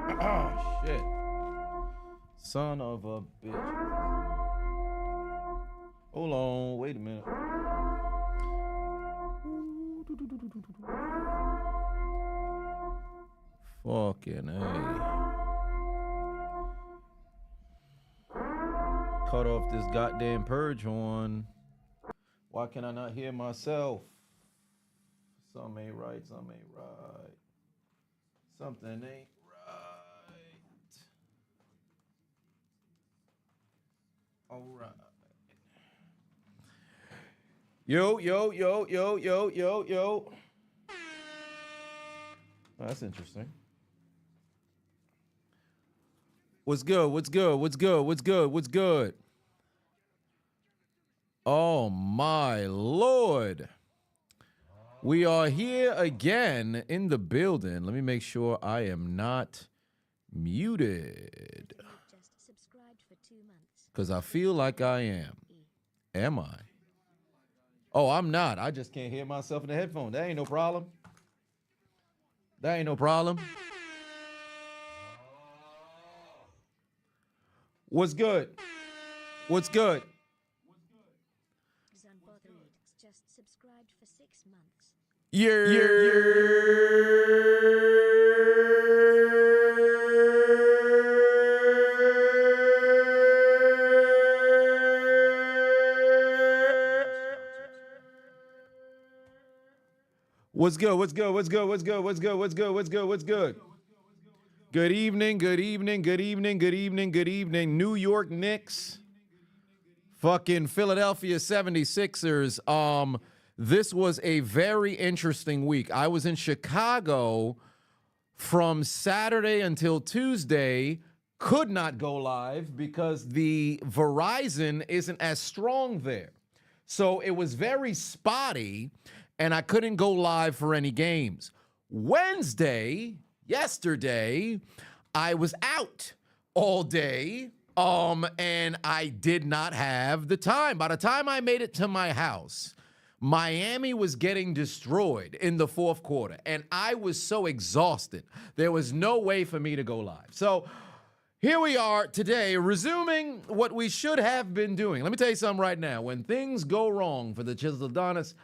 Oh, shit. Son of a bitch. Hold on. Wait a minute. Fucking A. Cut off this goddamn purge horn. Why can I not hear myself? Something ain't right. Something ain't right. Something ain't right. All right. Yo, yo, yo, yo, yo, yo, yo. That's interesting. What's good? What's good? What's good? What's good? What's good? Oh my Lord. We are here again in the building. Let me make sure I am not muted. Because I feel like I am. Am I? Oh, I'm not. I just can't hear myself in the headphone. That ain't no problem. That ain't no problem. What's good? What's good? Just subscribed for 6 months. What's good? What's good? What's good? What's good? What's good? What's good? What's good? What's good? Good evening. Good evening. Good evening. Good evening. Good evening. New York Knicks. Fucking Philadelphia 76ers. This was a very interesting week. I was in Chicago from Saturday until Tuesday. Could not go live because the Verizon isn't as strong there. So it was very spotty, and I couldn't go live for any games. Wednesday, yesterday, I was out all day, and I did not have the time. By the time I made it to my house, Miami was getting destroyed in the fourth quarter, and I was so exhausted. There was no way for me to go live. So here we are today, resuming what we should have been doing. Let me tell you something right now. When things go wrong for the Chiseled Adonis,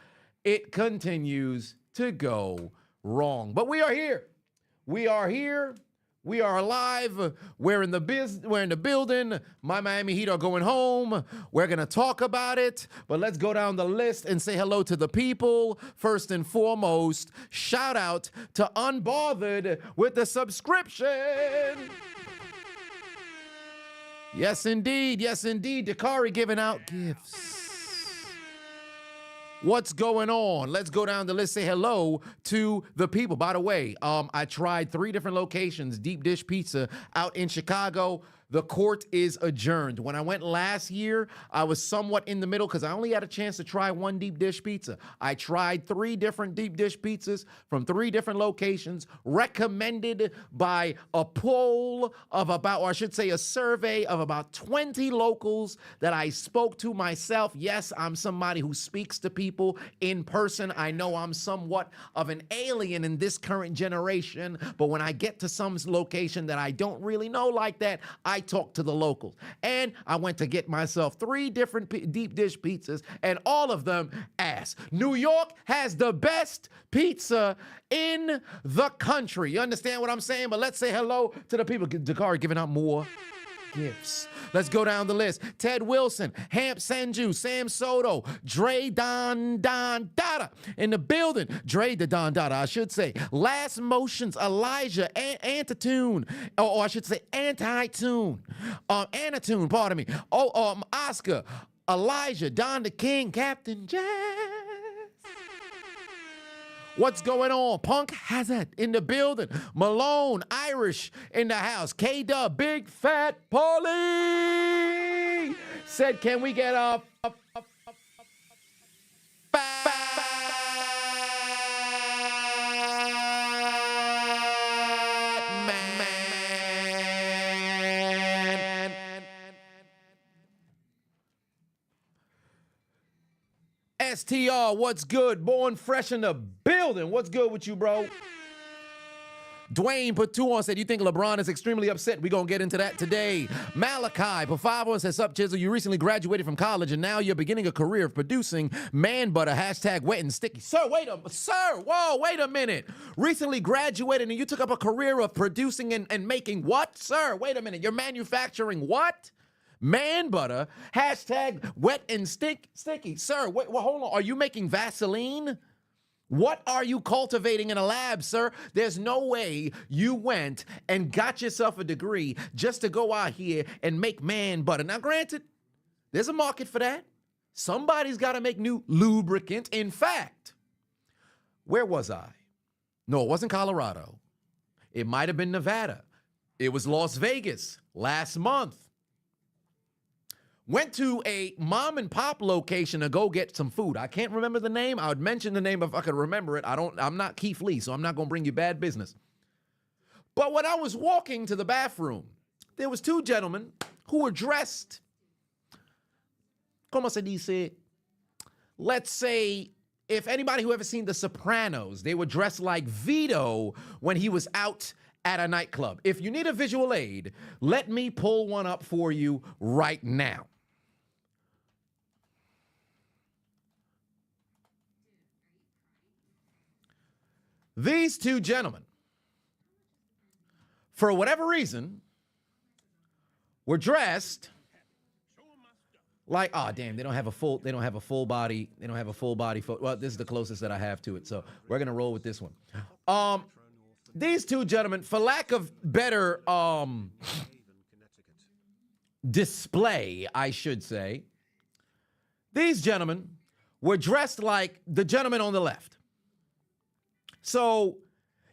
it continues to go wrong. But we are here. We are here. We are alive. We're in the building. My Miami Heat are going home. We're going to talk about it. But let's go down the list and say hello to the people. First and foremost, shout out to Unbothered with the subscription. Yes, indeed. Yes, indeed. Dakari giving out gifts. What's going on? Let's go down the list. Say hello to the people. By the way, I tried 3 different locations, deep dish pizza out in Chicago. The court is adjourned. When I went last year, I was somewhat in the middle because I only had a chance to try 1 deep dish pizza. I tried 3 different deep dish pizzas from 3 different locations, recommended by a poll of about, or I should say a survey of about 20 locals that I spoke to myself. Yes, I'm somebody who speaks to people in person. I know I'm somewhat of an alien in this current generation, but when I get to some location that I don't really know like that, I talk to the locals. And I went to get myself 3 different deep dish pizzas, and all of them ass. New York has the best pizza in the country. You understand what I'm saying? But let's say hello to the people. Dakari giving out more gifts. Let's go down the list. Ted Wilson, Hamp Senju, Sam Soto, Dre Don Dada in the building. Dre the Don Dada, I should say. Last Motions, Elijah, Antitune, or I should say Anti-Tune. Anatune, pardon me. Oscar, Elijah, Don the King, Captain Jazz. What's going on? Punk Hazard in the building. Malone, Irish in the house. K-Dub, Big Fat Paulie said, can we get a fat man? STR, what's good? Born fresh in the building. What's good with you, bro? Dwayne put 2 on, said, you think LeBron is extremely upset? We're going to get into that today. Malachi put 5 on, says, sup, Chisel, you recently graduated from college and now you're beginning a career of producing man butter, hashtag wet and sticky. Sir, wait a minute. Recently graduated and you took up a career of producing and making what? Sir, wait a minute. You're manufacturing what? Man butter, hashtag wet and sticky. Sir, wait, well, hold on. Are you making Vaseline? What are you cultivating in a lab, sir? There's no way you went and got yourself a degree just to go out here and make man butter. Now, granted, there's a market for that. Somebody's got to make new lubricant. In fact, where was I? No, it wasn't Colorado. It might have been Nevada. It was Las Vegas last month. Went to a mom and pop location to go get some food. I can't remember the name. I would mention the name if I could remember it. I'm not Keith Lee, so I'm not going to bring you bad business. But when I was walking to the bathroom, there was 2 gentlemen who were dressed, como se dice, let's say, if anybody who ever seen The Sopranos, they were dressed like Vito when he was out at a nightclub. If you need a visual aid, let me pull one up for you right now. These 2 gentlemen, for whatever reason, were dressed like, oh damn, they don't have a full body. Well, this is the closest that I have to it, so we're gonna roll with this one. These 2 gentlemen, for lack of better display, I should say, these gentlemen were dressed like the gentleman on the left. So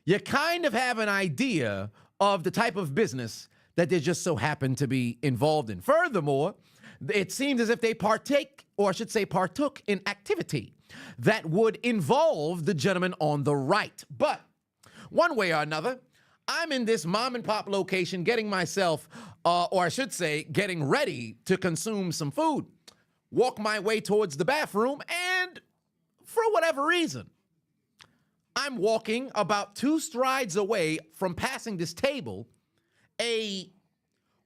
you kind of have an idea of the type of business that they just so happen to be involved in. Furthermore, it seems as if they partook in activity that would involve the gentleman on the right. But one way or another, I'm in this mom and pop location getting myself, or I should say, getting ready to consume some food. Walk my way towards the bathroom, and for whatever reason, I'm walking about 2 strides away from passing this table,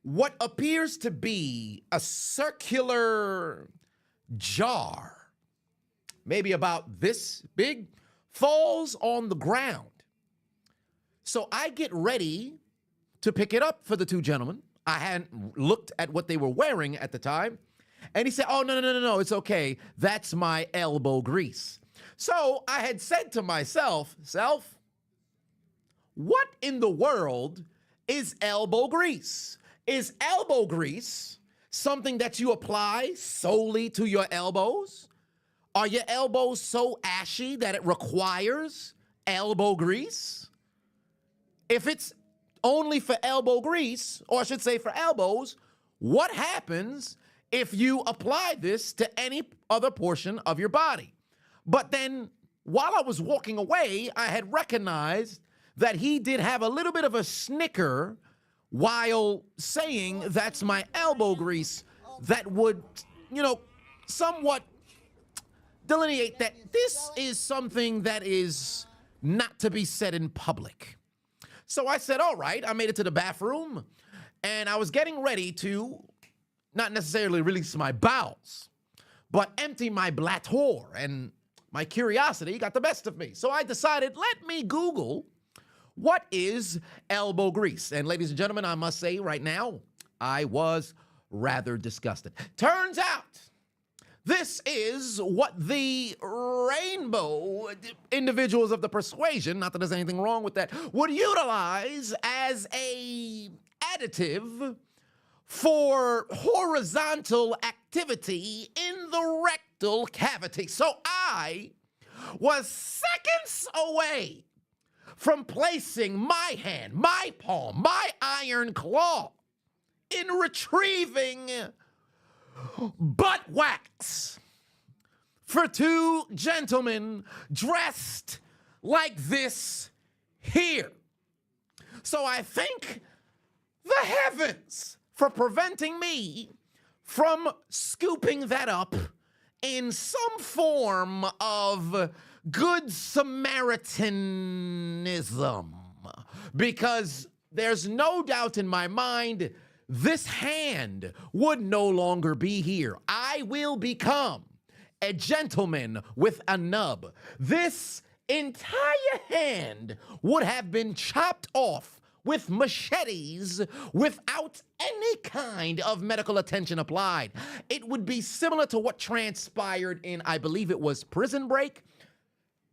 what appears to be a circular jar, maybe about this big, falls on the ground. So I get ready to pick it up for the 2 gentlemen. I hadn't looked at what they were wearing at the time. And he said, oh, no, it's okay. That's my elbow grease. So I had said to myself, what in the world is elbow grease? Is elbow grease something that you apply solely to your elbows? Are your elbows so ashy that it requires elbow grease? If it's only for elbow grease, or I should say for elbows, what happens if you apply this to any other portion of your body? But then, while I was walking away, I had recognized that he did have a little bit of a snicker while saying that's my elbow grease that would, somewhat delineate that this is something that is not to be said in public. So I said, all right, I made it to the bathroom, and I was getting ready to not necessarily release my bowels, but empty my bladder, and my curiosity got the best of me. So I decided, let me Google what is elbow grease. And ladies and gentlemen, I must say right now, I was rather disgusted. Turns out, this is what the rainbow individuals of the persuasion, not that there's anything wrong with that, would utilize as a additive for horizontal activity in the rectal cavity. So I was seconds away from placing my hand, my palm, my iron claw in retrieving butt wax for 2 gentlemen dressed like this here. So I thank the heavens for preventing me from scooping that up in some form of good Samaritanism. because there's no doubt in my mind this hand would no longer be here. I will become a gentleman with a nub. This entire hand would have been chopped off with machetes without any kind of medical attention applied. It would be similar to what transpired in, I believe it was Prison Break.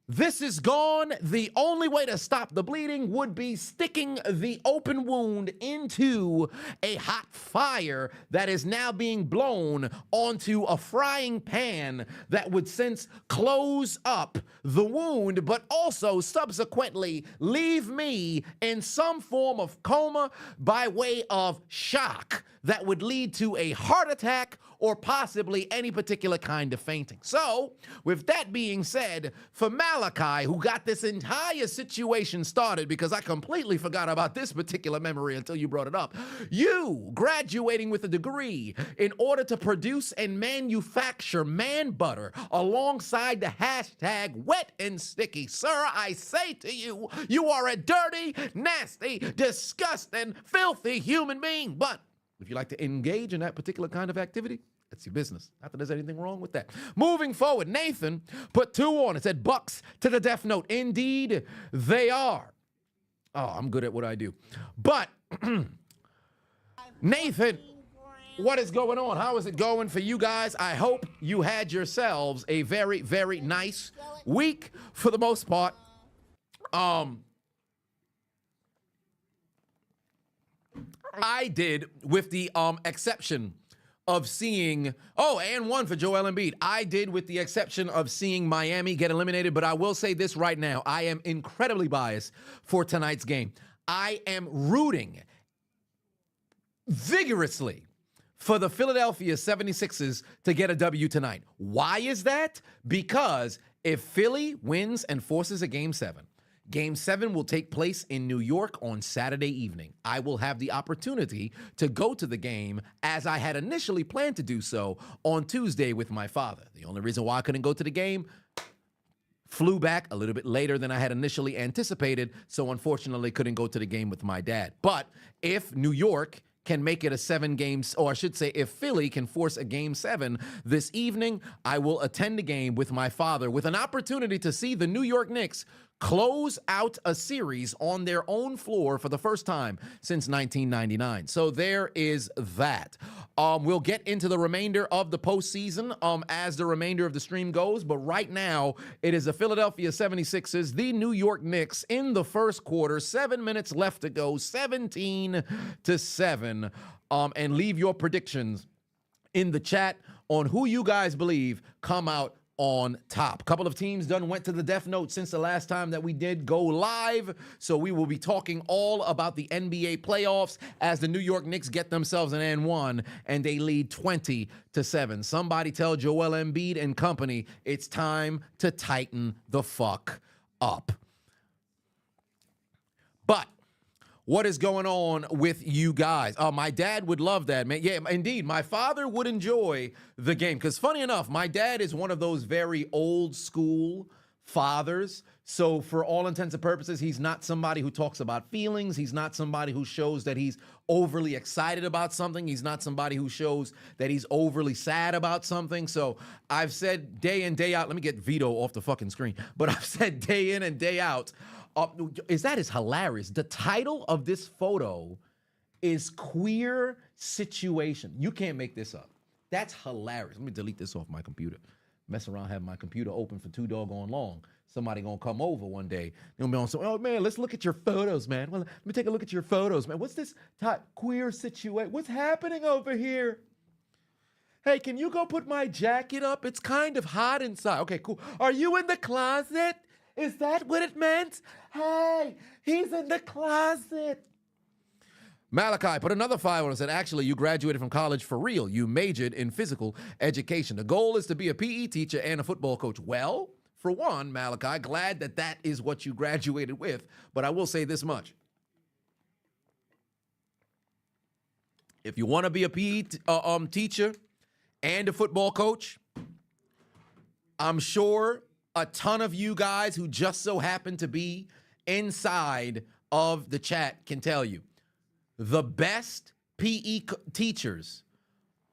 This is gone. The only way to stop the bleeding would be sticking the open wound into a hot fire that is now being blown onto a frying pan that would since close up the wound, but also subsequently leave me in some form of coma by way of shock that would lead to a heart attack or possibly any particular kind of fainting. So, with that being said, for Malachi, who got this entire situation started, because I completely forgot about this particular memory until you brought it up, you graduating with a degree in order to produce and manufacture man butter alongside the hashtag wet and sticky. Sir, I say to you, you are a dirty, nasty, disgusting, filthy human being. But if you like to engage in that particular kind of activity, that's your business. Not that there's anything wrong with that. Moving forward, Nathan put 2 on. It said Bucks to the death note. Indeed, they are. Oh, I'm good at what I do. But, Nathan, what is going on? How is it going for you guys? I hope you had yourselves a very, very nice week for the most part. I did, with the exception of seeing, and 1 for Joel Embiid. I did, with the exception of seeing Miami get eliminated, but I will say this right now. I am incredibly biased for tonight's game. I am rooting vigorously for the Philadelphia 76ers to get a W tonight. Why is that? Because if Philly wins and forces a Game 7, Game 7 will take place in New York on Saturday evening. I will have the opportunity to go to the game, as I had initially planned to do so, on Tuesday with my father. The only reason why I couldn't go to the game, flew back a little bit later than I had initially anticipated, so unfortunately couldn't go to the game with my dad. But if New York can make it a 7 games, or I should say if Philly can force a Game 7 this evening, I will attend the game with my father with an opportunity to see the New York Knicks close out a series on their own floor for the first time since 1999. So there is that. We'll get into the remainder of the postseason as the remainder of the stream goes, but right now it is the Philadelphia 76ers, the New York Knicks in the first quarter, 7 minutes left to go, 17-7. And leave your predictions in the chat on who you guys believe come out on top. A couple of teams done went to the death note since the last time that we did go live, so we will be talking all about the NBA playoffs as the New York Knicks get themselves an N1 and they lead 20-7. Somebody tell Joel Embiid and company it's time to tighten the fuck up. But what is going on with you guys? My dad would love that, man. Yeah, indeed. My father would enjoy the game. Because funny enough, my dad is one of those very old school fathers. So for all intents and purposes, he's not somebody who talks about feelings. He's not somebody who shows that he's overly excited about something. He's not somebody who shows that he's overly sad about something. So I've said day in, day out, let me get Vito off the fucking screen. But I've said day in and day out, is hilarious. The title of this photo is Queer Situation. You can't make this up. That's hilarious. Let me delete this off my computer. Mess around having my computer open for too doggone long. Somebody gonna come over one day. They'll be on some, oh man, let's look at your photos, man. Well, let me take a look at your photos, man. What's this queer situation? What's happening over here? Hey, can you go put my jacket up? It's kind of hot inside. Okay, cool. Are you in the closet? Is that what it meant? Hey, he's in the closet. Malachi put another 5 on and said, actually, you graduated from college for real. You majored in physical education. The goal is to be a PE teacher and a football coach. Well, for one, Malachi, glad that that is what you graduated with. But I will say this much. If you want to be a PE teacher and a football coach, I'm sure a ton of you guys who just so happen to be inside of the chat can tell you, the best teachers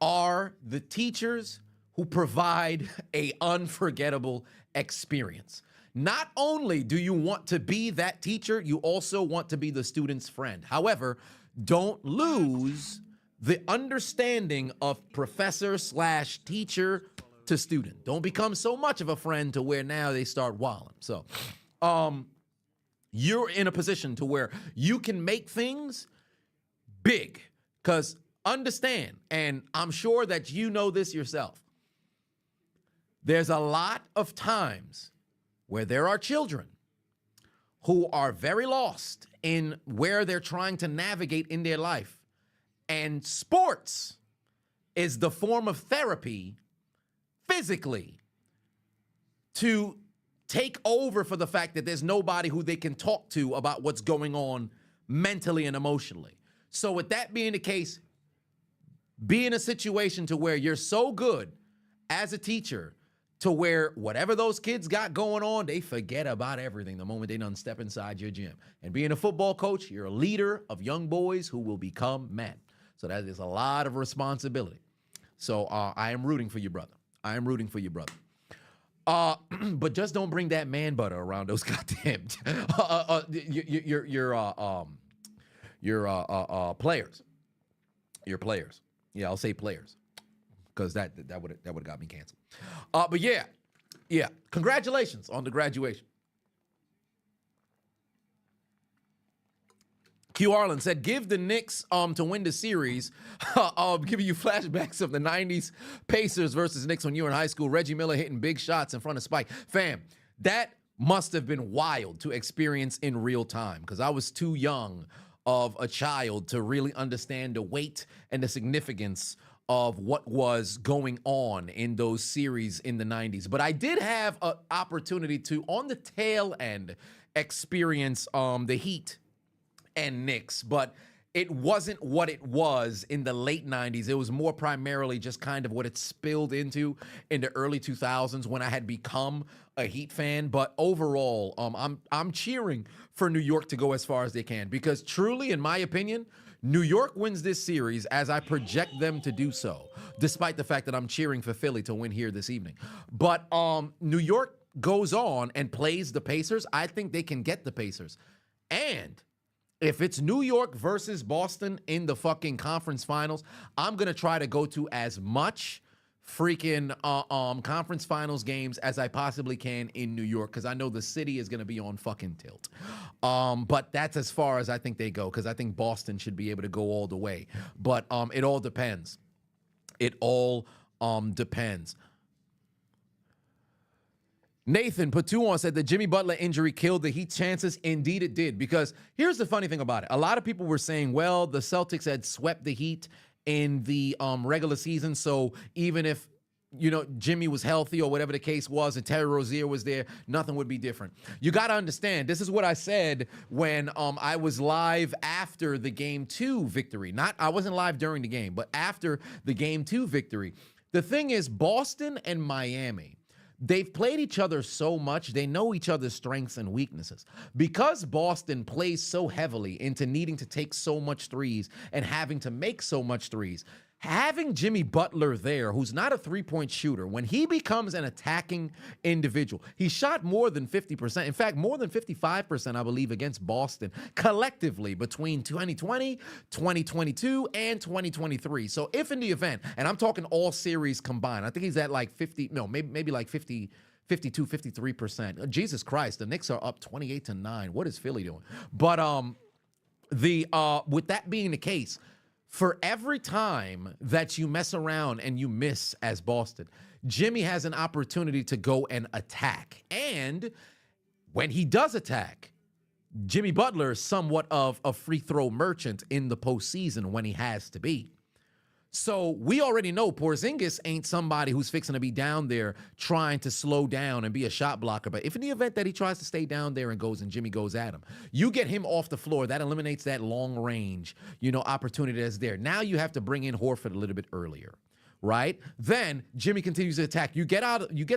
are the teachers who provide a unforgettable experience. Not only do you want to be that teacher, you also want to be the student's friend. However, don't lose the understanding of professor/teacher to student. Don't become so much of a friend to where now they start wilding. So, you're in a position to where you can make things big, because understand, and I'm sure that you know this yourself, there's a lot of times where there are children who are very lost in where they're trying to navigate in their life. And sports is the form of therapy physically to take over for the fact that there's nobody who they can talk to about what's going on mentally and emotionally. So with that being the case, be in a situation to where you're so good as a teacher to where whatever those kids got going on, they forget about everything the moment they done step inside your gym. And being a football coach, you're a leader of young boys who will become men. So that is a lot of responsibility. So I am rooting for you, brother. I am rooting for you, brother. But just don't bring that man butter around those goddamn your players. Your players. Yeah, I'll say players, because that would have got me canceled. But yeah, congratulations on the graduation. Q Arlen said, give the Knicks to win the series. Giving you flashbacks of the 90s Pacers versus Knicks when you were in high school. Reggie Miller hitting big shots in front of Spike. Fam, that must have been wild to experience in real time, because I was too young of a child to really understand the weight and the significance of what was going on in those series in the 90s. But I did have an opportunity to, on the tail end, experience the Heat and Knicks, but it wasn't what it was in the late 90s. It was more primarily just kind of what it spilled into in the early 2000s when I had become a Heat fan. But overall, I'm cheering for New York to go as far as they can, because truly, in my opinion, New York wins this series as I project them to do so, despite the fact that I'm cheering for Philly to win here this evening. But New York goes on and plays the Pacers. I think they can get the Pacers. And if it's New York versus Boston in the fucking conference finals, I'm going to try to go to as much freaking conference finals games as I possibly can in New York, because I know the city is going to be on fucking tilt. But that's as far as I think they go, because I think Boston should be able to go all the way. But it all depends. It all depends. Nathan Patuan said the Jimmy Butler injury killed the Heat's chances. Indeed it did, because here's the funny thing about it. A lot of people were saying, well, the Celtics had swept the Heat in the regular season, so even if, you know, Jimmy was healthy or whatever the case was and Terry Rozier was there, nothing would be different. You got to understand, this is what I said when I was live after the Game 2 victory. I wasn't live during the game, but after the Game 2 victory. The thing is, Boston and Miami, they've played each other so much, they know each other's strengths and weaknesses. Because Boston plays so heavily into needing to take so much threes and having to make so much threes, having Jimmy Butler there, who's not a three-point shooter, when he becomes an attacking individual, he shot more than 50%. In fact, more than 55%, I believe, against Boston collectively between 2020, 2022, and 2023. So if in the event, and I'm talking all series combined, I think he's at like 50, no, maybe like 50, 52, 53%. Jesus Christ, the Knicks are up 28-9. What is Philly doing? But with that being the case, for every time that you mess around and you miss as Boston, Jimmy has an opportunity to go and attack. And when he does attack, Jimmy Butler is somewhat of a free throw merchant in the postseason when he has to be. So we already know Porzingis ain't somebody who's fixing to be down there trying to slow down and be a shot blocker. But if in the event that he tries to stay down there and Jimmy goes at him, you get him off the floor. That eliminates that long range, opportunity that's there. Now you have to bring in Horford a little bit earlier, right? Then Jimmy continues to attack. You get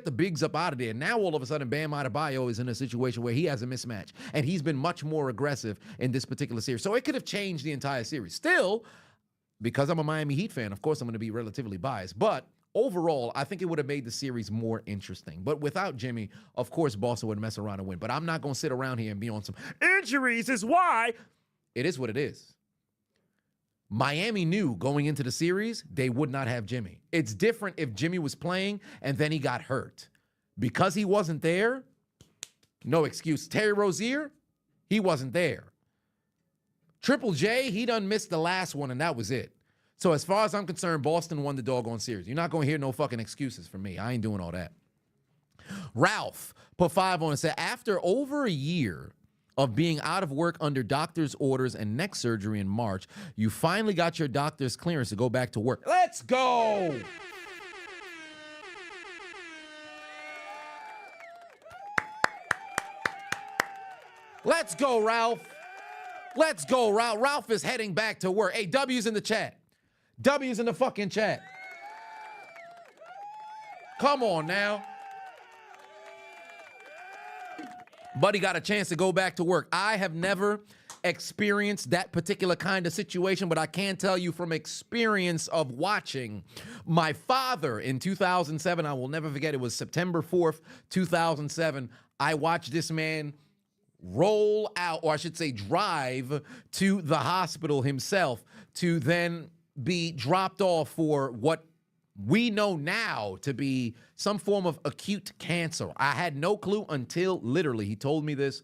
the bigs up out of there. Now all of a sudden, Bam Adebayo is in a situation where he has a mismatch, and he's been much more aggressive in this particular series. So it could have changed the entire series. Still, because I'm a Miami Heat fan, of course I'm going to be relatively biased, but overall, I think it would have made the series more interesting. But without Jimmy, of course, Boston would mess around and win. But I'm not going to sit around here and be on some injuries is why. It is what it is. Miami knew going into the series, they would not have Jimmy. It's different if Jimmy was playing and then he got hurt. Because he wasn't there, no excuse. Terry Rozier, he wasn't there. Triple J, he done missed the last one, and that was it. So as far as I'm concerned, Boston won the doggone series. You're not going to hear no fucking excuses from me. I ain't doing all that. Ralph put 5 on and said, after over a year of being out of work under doctor's orders and neck surgery in March, you finally got your doctor's clearance to go back to work. Let's go! Let's go, Ralph. Let's go, Ralph. Ralph is heading back to work. Hey, W's in the chat. W's in the fucking chat. Come on now. Buddy got a chance to go back to work. I have never experienced that particular kind of situation, but I can tell you from experience of watching my father in 2007, I will never forget, it was September 4th, 2007. I watched this man roll out, or I should say drive to the hospital himself to then be dropped off for what we know now to be some form of acute cancer. I had no clue until literally he told me this,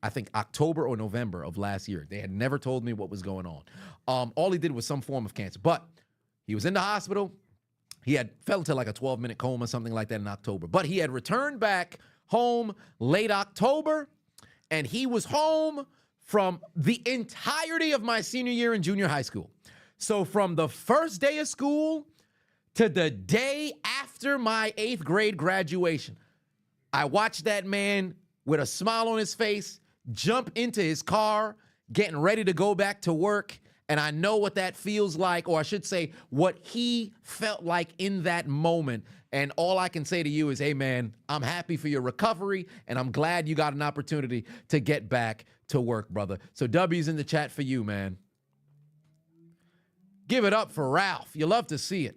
I think October or November of last year. They had never told me what was going on. All he did was some form of cancer, but he was in the hospital. He had fell into like a 12-minute coma, something like that in October, but he had returned back home late October, and he was home from the entirety of my senior year in junior high school. So from the first day of school to the day after my 8th grade graduation, I watched that man with a smile on his face jump into his car, getting ready to go back to work. And I know what that feels like, or I should say what he felt like in that moment. And all I can say to you is, hey, man, I'm happy for your recovery, and I'm glad you got an opportunity to get back to work, brother. So W's in the chat for you, man. Give it up for Ralph. You love to see it.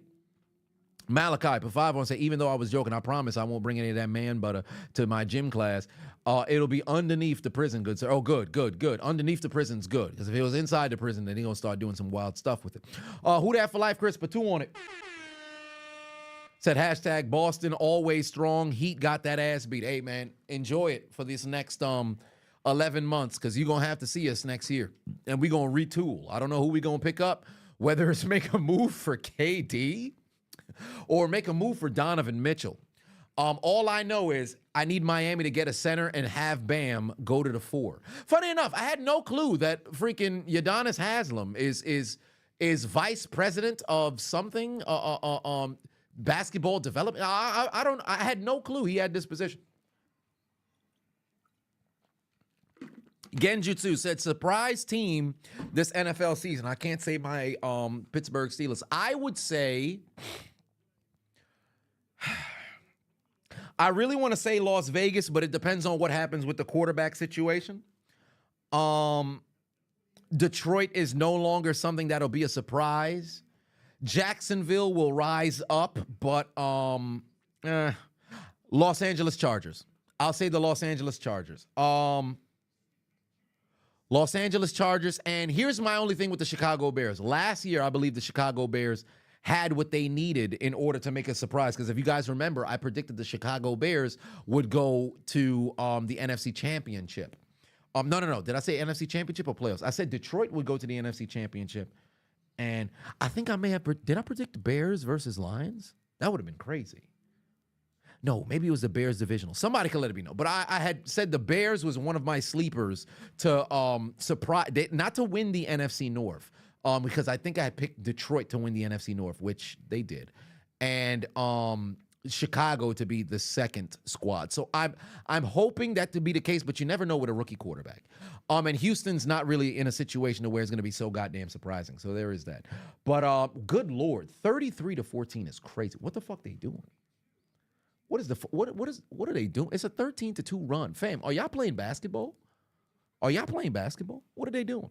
Malachi, for 5 on say, even though I was joking, I promise I won't bring any of that man butter to my gym class. It'll be underneath the prison, good sir. Oh, good. Underneath the prison's good. Because if it was inside the prison, then he's going to start doing some wild stuff with it. Who that for life, Chris? Put 2 on it. Said hashtag Boston always strong. Heat got that ass beat. Hey, man, enjoy it for this next 11 months, because you're going to have to see us next year. And we're going to retool. I don't know who we're going to pick up, whether it's make a move for KD or make a move for Donovan Mitchell. All I know is I need Miami to get a center and have Bam go to the 4. Funny enough, I had no clue that freaking Adonis Haslam is vice president of something, basketball development. I had no clue he had this position. Genjutsu said, surprise team this NFL season. I can't say my Pittsburgh Steelers. I would say, I really want to say Las Vegas, but it depends on what happens with the quarterback situation. Detroit is no longer something that'll be a surprise. Jacksonville will rise up, but Los Angeles Chargers. I'll say the Los Angeles Chargers. Los Angeles Chargers, and here's my only thing with the Chicago Bears. Last year, I believe the Chicago Bears had what they needed in order to make a surprise, because if you guys remember, I predicted the Chicago Bears would go to the NFC Championship. No. Did I say NFC Championship or playoffs? I said Detroit would go to the NFC Championship, and I think I may have, did I predict Bears versus Lions? That would have been crazy. No, maybe it was the Bears divisional. Somebody can let it be known. But I had said the Bears was one of my sleepers to surprise, not to win the NFC North, because I think I had picked Detroit to win the NFC North, which they did. And Chicago to be the second squad. So I'm hoping that to be the case, but you never know with a rookie quarterback. And Houston's not really in a situation where it's going to be so goddamn surprising. So there is that. But good Lord, 33-14 is crazy. What the fuck they doing? What are they doing? It's a 13-2 run. Fam, are y'all playing basketball? Are y'all playing basketball? What are they doing?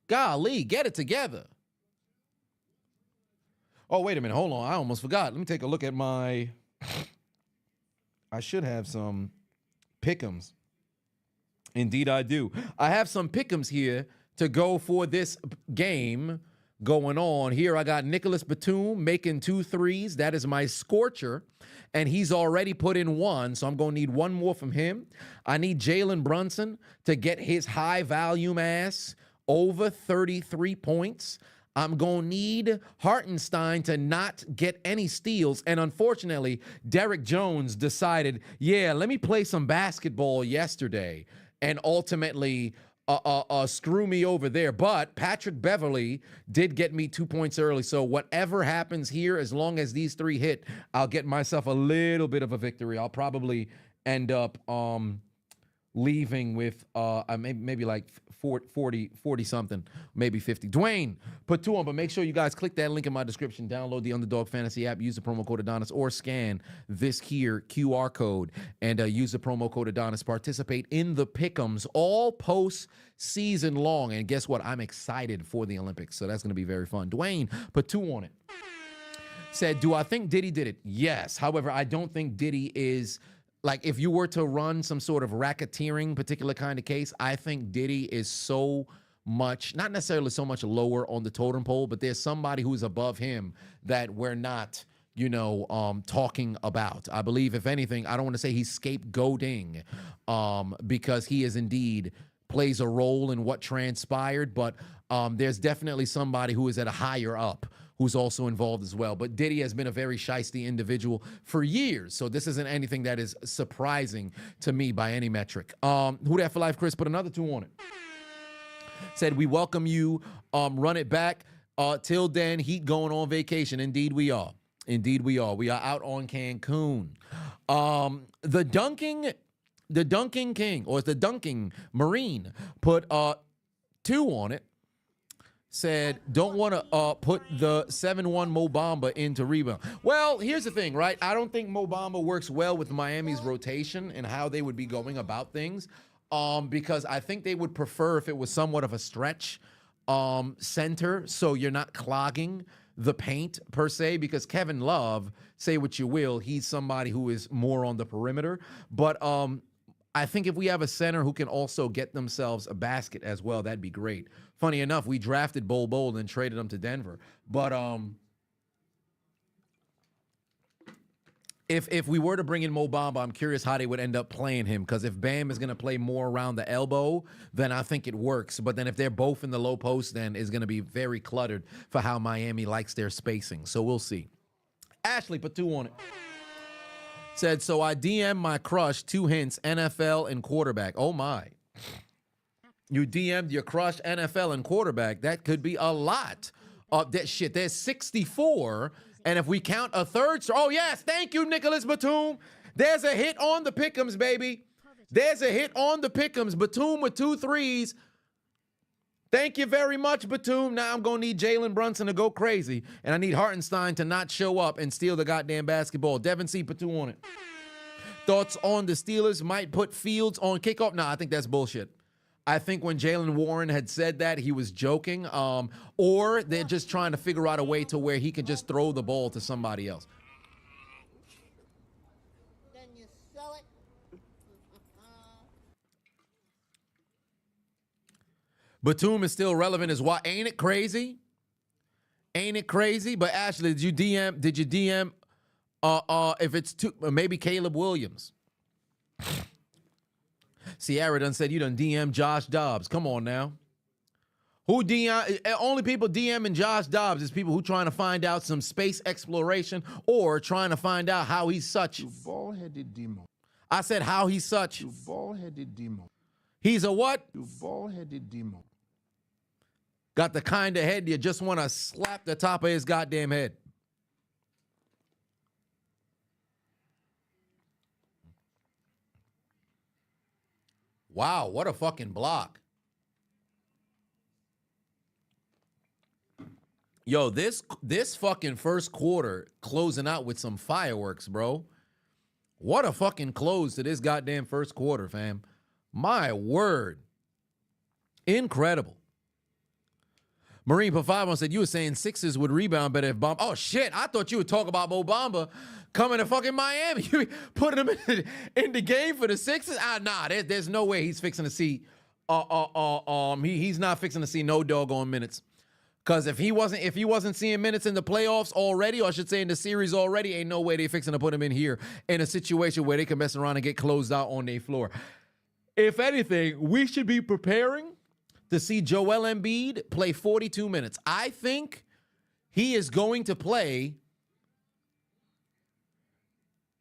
Golly, get it together. Oh, wait a minute. Hold on. I almost forgot. Let me take a look at my... I should have some pick'ems. Indeed, I do. I have some pick'ems here to go for this game going on. Here I got Nicholas Batum making 2 threes. That is my scorcher. And he's already put in 1, so I'm going to need 1 more from him. I need Jalen Brunson to get his high volume ass over 33 points. I'm going to need Hartenstein to not get any steals. And unfortunately, Derek Jones decided, yeah, let me play some basketball yesterday and ultimately screw me over there. But Patrick Beverly did get me 2 points early. So whatever happens here, as long as these 3 hit, I'll get myself a little bit of a victory. I'll probably end up leaving with maybe like 40 something, maybe 50. Dwayne put 2 on, but make sure you guys click that link in my description, download the Underdog Fantasy app, use the promo code Adonis, or scan this here QR code and use the promo code Adonis. Participate in the pick'ems all post season long. And guess what? I'm excited for the Olympics, so that's going to be very fun. Dwayne put 2 on it. Said, do I think Diddy did it? Yes. However, I don't think Diddy is... Like, if you were to run some sort of racketeering particular kind of case, I think Diddy is so much, not necessarily so much lower on the totem pole, but there's somebody who's above him that we're not, talking about. I believe, if anything, I don't want to say he's scapegoating because he is indeed plays a role in what transpired, but there's definitely somebody who is at a higher up who's also involved as well. But Diddy has been a very shiesty individual for years, so this isn't anything that is surprising to me by any metric. Who Dat for Life Chris put another 2 on it. Said, we welcome you, run it back. Till then, Heat going on vacation. Indeed we are. Indeed we are. We are out on Cancun. The Dunking King, or the Dunking Marine, put 2 on it. Said, don't want to put the 7-1 Mo Bamba into rebound. Well, here's the thing, right? I don't think Mo Bamba works well with Miami's rotation and how they would be going about things, because I think they would prefer if it was somewhat of a stretch center, so you're not clogging the paint per se, because Kevin Love, say what you will, he's somebody who is more on the perimeter. But I think if we have a center who can also get themselves a basket as well, that'd be great. Funny enough, we drafted Bol Bol and traded him to Denver. But if we were to bring in Mo Bamba, I'm curious how they would end up playing him, because if Bam is going to play more around the elbow, then I think it works. But then if they're both in the low post, then it's going to be very cluttered for how Miami likes their spacing. So we'll see. Ashley put 2 on it. Said, so I DM my crush 2 hints, NFL and quarterback. Oh, my. You DM'd your crush NFL and quarterback. That could be a lot. That shit, there's 64. And if we count a third... Oh, yes. Thank you, Nicholas Batum. There's a hit on the pick'ems, baby. There's a hit on the pick'ems. Batum with 2 threes. Thank you very much, Batum. Now I'm going to need Jalen Brunson to go crazy. And I need Hartenstein to not show up and steal the goddamn basketball. Devin C. put 2 on it. Thoughts on the Steelers might put Fields on kickoff? Nah, I think that's bullshit. I think when Jalen Warren had said that, he was joking. Or they're just trying to figure out a way to where he can just throw the ball to somebody else. Then you sell it. Batum is still relevant as well. Ain't it crazy? Ain't it crazy? But Ashley, did you DM if it's maybe Caleb Williams? Sierra done said you done DM Josh Dobbs. Come on now. Who DM? Only people DMing Josh Dobbs is people who trying to find out some space exploration or trying to find out how he's such. You bald-headed demo. I said how he's such. You bald-headed demo. He's a what? You bald-headed demo. Got the kind of head you just want to slap the top of his goddamn head. Wow, what a fucking block. Yo, this fucking first quarter closing out with some fireworks, bro. What a fucking close to this goddamn first quarter, fam. My word. Incredible. Marine Pafavon said, you were saying Sixers would rebound better if Bamba. Oh, shit. I thought you would talk about Mo Bamba coming to fucking Miami. You putting him in the game for the Sixers? Nah, there's no way he's fixing to see. He's not fixing to see no doggone minutes. Because if he wasn't seeing minutes in the playoffs already, or I should say in the series already, ain't no way they fixing to put him in here in a situation where they can mess around and get closed out on their floor. If anything, we should be preparing to see Joel Embiid play 42 minutes. I think he is going to play.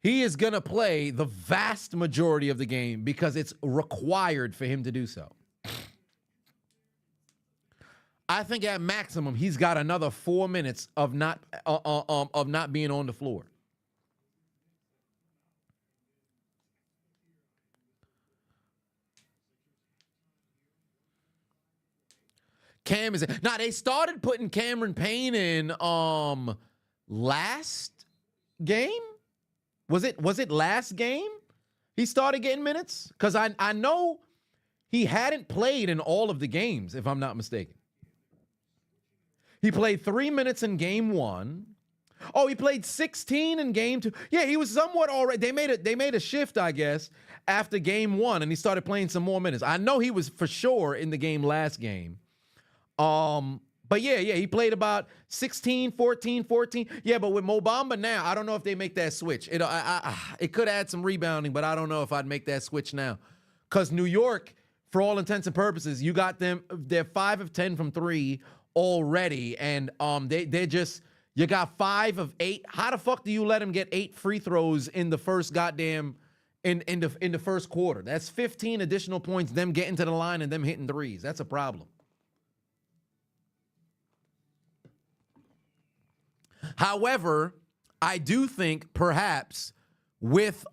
He is going to play the vast majority of the game because it's required for him to do so. I think at maximum he's got another 4 minutes of not being on the floor. Cam is now they started putting Cameron Payne in last game. Was it last game? He started getting minutes because I know he hadn't played in all of the games if I'm not mistaken. He played 3 minutes in game 1. Oh, he played 16 in game 2. Yeah, he was somewhat already. They made a shift, I guess, after game 1, and he started playing some more minutes. I know he was for sure in the game last game. But yeah, he played about 16, 14. Yeah, but with Mo Bamba now, I don't know if they make that switch. It could add some rebounding, but I don't know if I'd make that switch now. Because New York, for all intents and purposes, you got them, they're 5 of 10 from 3 already, and they're just, you got 5 of 8. How the fuck do you let him get 8 free throws in the first goddamn in the first quarter? That's 15 additional points, them getting to the line and them hitting threes. That's a problem. However, I do think perhaps with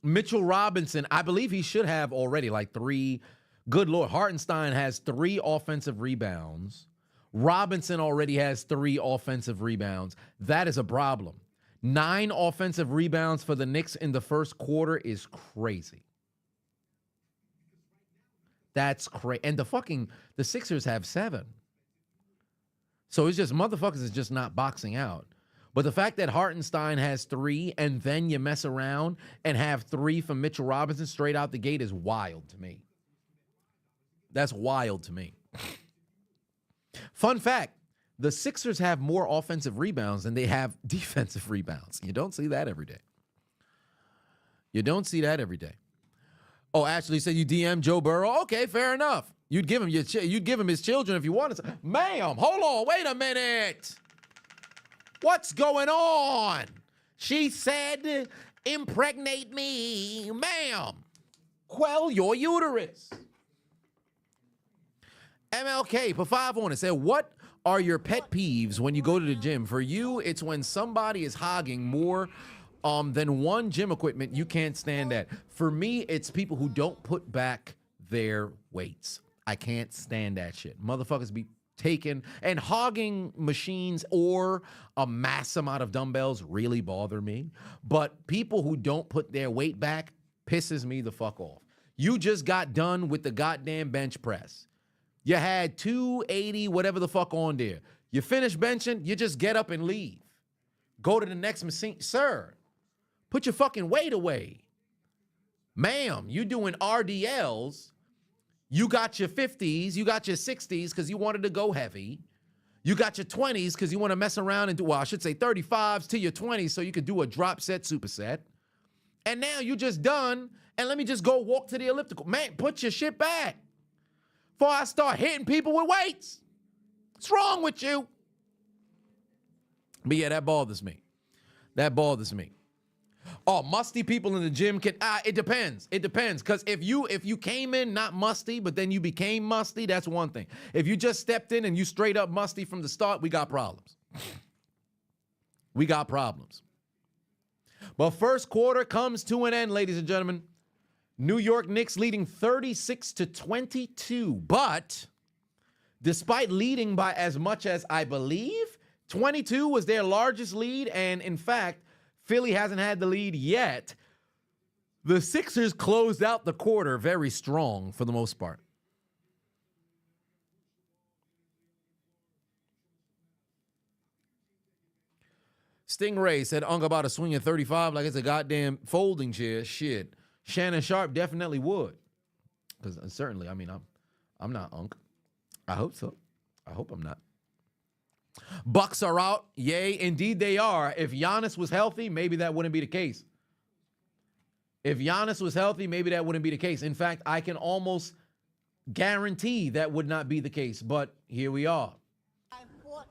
Mitchell Robinson, I believe he should have already like 3. Good Lord, Hartenstein has 3 offensive rebounds. Robinson already has 3 offensive rebounds. That is a problem. 9 offensive rebounds for the Knicks in the first quarter is crazy. That's crazy. And the Sixers have 7. So it's just, motherfuckers is just not boxing out. But the fact that Hartenstein has 3 and then you mess around and have 3 from Mitchell Robinson straight out the gate is wild to me. That's wild to me. Fun fact, the Sixers have more offensive rebounds than they have defensive rebounds. You don't see that every day. You don't see that every day. Oh, Ashley said you DM Joe Burrow. Okay, fair enough. You'd give him his children if you wanted to. Ma'am, hold on, wait a minute. What's going on? She said, impregnate me. Ma'am, quell your uterus. MLK, for 5 on it, said, what are your pet peeves when you go to the gym? For you, it's when somebody is hogging more than one gym equipment you can't stand that. For me, it's people who don't put back their weights. I can't stand that shit. Motherfuckers be taking and hogging machines or a mass amount of dumbbells really bother me. But people who don't put their weight back pisses me the fuck off. You just got done with the goddamn bench press. You had 280, whatever the fuck on there. You finish benching, you just get up and leave. Go to the next machine. Sir, put your fucking weight away. Ma'am, you doing RDLs. You got your 50s, you got your 60s because you wanted to go heavy. You got your 20s because you want to mess around and do, well, I should say 35s to your 20s so you could do a drop set, superset. And now you just done, and let me just go walk to the elliptical. Man, put your shit back before I start hitting people with weights. What's wrong with you? But yeah, that bothers me. That bothers me. Oh, musty people in the gym can, it depends. It depends. Because if you came in not musty, but then you became musty, that's one thing. If you just stepped in and you straight up musty from the start, we got problems. We got problems. But first quarter comes to an end, ladies and gentlemen. New York Knicks leading 36-22. But despite leading by as much as I believe, 22 was their largest lead. And in fact, Philly hasn't had the lead yet. The Sixers closed out the quarter very strong for the most part. Stingray said, Unk about to swing at 35 like it's a goddamn folding chair. Shit. Shannon Sharp definitely would. Because certainly, I mean, I'm not Unk. I hope so. I hope I'm not. Bucks are out. Yay, indeed they are. If Giannis was healthy, maybe that wouldn't be the case. If Giannis was healthy, maybe that wouldn't be the case. In fact, I can almost guarantee that would not be the case. But here we are. 14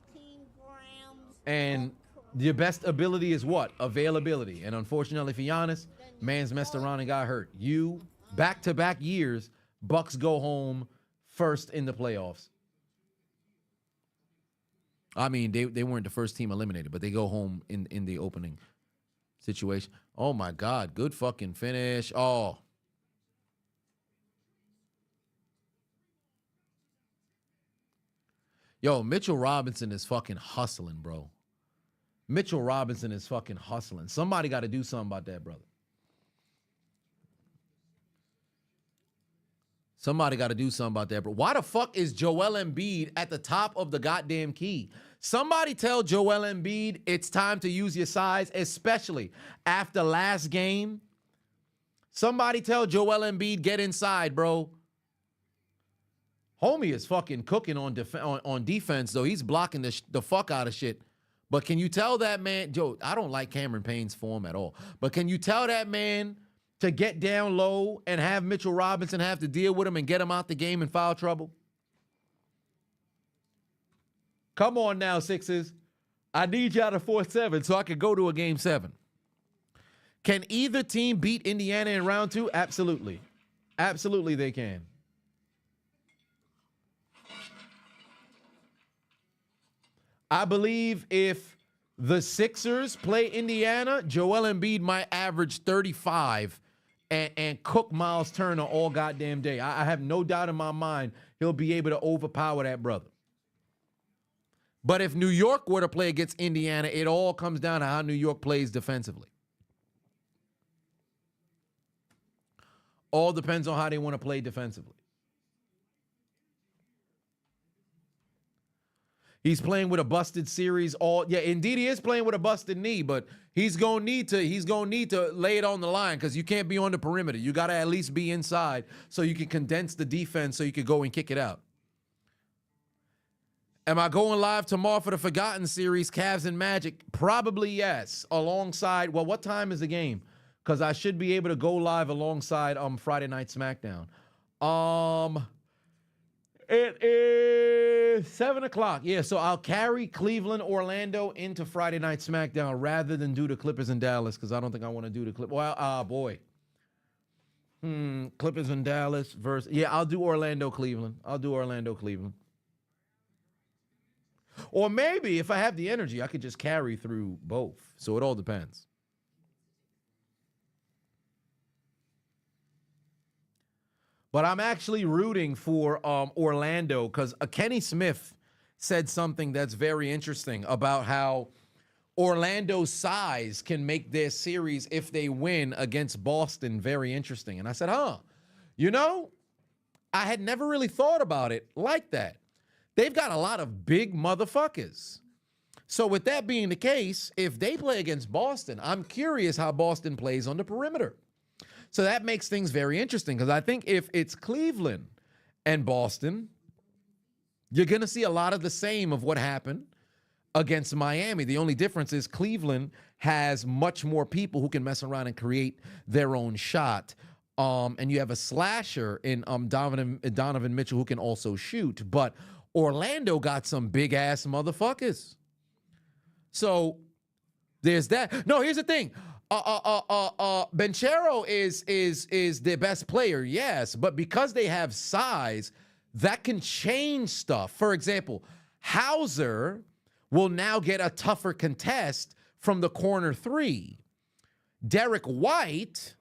grams. And your best ability is what? Availability. And unfortunately for Giannis, man's messed around and got hurt. Back-to-back years, Bucks go home first in the playoffs. I mean, they weren't the first team eliminated, but they go home in the opening situation. Oh, my God. Good fucking finish. Oh. Yo, Mitchell Robinson is fucking hustling, bro. Mitchell Robinson is fucking hustling. Somebody got to do something about that, brother. Somebody got to do something about that, bro. Why the fuck is Joel Embiid at the top of the goddamn key? Somebody tell Joel Embiid it's time to use your size, especially after last game. Somebody tell Joel Embiid, get inside, bro. Homie is fucking cooking on defense, though. He's blocking the fuck out of shit. But can you tell that man, Joe, I don't like Cameron Payne's form at all. But can you tell that man to get down low and have Mitchell Robinson have to deal with him and get him out the game in foul trouble? Come on now, Sixers. I need y'all to force 7 so I can go to a game 7. Can either team beat Indiana in round 2? Absolutely. Absolutely they can. I believe if the Sixers play Indiana, Joel Embiid might average 35 and cook Miles Turner all goddamn day. I have no doubt in my mind he'll be able to overpower that brother. But if New York were to play against Indiana, it all comes down to how New York plays defensively. All depends on how they want to play defensively. He's playing with a busted series. Yeah, indeed he is playing with a busted knee, but he's gonna need to lay it on the line because you can't be on the perimeter. You gotta at least be inside so you can condense the defense so you can go and kick it out. Am I going live tomorrow for the Forgotten series, Cavs and Magic? Probably yes. Alongside, well, what time is the game? Because I should be able to go live alongside Friday Night SmackDown. It is 7 o'clock. Yeah, so I'll carry Cleveland, Orlando into Friday Night SmackDown rather than do the Clippers in Dallas because I don't think I want to do the Clippers. Well, boy. Clippers in Dallas versus... Yeah, I'll do Orlando, Cleveland. Or maybe if I have the energy, I could just carry through both. So it all depends. But I'm actually rooting for Orlando because Kenny Smith said something that's very interesting about how Orlando's size can make their series, if they win against Boston, very interesting. And I said, you know, I had never really thought about it like that. They've got a lot of big motherfuckers. So with that being the case, if they play against Boston, I'm curious how Boston plays on the perimeter. So that makes things very interesting because I think if it's Cleveland and Boston, you're going to see a lot of the same of what happened against Miami. The only difference is Cleveland has much more people who can mess around and create their own shot. And you have a slasher in Donovan Mitchell who can also shoot. But Orlando got some big-ass motherfuckers. So there's that. No, here's the thing. Banchero is their best player, yes, but because they have size, that can change stuff. For example, Hauser will now get a tougher contest from the corner 3. Derek White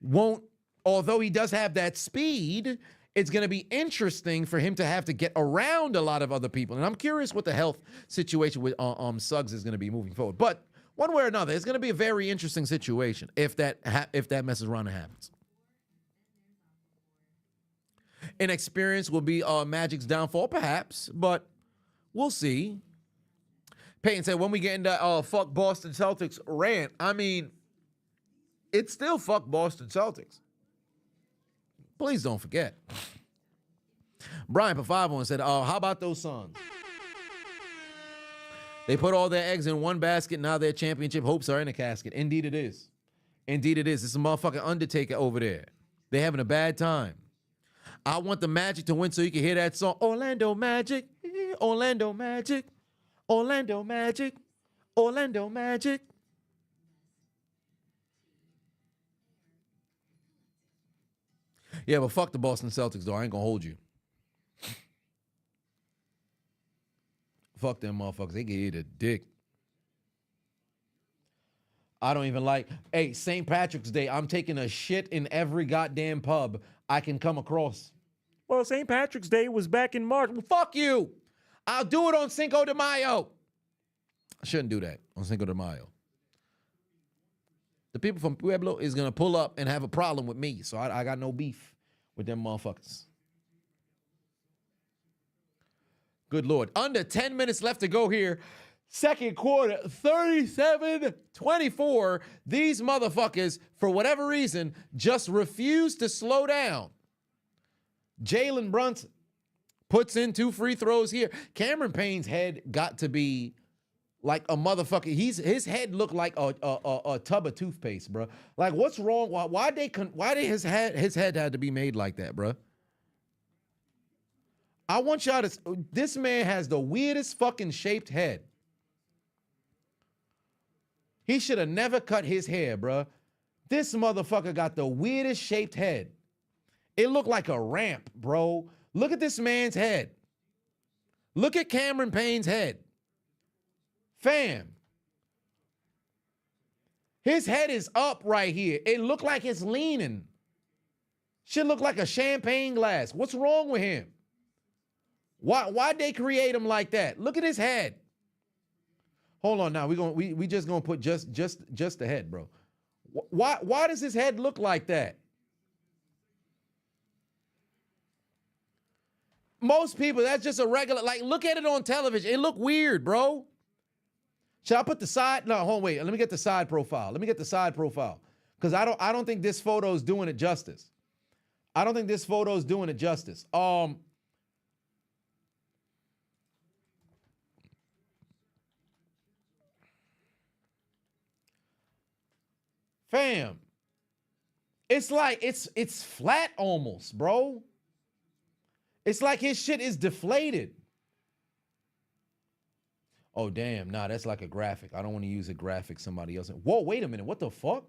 won't although he does have that speed, it's going to be interesting for him to have to get around a lot of other people. And I'm curious what the health situation with Suggs is going to be moving forward. But one way or another, it's going to be a very interesting situation if that messes around and happens. Inexperience will be Magic's downfall, perhaps, but we'll see. Peyton said, when we get into fuck Boston Celtics rant, I mean, it's still fuck Boston Celtics. Please don't forget. Brian Pafavon said, how about those Suns? They put all their eggs in one basket. Now their championship hopes are in a casket. Indeed it is. Indeed it is. It's a motherfucking Undertaker over there. They're having a bad time. I want the Magic to win so you can hear that song. Orlando Magic, Orlando Magic, Orlando Magic, Orlando Magic. Yeah, but fuck the Boston Celtics, though. I ain't gonna hold you. Fuck them motherfuckers. They can eat a dick. I don't even like. Hey, St. Patrick's Day, I'm taking a shit in every goddamn pub I can come across. Well, St. Patrick's Day was back in March. Well, fuck you. I'll do it on Cinco de Mayo. I shouldn't do that on Cinco de Mayo. The people from Pueblo is going to pull up and have a problem with me. So I got no beef with them motherfuckers. Good Lord. Under 10 minutes left to go here. Second quarter, 37-24. These motherfuckers, for whatever reason, just refuse to slow down. Jalen Brunson puts in 2 free throws here. Cameron Payne's head got to be like a motherfucker. His head looked like a tub of toothpaste, bro. Like, what's wrong? Why did his head had to be made like that, bro? I want y'all to. This man has the weirdest fucking shaped head. He should have never cut his hair, bro. This motherfucker got the weirdest shaped head. It looked like a ramp, bro. Look at this man's head. Look at Cameron Payne's head. Fam. His head is up right here. It looked like it's leaning. Should look like a champagne glass. What's wrong with him? Why'd they create him like that? Look at his head. Hold on now. We just gonna put just the head, bro. Why does his head look like that? Most people, that's just a regular, like, look at it on television. It look weird, bro. Should I put the side? No, hold on, wait. Let me get the side profile. Because I don't think this photo is doing it justice. Fam. It's like it's flat almost, bro. It's like his shit is deflated. Oh, damn. Nah, that's like a graphic. I don't want to use a graphic somebody else. Whoa, wait a minute. What the fuck?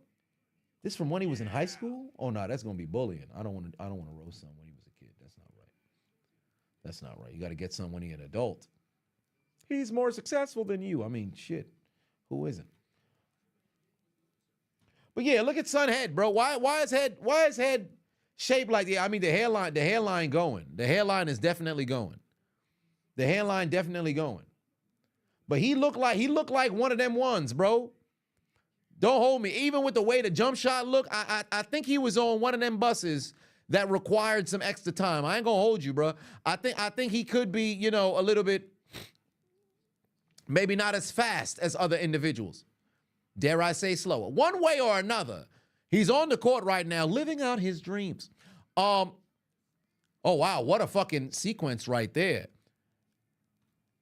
This from when he was in high school? Oh, no, that's going to be bullying. I don't want to roast someone when he was a kid. That's not right. You got to get someone when he's an adult. He's more successful than you. I mean, shit. Who isn't? But yeah, look at Son head, bro. Why is head shaped like that? I mean, the hairline going. The hairline is definitely going. But he looked like one of them ones, bro. Don't hold me. Even with the way the jump shot looked, I think he was on one of them buses that required some extra time. I ain't gonna hold you, bro. I think he could be, a little bit, maybe not as fast as other individuals. Dare I say slower. One way or another, he's on the court right now, living out his dreams. Oh wow, what a fucking sequence right there.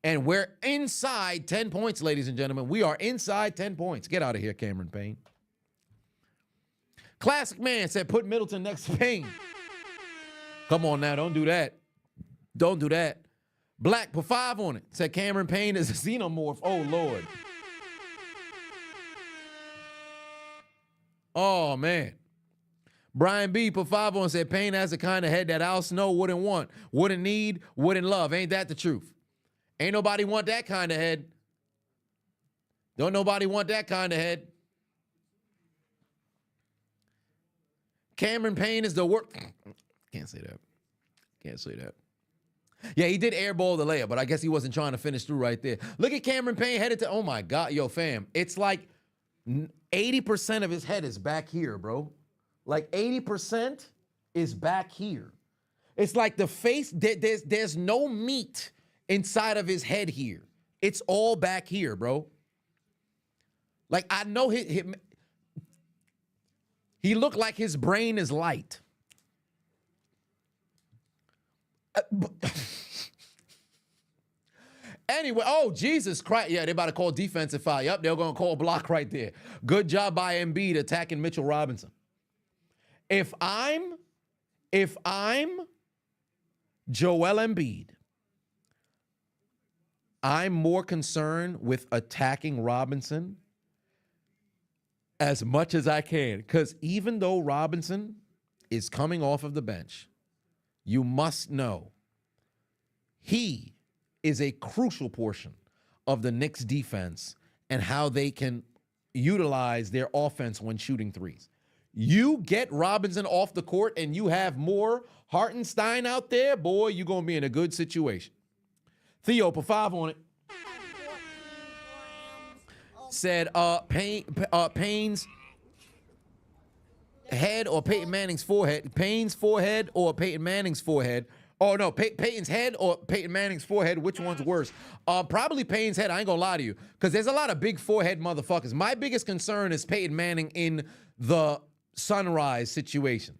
And we're inside 10 points, ladies and gentlemen. We are inside 10 points. Get out of here, Cameron Payne. Classic Man said, put Middleton next to Payne. Come on now, don't do that. Black, put 5 on it. Said Cameron Payne is a xenomorph. Oh, Lord. Oh, man. Brian B. put 5 on, said Payne has the kind of head that Al Snow wouldn't want, wouldn't need, wouldn't love. Ain't that the truth? Ain't nobody want that kind of head. Don't nobody want that kind of head. Cameron Payne is the worst. Can't say that. Can't say that. Yeah, he did airball the layup, but I guess he wasn't trying to finish through right there. Look at Cameron Payne headed to, oh my God, yo, fam. It's like 80% of his head is back here, bro. Like 80% is back here. It's like the face, there's no meat inside of his head here. It's all back here, bro. Like I know he looked like his brain is light. Anyway, oh, Jesus Christ. Yeah, they're about to call defensive foul. Yep, they're going to call block right there. Good job by Embiid attacking Mitchell Robinson. If I'm Joel Embiid, I'm more concerned with attacking Robinson as much as I can. Because even though Robinson is coming off of the bench, you must know he is a crucial portion of the Knicks defense and how they can utilize their offense when shooting threes. You get Robinson off the court and you have more Hartenstein out there, boy, you're going to be in a good situation. Theo, put 5 on it. Said Payne's head or Peyton Manning's forehead. Payne's forehead or Peyton Manning's forehead. Oh, no, Peyton's head or Peyton Manning's forehead. Which one's worse? Probably Payne's head. I ain't going to lie to you. Because there's a lot of big forehead motherfuckers. My biggest concern is Peyton Manning in the sunrise situation.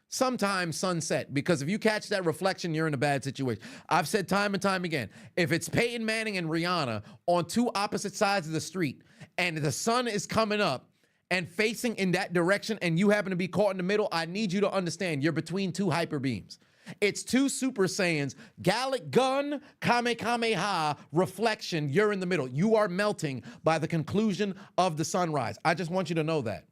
Sometimes sunset. Because if you catch that reflection, you're in a bad situation. I've said time and time again, if it's Peyton Manning and Rihanna on two opposite sides of the street and the sun is coming up and facing in that direction and you happen to be caught in the middle, I need you to understand you're between two hyper beams. It's two Super Saiyans, Gallic gun, Kamehameha, reflection. You're in the middle. You are melting by the conclusion of the sunrise. I just want you to know that.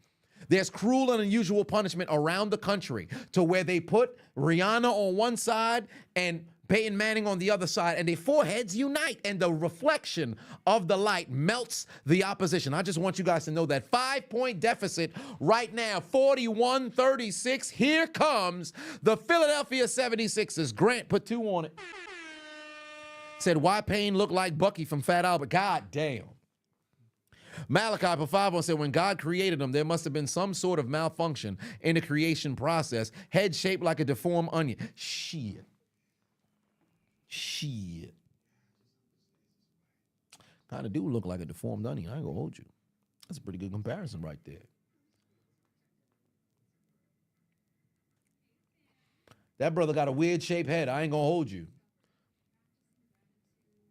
There's cruel and unusual punishment around the country to where they put Rihanna on one side and Peyton Manning on the other side, and their foreheads unite, and the reflection of the light melts the opposition. I just want you guys to know that 5-point deficit right now, 41-36. Here comes the Philadelphia 76ers. Grant, put 2 on it. Said, why Payne look like Bucky from Fat Albert? God damn. Malachi, put 5 on, said, when God created them, there must have been some sort of malfunction in the creation process. Head shaped like a deformed onion. Shit. Kind of do look like a deformed onion. I ain't gonna hold you. That's a pretty good comparison right there. That brother got a weird shaped head. I ain't gonna hold you.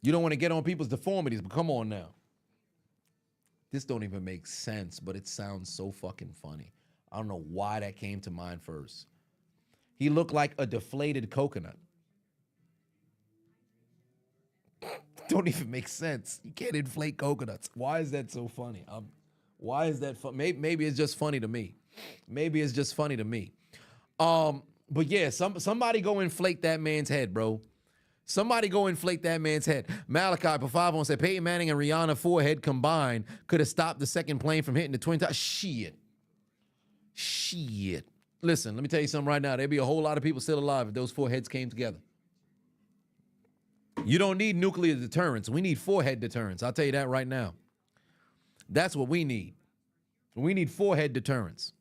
You don't want to get on people's deformities, but come on now. This don't even make sense, but it sounds so fucking funny. I don't know why that came to mind first. He looked like a deflated coconut. Don't even make sense. You can't inflate coconuts. Why is that so funny? Why is that fun? Maybe it's just funny to me. Maybe it's just funny to me. But yeah, somebody go inflate that man's head, bro. Somebody go inflate that man's head. Malachi, for 5 on, said Peyton Manning and Rihanna forehead combined could have stopped the second plane from hitting the Twin Towers. Shit. Listen, let me tell you something right now. There'd be a whole lot of people still alive if those foreheads came together. You don't need nuclear deterrence. We need forehead deterrence. I'll tell you that right now. That's what we need. We need forehead deterrence.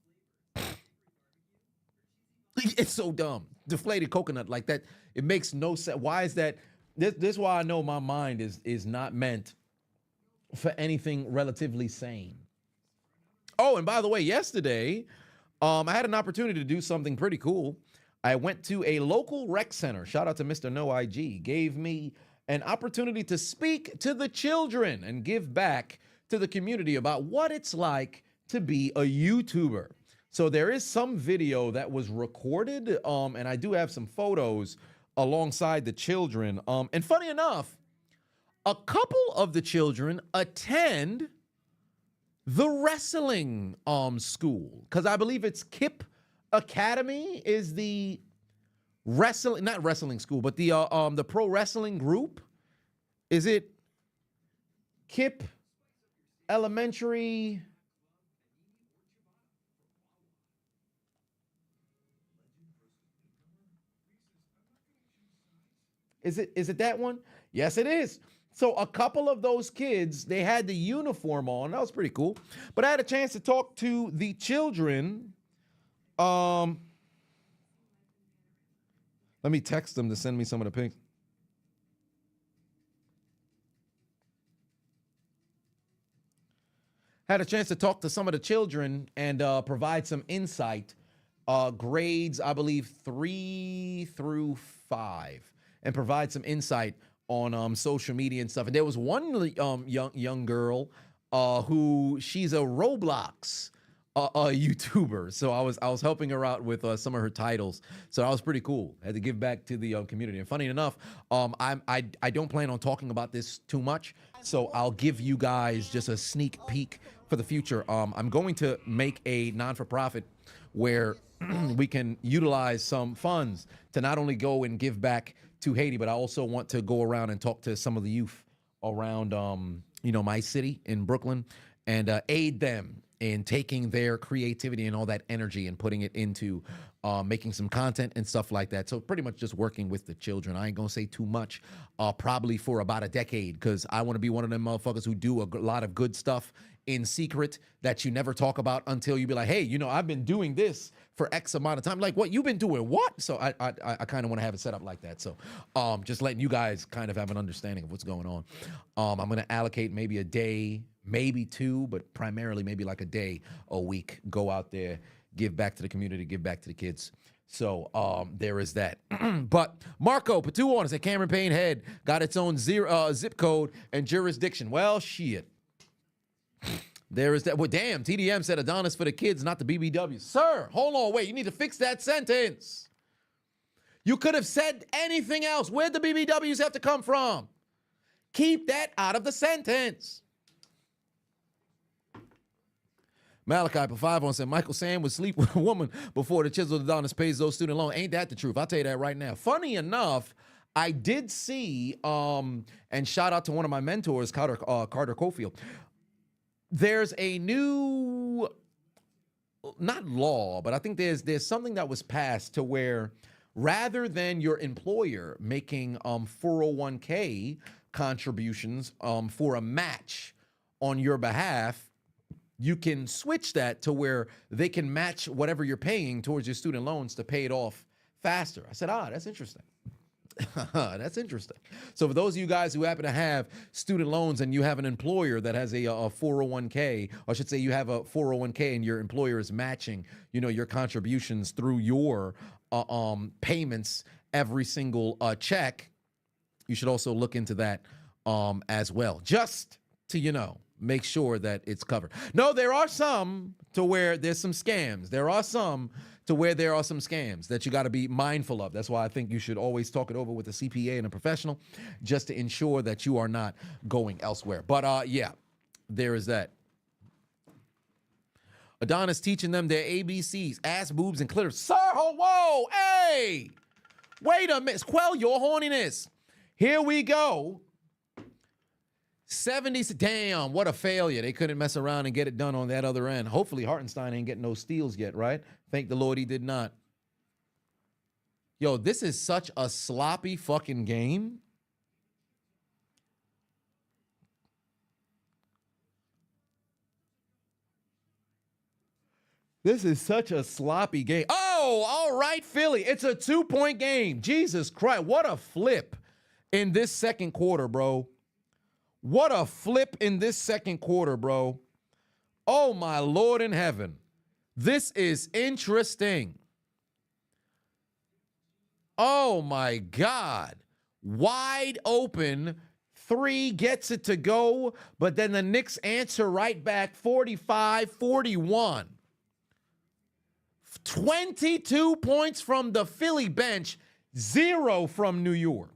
It's so dumb. Deflated coconut like that. It makes no sense. Why is that? This is why I know my mind is not meant for anything relatively sane. Oh, and by the way, yesterday, I had an opportunity to do something pretty cool. I went to a local rec center. Shout out to Mr. No IG. Gave me an opportunity to speak to the children and give back to the community about what it's like to be a YouTuber. So there is some video that was recorded, and I do have some photos alongside the children. And funny enough, a couple of the children attend the wrestling school, because I believe it's Kip Academy is the wrestling, not wrestling school, but the pro wrestling group. Is it Kip Elementary? Is it that one? Yes, it is. So a couple of those kids, they had the uniform on. That was pretty cool. But I had a chance to talk to the children. Let me text them to send me some of the pics. Had a chance to talk to some of the children and provide some insight. Grades, I believe 3 through 5, and provide some insight on social media and stuff. And there was one young girl who she's a Roblox YouTuber. So I was helping her out with some of her titles. So that was pretty cool. I had to give back to the community. And funny enough, I don't plan on talking about this too much. So I'll give you guys just a sneak peek for the future. I'm going to make a non-for-profit where we can utilize some funds to not only go and give back to Haiti, but I also want to go around and talk to some of the youth around, my city in Brooklyn, and aid them in taking their creativity and all that energy and putting it into making some content and stuff like that. So pretty much just working with the children. I ain't gonna say too much, probably for about a decade, because I want to be one of them motherfuckers who do a lot of good stuff in secret that you never talk about until you be like, hey, I've been doing this for X amount of time. Like, what, you've been doing what? So I kind of want to have it set up like that. So just letting you guys kind of have an understanding of what's going on. I'm going to allocate maybe a day, maybe 2, but primarily maybe like a day a week. Go out there, give back to the community, give back to the kids. So there is that. But Marco Patu said Cameron Payne Head got its own zip code and jurisdiction. Well, shit. There is that. Well, damn, TDM said Adonis for the kids, not the BBW. Sir, hold on, wait. You need to fix that sentence. You could have said anything else. Where'd the BBWs have to come from? Keep that out of the sentence. Malachi for 5 said Michael Sam would sleep with a woman before the Chiseled Adonis pays those student loans. Ain't that the truth? I'll tell you that right now. Funny enough, I did see, and shout out to one of my mentors, Carter Cofield. There's a new, not law, but I think there's something that was passed to where rather than your employer making 401k contributions for a match on your behalf, you can switch that to where they can match whatever you're paying towards your student loans to pay it off faster. I said, that's interesting. That's interesting. So for those of you guys who happen to have student loans and you have an employer that has a 401k, or I should say you have a 401k and your employer is matching, your contributions through your payments every single check, you should also look into that as well. Just to, make sure that it's covered. No, there are some to where there's some scams. There are some to where there are some scams that you got to be mindful of. That's why I think you should always talk it over with a CPA and a professional just to ensure that you are not going elsewhere. But yeah, there is that. Adonis teaching them their ABCs, ass, boobs, and clitoris. Sir, whoa, hey, wait a minute. Quell your horniness. Here we go. 70, damn, what a failure. They couldn't mess around and get it done on that other end. Hopefully Hartenstein ain't getting no steals yet, right? Thank the Lord he did not. Yo, this is such a sloppy fucking game. This is such a sloppy game. Oh, all right, Philly. It's a 2-point game. Jesus Christ, what a flip in this second quarter, bro. What a flip in this second quarter, bro. Oh, my Lord in heaven. This is interesting. Oh, my God. Wide open. 3 gets it to go, but then the Knicks answer right back, 45-41. 22 points from the Philly bench, 0 from New York.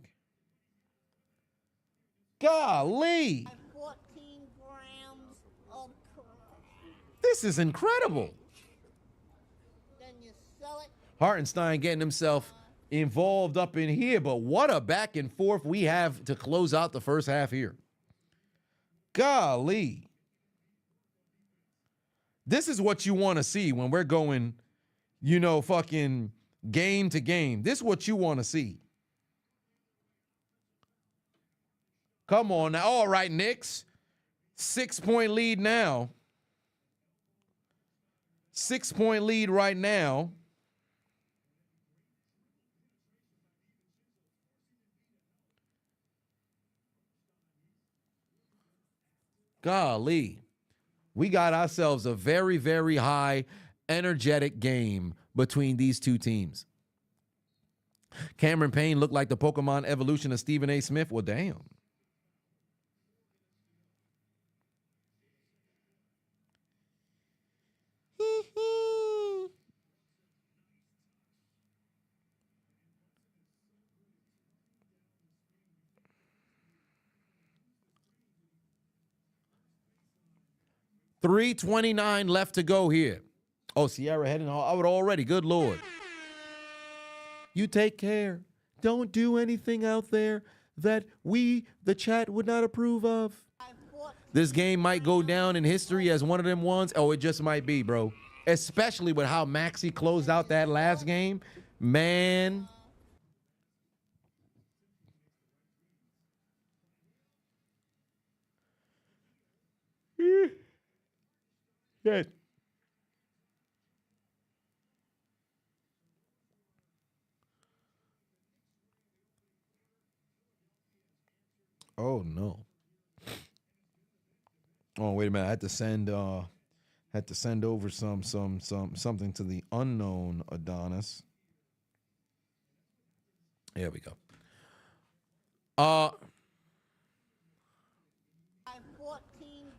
Golly. 14 grams of crack. This is incredible. Then you sell it. Hartenstein getting himself involved up in here, but what a back and forth we have to close out the first half here. Golly. This is what you want to see when we're going, fucking game to game. This is what you want to see. Come on now. All right, Knicks. 6-point lead now. 6-point lead right now. Golly. We got ourselves a very, very high, energetic game between these two teams. Cameron Payne looked like the Pokemon evolution of Stephen A. Smith. Well, damn. $3:29 left to go here. Oh, Sierra heading out already. Good Lord. You take care. Don't do anything out there that we, the chat, would not approve of. This game might go down in history as one of them ones. Oh, it just might be, bro. Especially with how Maxey closed out that last game. Man. Good. Oh no. Oh, wait a minute. I had to send over something to the unknown Adonis. There we go.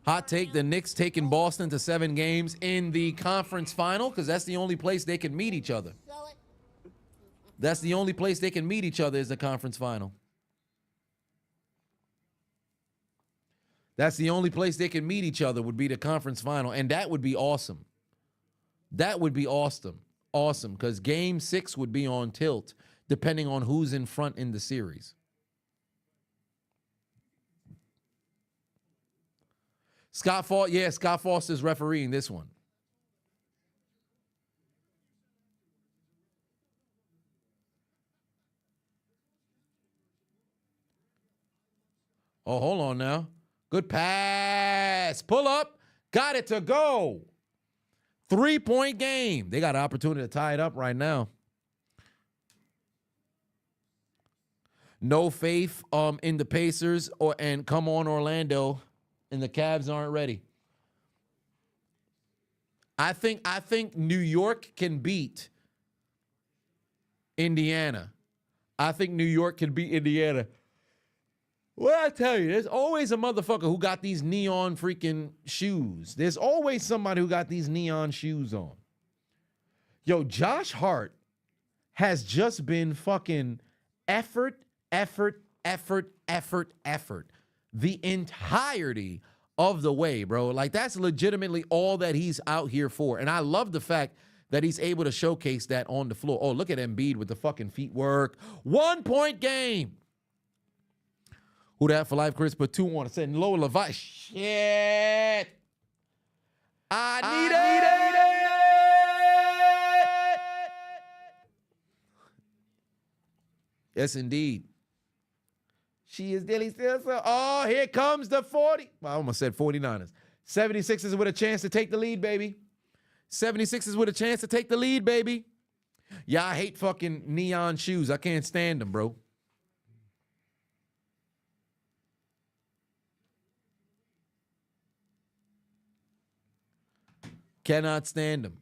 Hot take, the Knicks taking Boston to 7 games in the conference final because that's the only place they can meet each other. That's the only place they can meet each other is the conference final. That's the only place they can meet each other would be the conference final, and that would be awesome. That would be awesome. Awesome, because game 6 would be on tilt depending on who's in front in the series. Scott Foster's refereeing this one. Oh, hold on now. Good pass. Pull up. Got it to go. 3-point game. They got an opportunity to tie it up right now. No faith in the Pacers and come on Orlando. And the Cavs aren't ready. I think New York can beat Indiana. I think New York can beat Indiana. Well, I tell you, there's always a motherfucker who got these neon freaking shoes. There's always somebody who got these neon shoes on. Yo, Josh Hart has just been fucking effort. The entirety of the way, bro. Like, that's legitimately all that he's out here for. And I love the fact that he's able to showcase that on the floor. Oh, look at Embiid with the fucking feet work. 1-point game. Who that for life, Chris? Put 2 on. Said low Levi. Shit. I need it. Yes, indeed. She is Dilly still. Oh, here comes the 40. Well, I almost said 49ers. 76ers with a chance to take the lead, baby. 76ers with a chance to take the lead, baby. Yeah, I hate fucking neon shoes. I can't stand them, bro. Cannot stand them.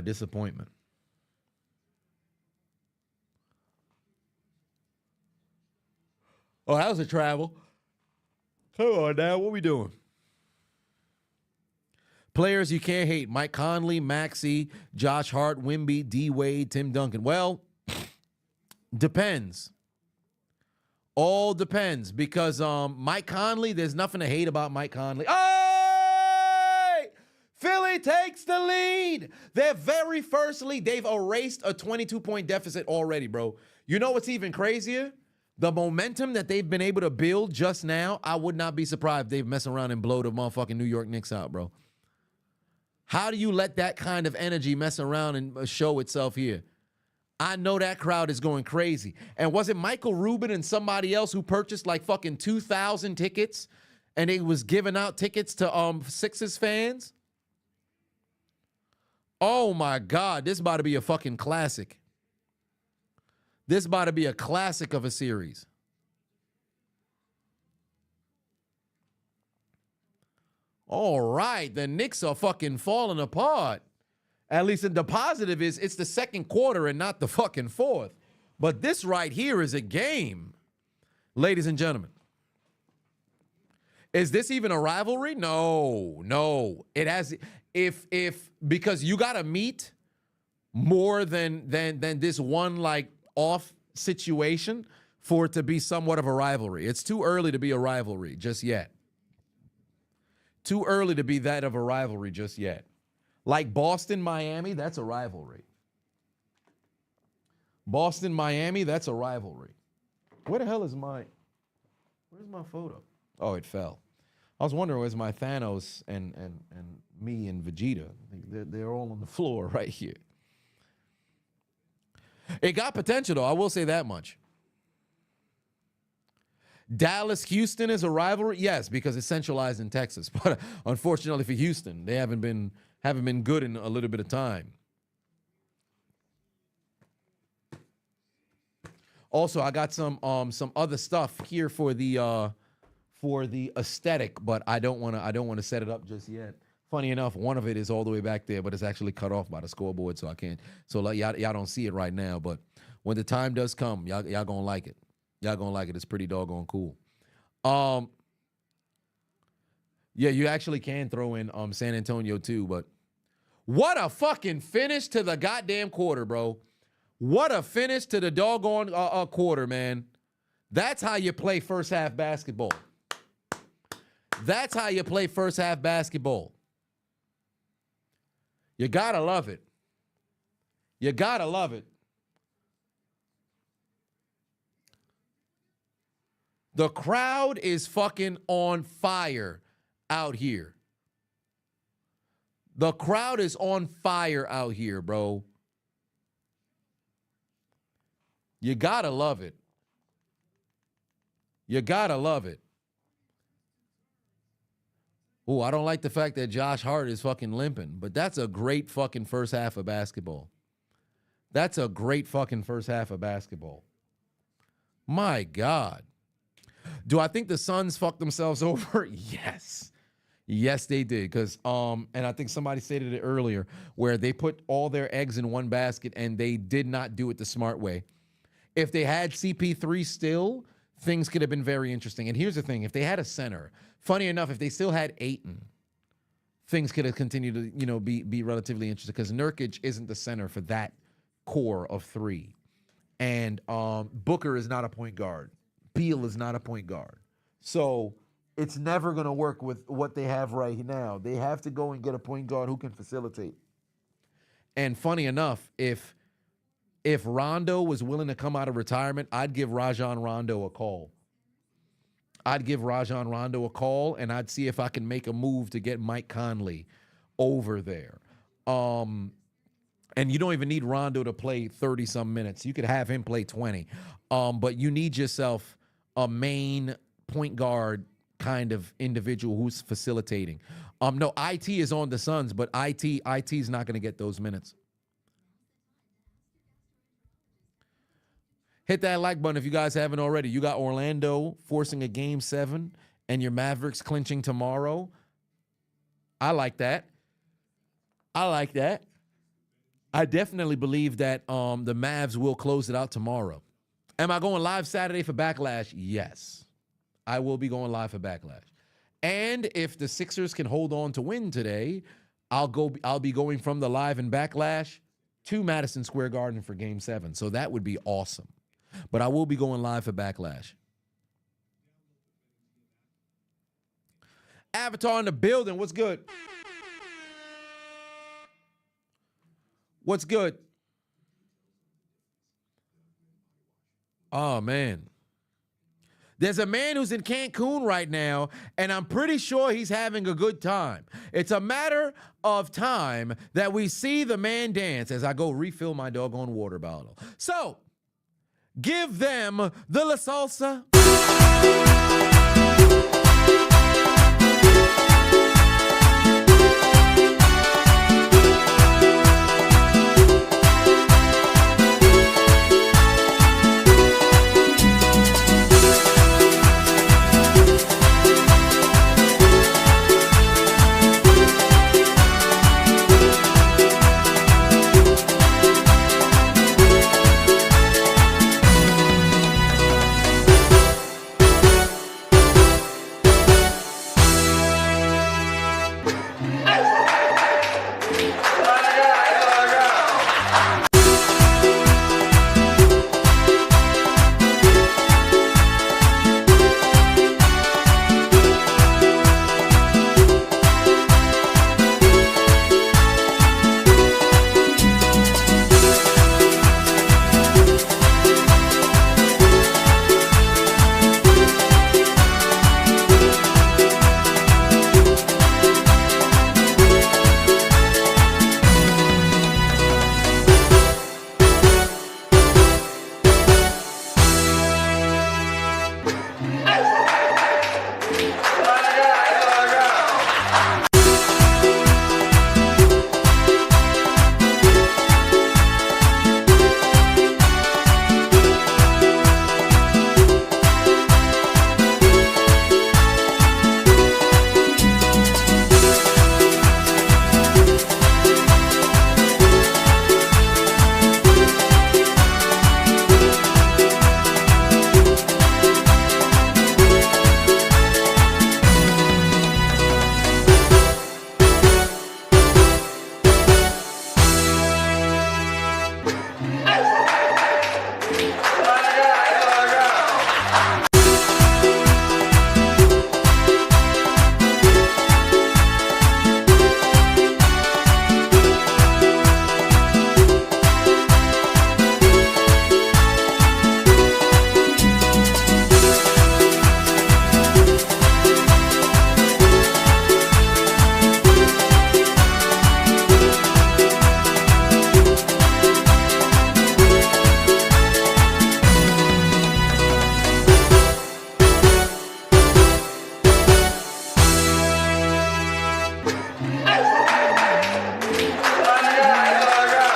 Disappointment. Oh, that was a travel. Come on now, what we doing? Players you can't hate. Mike Conley, Maxey, Josh Hart, Wemby, D. Wade, Tim Duncan. Well, depends. All depends because Mike Conley, there's nothing to hate about Mike Conley. Oh! Philly takes the lead. Their very first lead. They've erased a 22-point deficit already, bro. You know what's even crazier? The momentum that they've been able to build just now, I would not be surprised if they mess around and blow the motherfucking New York Knicks out, bro. How do you let that kind of energy mess around and show itself here? I know that crowd is going crazy. And was it Michael Rubin and somebody else who purchased like fucking 2,000 tickets and they was giving out tickets to Sixers fans? Oh my God, this about to be a fucking classic. This about to be a classic of a series. All right, the Knicks are fucking falling apart. At least the positive is it's the second quarter and not the fucking fourth. But this right here is a game, ladies and gentlemen. Is this even a rivalry? No. It has if because you got to meet more than this one like off situation for it to be somewhat of a rivalry. It's too early to be a rivalry just yet. Too early to be that of a rivalry just yet. Like Boston, Miami, that's a rivalry. Boston, Miami, that's a rivalry. Where the hell is where's my photo? Oh, it fell. I was wondering where's my Thanos and me and Vegeta. They're all on the floor right here. It got potential, though. I will say that much. Dallas, Houston is a rivalry? Yes, because it's centralized in Texas. But unfortunately for Houston, they haven't been good in a little bit of time. Also, I got some other stuff here for the aesthetic, but I don't want to set it up just yet. Funny enough, one of it is all the way back there, but it's actually cut off by the scoreboard, so I can't. So like, y'all don't see it right now, but when the time does come, y'all gonna like it. Y'all gonna like it. It's pretty doggone cool. Yeah, you actually can throw in San Antonio too, but what a fucking finish to the goddamn quarter, bro. What a finish to the doggone quarter, man. That's how you play first half basketball. That's how you play first half basketball. You gotta love it. You gotta love it. The crowd is fucking on fire out here. The crowd is on fire out here, bro. You gotta love it. You gotta love it. Oh, I don't like the fact that Josh Hart is fucking limping, but that's a great fucking first half of basketball. That's a great fucking first half of basketball. My God. Do I think the Suns fucked themselves over? Yes. Yes, they did. Because, and I think somebody stated it earlier, where they put all their eggs in one basket and they did not do it the smart way. If they had CP3 still, things could have been very interesting. And here's the thing. If they had a center, funny enough, if they still had Ayton, things could have continued to, be relatively interesting because Nurkic isn't the center for that core of three. And Booker is not a point guard. Beal is not a point guard. So it's never going to work with what they have right now. They have to go and get a point guard who can facilitate. And funny enough, if Rondo was willing to come out of retirement, I'd give Rajon Rondo a call. I'd give Rajon Rondo a call, and I'd see if I can make a move to get Mike Conley over there. And you don't even need Rondo to play 30-some minutes. You could have him play 20. But you need yourself a main point guard kind of individual who's facilitating. No, IT is on the Suns, but IT's not going to get those minutes. Hit that like button if you guys haven't already. You got Orlando forcing a Game 7 and your Mavericks clinching tomorrow. I like that. I definitely believe that the Mavs will close it out tomorrow. Am I going live Saturday for Backlash? Yes. I will be going live for Backlash. And if the Sixers can hold on to win today, I'll be going from the live and Backlash to Madison Square Garden for Game 7. So that would be awesome. But I will be going live for Backlash. Avatar in the building. What's good? What's good? Oh, man. There's a man who's in Cancun right now, and I'm pretty sure he's having a good time. It's a matter of time that we see the man dance as I go refill my doggone water bottle. So, give them the La Salsa.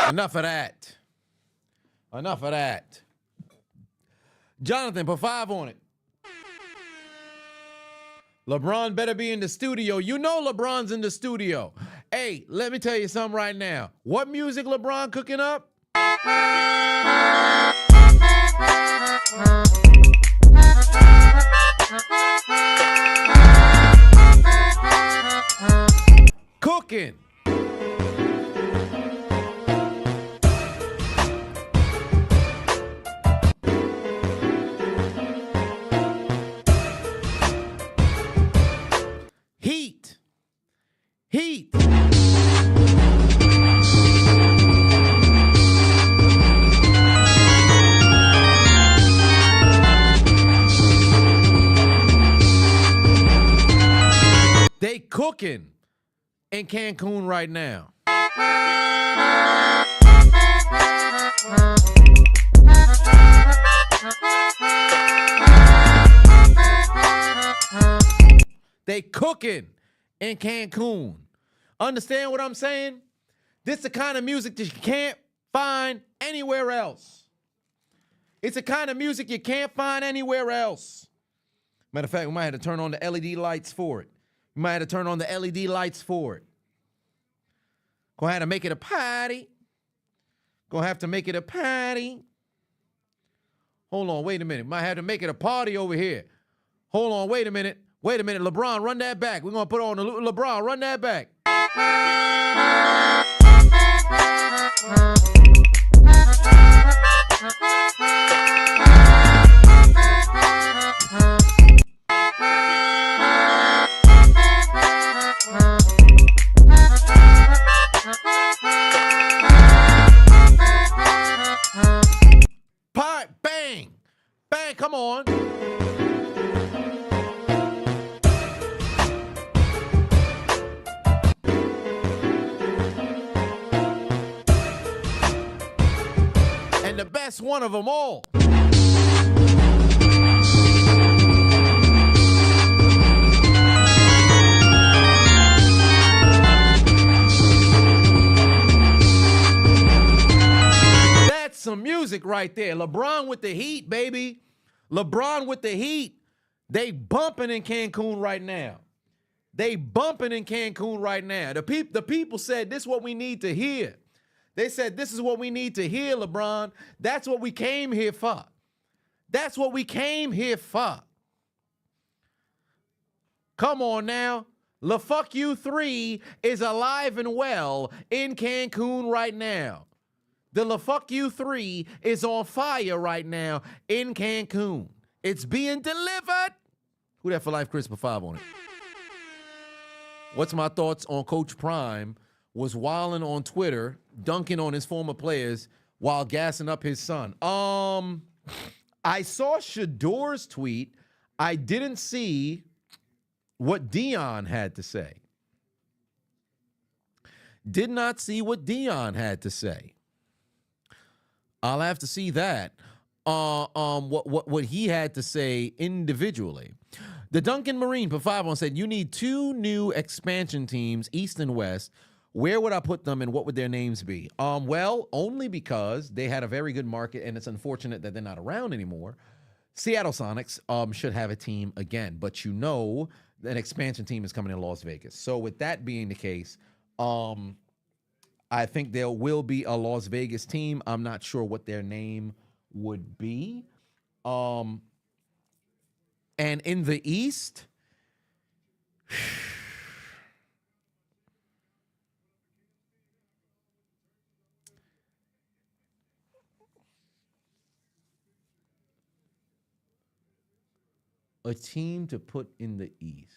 Enough of that. Enough of that. Jonathan, put 5 on it. LeBron better be in the studio. You know LeBron's in the studio. Hey, let me tell you something right now. What music LeBron cooking up? Cooking. Heat. Heat. They cooking in Cancun right now. They cooking in Cancun. Understand what I'm saying? This is the kind of music that you can't find anywhere else. It's the kind of music you can't find anywhere else. Matter of fact, we might have to turn on the LED lights for it. We might have to turn on the LED lights for it. Gonna have to make it a party. Gonna have to make it a party. Hold on, wait a minute. Might have to make it a party over here. Hold on, wait a minute. Wait a minute, LeBron, run that back. We're gonna put on the LeBron, run that back. Bang, bang, come on. one of them all. That's some music right there. LeBron with the Heat, baby. LeBron with the Heat. They bumping in Cancun right now. They bumping in Cancun right now. The people said this is what we need to hear. They said this is what we need to hear, LeBron. That's what we came here for. That's what we came here for. Come on now. LaFuck You 3 is alive and well in Cancun right now. The LaFuck You 3 is on fire right now in Cancun. It's being delivered. Who that for life, Chris, for 5 on it? What's my thoughts on Coach Prime was wilding on Twitter, dunking on his former players while gassing up his son? I saw Shador's tweet. I didn't see what Dion had to say. Did not see what Dion had to say. I'll have to see that. What he had to say individually. The Duncan Marine for 5 on said, you need 2 new expansion teams, East and West. Where would I put them and what would their names be? Well, only because they had a very good market and it's unfortunate that they're not around anymore. Seattle Sonics should have a team again, but you know an expansion team is coming in Las Vegas. So with that being the case, I think there will be a Las Vegas team. I'm not sure what their name would be. And in the East, a team to put in the East.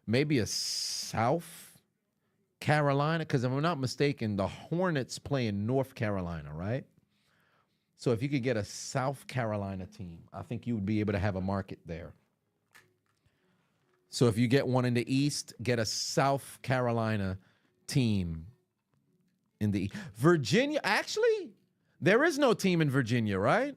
Maybe a South Carolina, because if I'm not mistaken, the Hornets play in North Carolina, right? So if you could get a South Carolina team, I think you would be able to have a market there. So if you get one in the East, get a South Carolina team in the Virginia. Actually, there is no team in Virginia, right?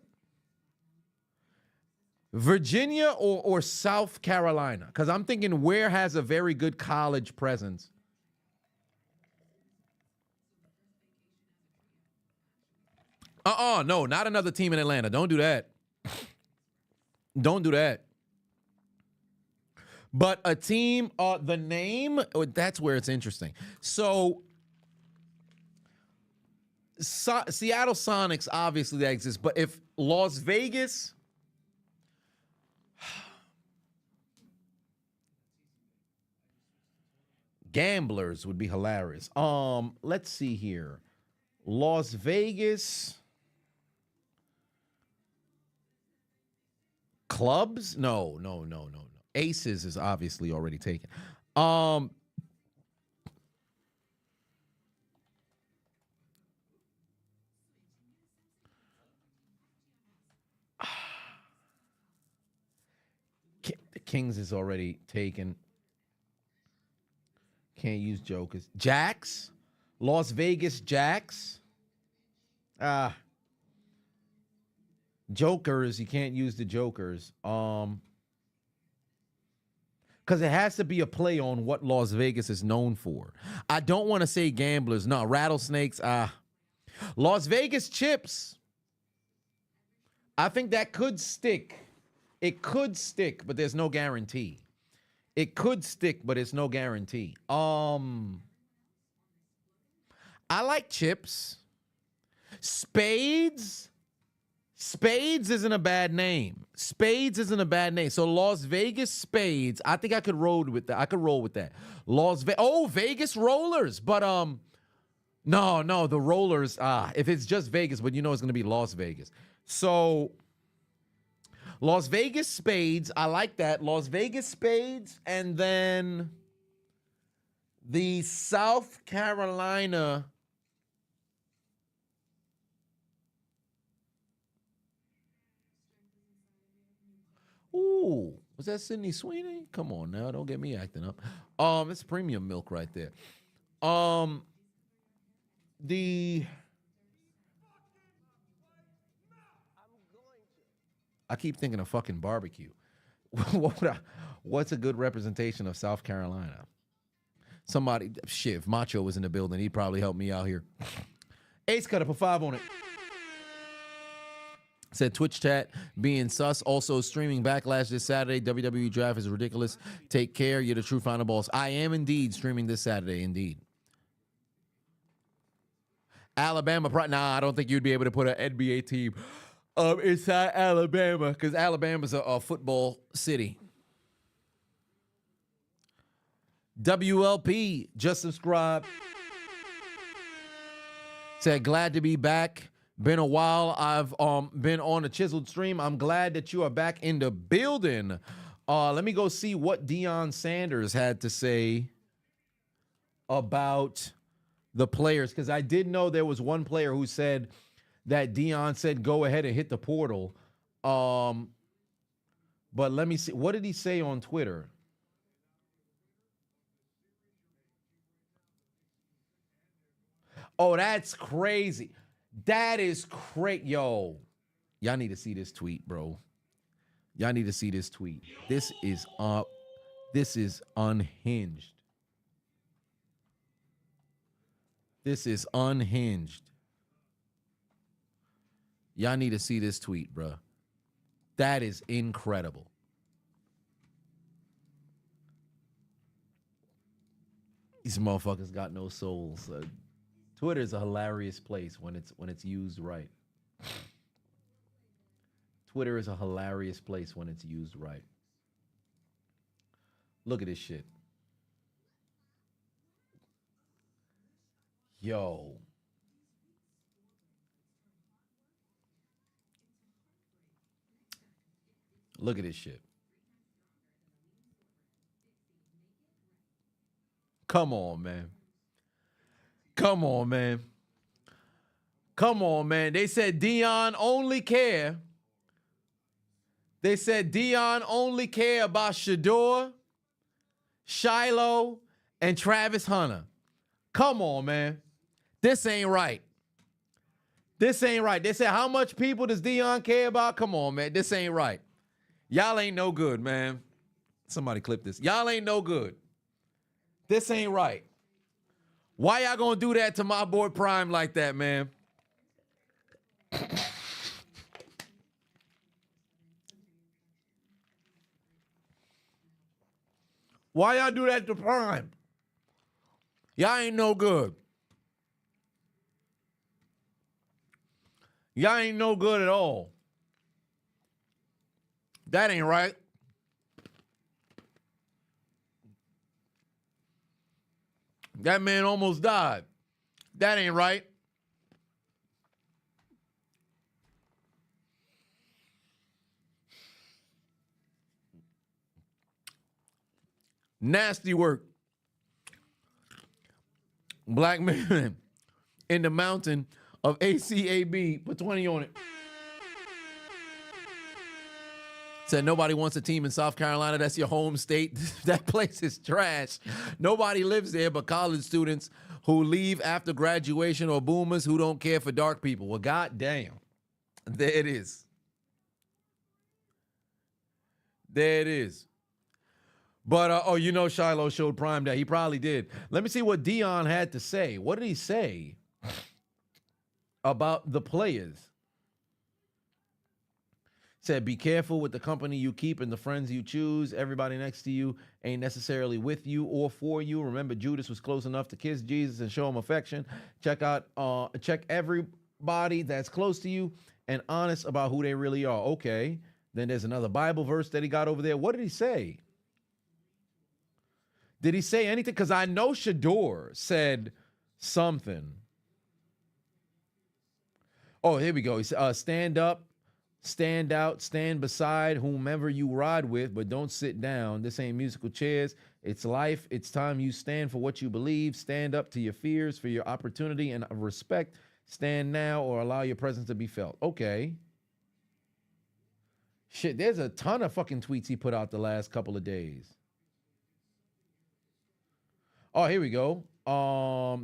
Virginia or South Carolina? Because I'm thinking where has a very good college presence. No, not another team in Atlanta. Don't do that. Don't do that. But a team, the name, that's where it's interesting. So, Seattle Sonics, obviously that exists. But if Las Vegas, Gamblers would be hilarious. Let's see here. Las Vegas Clubs? No. Aces is obviously already taken. The Kings is already taken. Can't use jokers. Jacks? Las Vegas Jacks? Jokers, you can't use the jokers. Because it has to be a play on what Las Vegas is known for. I don't want to say gamblers. No, rattlesnakes. Las Vegas chips. I think that could stick. It could stick, but there's no guarantee. It could stick, but it's no guarantee. I like chips. Spades. Spades isn't a bad name. Spades isn't a bad name. So Las Vegas Spades, I think I could roll with that. I could roll with that. Vegas Rollers. But no, the Rollers, if it's just Vegas, but you know it's gonna be Las Vegas. So Las Vegas Spades, I like that. Las Vegas Spades, and then the South Carolina. Ooh, was that Sydney Sweeney? Come on now, don't get me acting up. It's premium milk right there. The I keep thinking of fucking barbecue. What's a good representation of South Carolina? Somebody, shit, if Macho was in the building, he'd probably help me out here. Ace cut up a 5 on it. Said Twitch chat being sus. Also streaming Backlash this Saturday. WWE Draft is ridiculous. Take care. You're the true final boss. I am indeed streaming this Saturday. Indeed. Alabama. Nah, I don't think you'd be able to put an NBA team inside Alabama because Alabama's a football city. WLP just subscribed. Said glad to be back. Been a while. I've been on a Chiseled stream. I'm glad that you are back in the building. Let me go see what Deion Sanders had to say about the players, because I did know there was one player who said that Deion said go ahead and hit the portal. But let me see. What did he say on Twitter? Oh, that's crazy. That is crazy. Yo, y'all need to see this tweet, bro. Y'all need to see this tweet. This is unhinged. This is unhinged. Y'all need to see this tweet, bro. That is incredible. These motherfuckers got no souls. Twitter is a hilarious place when it's used right. Twitter is a hilarious place when it's used right. Look at this shit. Yo. Look at this shit. Come on, man. Come on, man. Come on, man. They said Deion only care. They said Deion only care about Shador, Shiloh, and Travis Hunter. Come on, man. This ain't right. This ain't right. They said, how much people does Deion care about? Come on, man. This ain't right. Y'all ain't no good, man. Somebody clip this. Y'all ain't no good. This ain't right. Why y'all gonna do that to my boy Prime like that, man? Why y'all do that to Prime? Y'all ain't no good. Y'all ain't no good at all. That ain't right. That man almost died. That ain't right. Nasty work. Black man in the mountain of ACAB. Put 20 on it. Said nobody wants a team in South Carolina. That's your home state. That place is trash. Nobody lives there but college students who leave after graduation or boomers who don't care for dark people. Well, goddamn. There it is. There it is. But, oh, you know Shiloh showed Prime that. He probably did. Let me see what Deion had to say. What did he say about the players? Said, be careful with the company you keep and the friends you choose. Everybody next to you ain't necessarily with you or for you. Remember, Judas was close enough to kiss Jesus and show him affection. Check everybody that's close to you and honest about who they really are. Okay. Then there's another Bible verse that he got over there. What did he say? Did he say anything? Because I know Shador said something. Oh, here we go. He said, stand up. Stand out, stand beside whomever you ride with, but don't sit down. This ain't musical chairs. It's life. It's time you stand for what you believe. Stand up to your fears for your opportunity and respect. Stand now or allow your presence to be felt. Okay. Shit, there's a ton of fucking tweets he put out the last couple of days. Oh, here we go.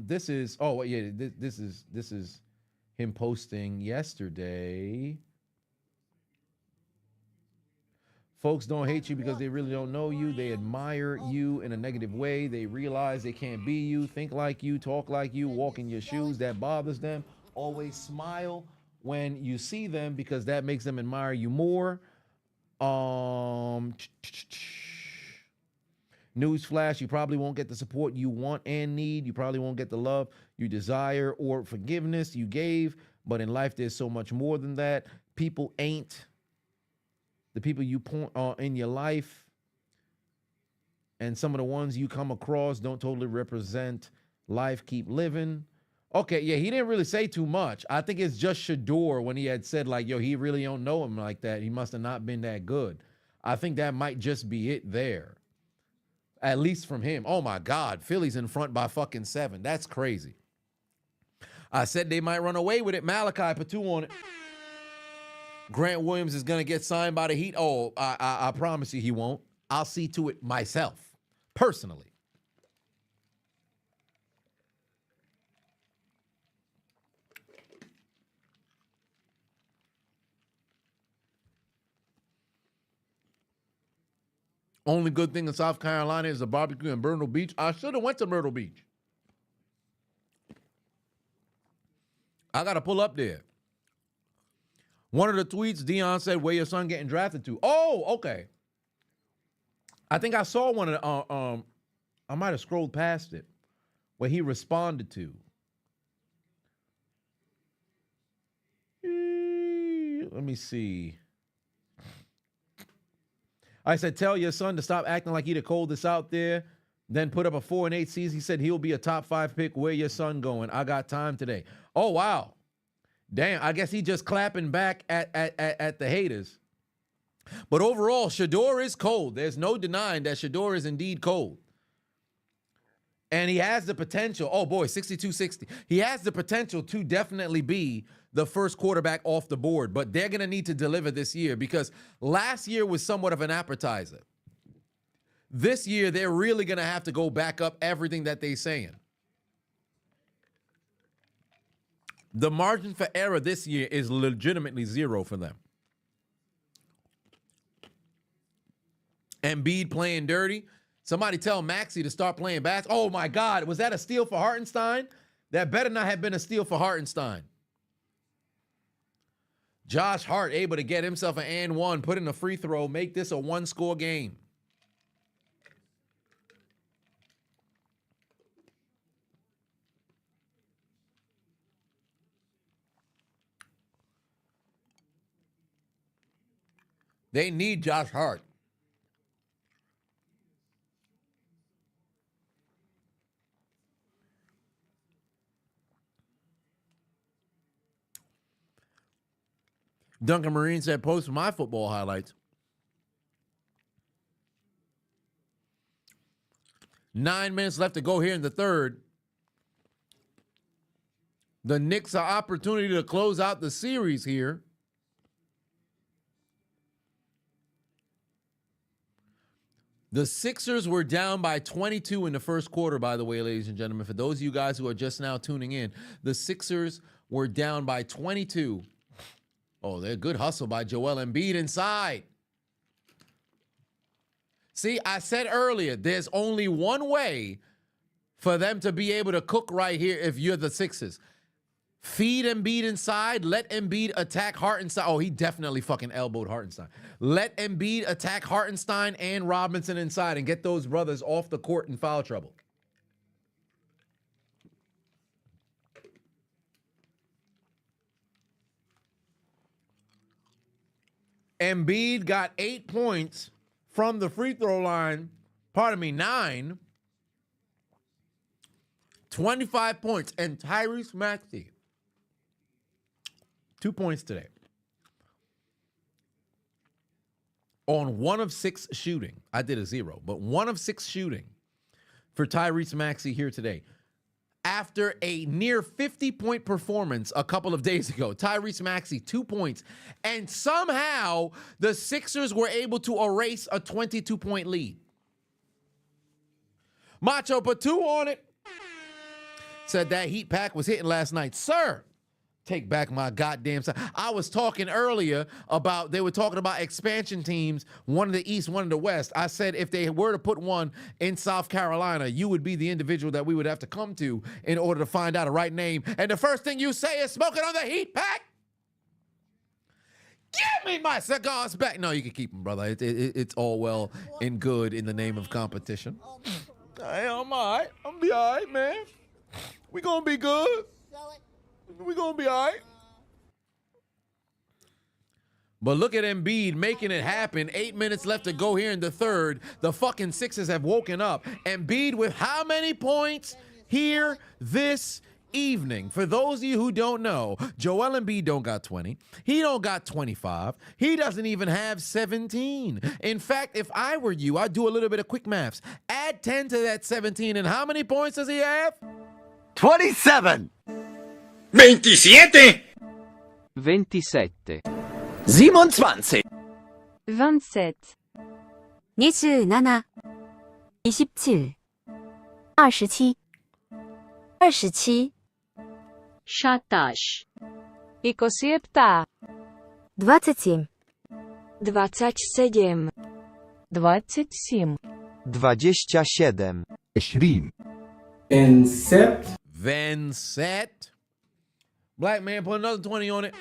This is, oh, yeah, this is him posting yesterday. Folks don't hate you because they really don't know you. They admire you in a negative way. They realize they can't be you, think like you, talk like you, walk in your shoes. That bothers them. Always smile when you see them because that makes them admire you more. Newsflash, you probably won't get the support you want and need. You probably won't get the love you desire or forgiveness you gave. But in life, there's so much more than that. People ain't the people you point in your life, and some of the ones you come across don't totally represent life. Keep living. Okay, yeah, he didn't really say too much. I think it's just Shador when he had said, like, yo, he really don't know him like that. He must have not been that good. I think that might just be it there. At least from him. Oh, my God. Philly's in front by fucking 7. That's crazy. I said they might run away with it. Malachi put 2 on it. Grant Williams is going to get signed by the Heat. Oh, I promise you he won't. I'll see to it myself, personally. Only good thing in South Carolina is the barbecue in Myrtle Beach. I should have went to Myrtle Beach. I got to pull up there. One of the tweets, Dion said, where your son getting drafted to? Oh, okay. I think I saw one of the, I might have scrolled past it, where he responded to. Let me see. I said, tell your son to stop acting like he the coldest out there. Then put up a 4-8 season. He said he'll be a top 5 pick. Where your son going? I got time today. Oh, wow. Damn, I guess he just clapping back at the haters. But overall, Shador is cold. There's no denying that Shador is indeed cold. And he has the potential. Oh, boy, 62-60. He has the potential to definitely be the first quarterback off the board. But they're going to need to deliver this year because last year was somewhat of an appetizer. This year, they're really going to have to go back up everything that they're saying. The margin for error this year is legitimately 0 for them. Embiid playing dirty. Somebody tell Maxey to start playing basketball. Oh, my God. Was that a steal for Hartenstein? That better not have been a steal for Hartenstein. Josh Hart able to get himself an and one, put in a free throw, make this a 1-score game. They need Josh Hart. Duncan Marine said, post my football highlights. 9 minutes left to go here in the third. The Knicks are opportunity to close out the series here. The Sixers were down by 22 in the first quarter, by the way, ladies and gentlemen. For those of you guys who are just now tuning in, the Sixers were down by 22. Oh, they're good hustle by Joel Embiid inside. See, I said earlier, there's only one way for them to be able to cook right here if you're the Sixers. Feed Embiid inside. Let Embiid attack Hartenstein. Oh, he definitely fucking elbowed Hartenstein. Let Embiid attack Hartenstein and Robinson inside and get those brothers off the court in foul trouble. Embiid got 8 points from the free throw line. Pardon me, 9. 25 points. And Tyrese Maxey, 2 points today. On 1 of 6 shooting. I did a 0, but 1 of 6 shooting for Tyrese Maxey here today. After a near 50-point performance a couple of days ago, Tyrese Maxey, 2 points. And somehow the Sixers were able to erase a 22-point lead. Macho put 2 on it. Said that heat pack was hitting last night. Sir, Take back my goddamn side. I was talking earlier about, they were talking about expansion teams, one in the East, one in the West. I said if they were to put one in South Carolina, you would be the individual that we would have to come to in order to find out a right name. And the first thing you say is smoking on the heat pack? Give me my cigars back. No, you can keep them, brother. It's all well and good in the name of competition. Hey, I'm all right. I'm be all right, man. We gonna be good. Sell it. We gonna be all right. But look at Embiid making it happen. 8 minutes left to go here in the third. The fucking Sixers have woken up. Embiid with how many points here this evening? For those of you who don't know, Joel Embiid don't got 20. He don't got 25. He doesn't even have 17. In fact, if I were you, I'd do a little bit of quick maths. Add 10 to that 17, and how many points does he have? 27. 27 27 27. 27 27 27 27 27 Shatash. 27 27 27 27 27. 20 Then set. Black man, put another 20 on it.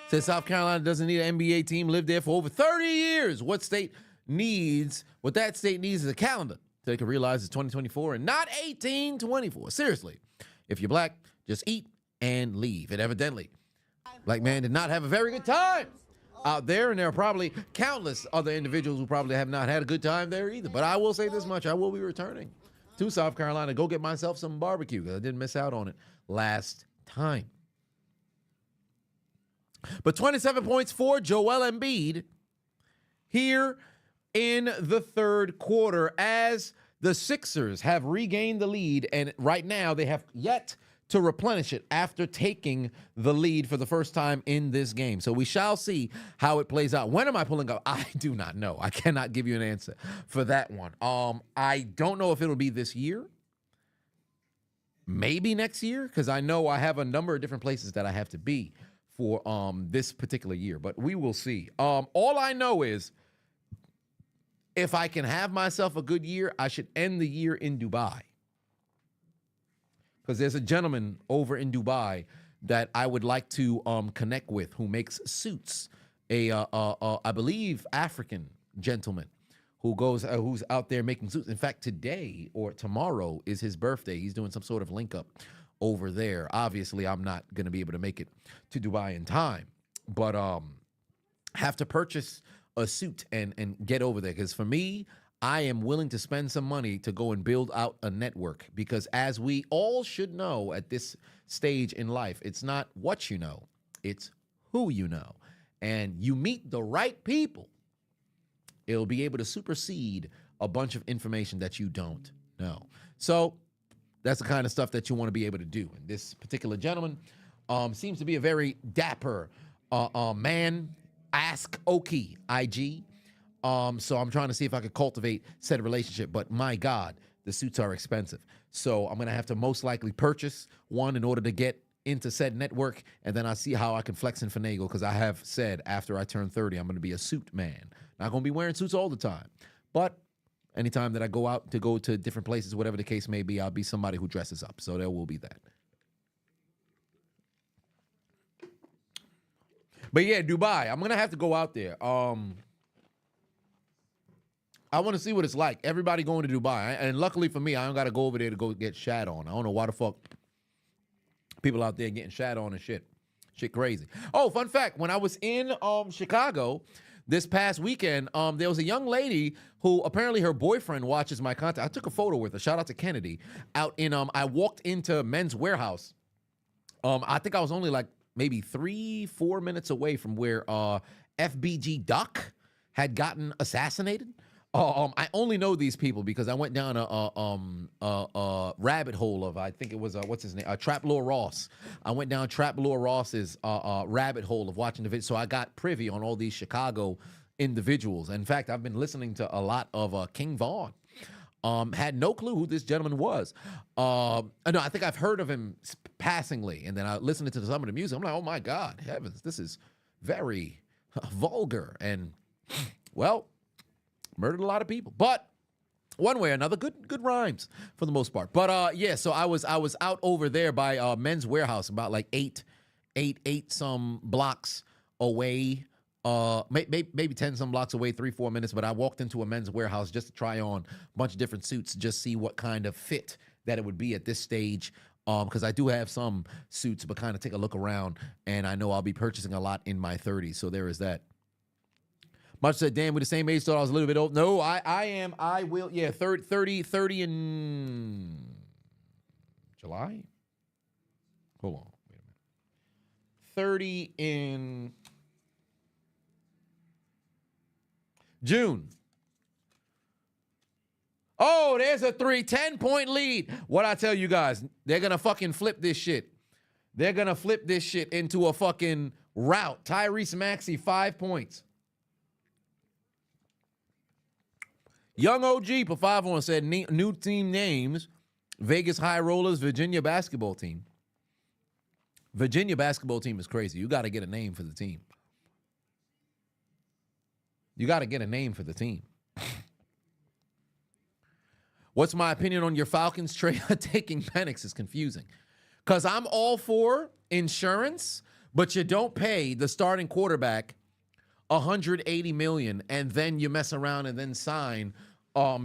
Says South Carolina doesn't need an NBA team, lived there for over 30 years. What that state needs is a calendar so they can realize it's 2024 and not 1824. Seriously, if you're black, just eat and leave. And evidently, black man did not have a very good time out there, and there are probably countless other individuals who probably have not had a good time there either. But I will say this much, I will be returning to South Carolina, go get myself some barbecue, because I didn't miss out on it last time. But 27 points for Joel Embiid here in the third quarter as the Sixers have regained the lead, and right now they have yet to replenish it after taking the lead for the first time in this game. So we shall see how it plays out. When am I pulling up? I do not know. I cannot give you an answer for that one. I don't know if it'll be this year. Maybe next year, because I know I have a number of different places that I have to be for this particular year, but we will see. All I know is if I can have myself a good year, I should end the year in Dubai. Because there's a gentleman over in Dubai that I would like to connect with who makes suits. I believe, African gentleman who's out there making suits. In fact, today or tomorrow is his birthday. He's doing some sort of link up over there. Obviously, I'm not going to be able to make it to Dubai in time, but have to purchase a suit and get over there. Because for me, I am willing to spend some money to go and build out a network, because as we all should know at this stage in life, it's not what you know, it's who you know. And you meet the right people, it'll be able to supersede a bunch of information that you don't know. So that's the kind of stuff that you want to be able to do. And this particular gentleman seems to be a very dapper man. Ask Oki, IG. So I'm trying to see if I could cultivate said relationship. But my God, the suits are expensive. So I'm going to have to most likely purchase one in order to get into said network. And then I see how I can flex and finagle, because I have said after I turn 30, I'm going to be a suit man. Not going to be wearing suits all the time. But anytime that I go out to go to different places, whatever the case may be, I'll be somebody who dresses up. So there will be that. But yeah, Dubai, I'm going to have to go out there. I want to see what it's like. Everybody going to Dubai. And luckily for me, I don't got to go over there to go get shat on. I don't know why the fuck people out there getting shat on and shit. Shit crazy. Oh, fun fact. When I was in Chicago this past weekend, there was a young lady who apparently her boyfriend watches my content. I took a photo with her. Shout out to Kennedy. Out in, I walked into Men's Warehouse. I think I was only like maybe 3-4 minutes away from where FBG Duck had gotten assassinated. I only know these people because I went down a rabbit hole of, I think it was what's his name, Trap Lord Ross. I went down Trap Lord Ross's rabbit hole of watching the video, so I got privy on all these Chicago individuals. In fact, I've been listening to a lot of King Vaughn Had no clue who this gentleman was. No, I think I've heard of him passingly, and then I listened to some of the music. I'm like, oh my God, heavens, this is very vulgar, and well, murdered a lot of people. But one way or another, good rhymes for the most part. But yeah, so I was out over there by Men's Warehouse, about like eight some blocks away. Maybe 10 some blocks away, 3-4 minutes. But I walked into a Men's Warehouse just to try on a bunch of different suits, just see what kind of fit that it would be at this stage. Because I do have some suits, but kind of take a look around, and I know I'll be purchasing a lot in my 30s. So there is that. Much said, damn, we're the same age, thought I was a little bit old. No, I will, yeah, 30 in July? Hold on, wait a minute. 30 in June. Oh, there's a 10-point lead. What I tell you guys, they're going to fucking flip this shit. They're going to flip this shit into a fucking rout. Tyrese Maxey, 5 points. Young OG for 5-1 said new team names: Vegas High Rollers, Virginia basketball team. Virginia basketball team is crazy. You got to get a name for the team. You got to get a name for the team. What's my opinion on your Falcons trade? Taking Penix is confusing. Because I'm all for insurance, but you don't pay the starting quarterback $180 million, and then you mess around and then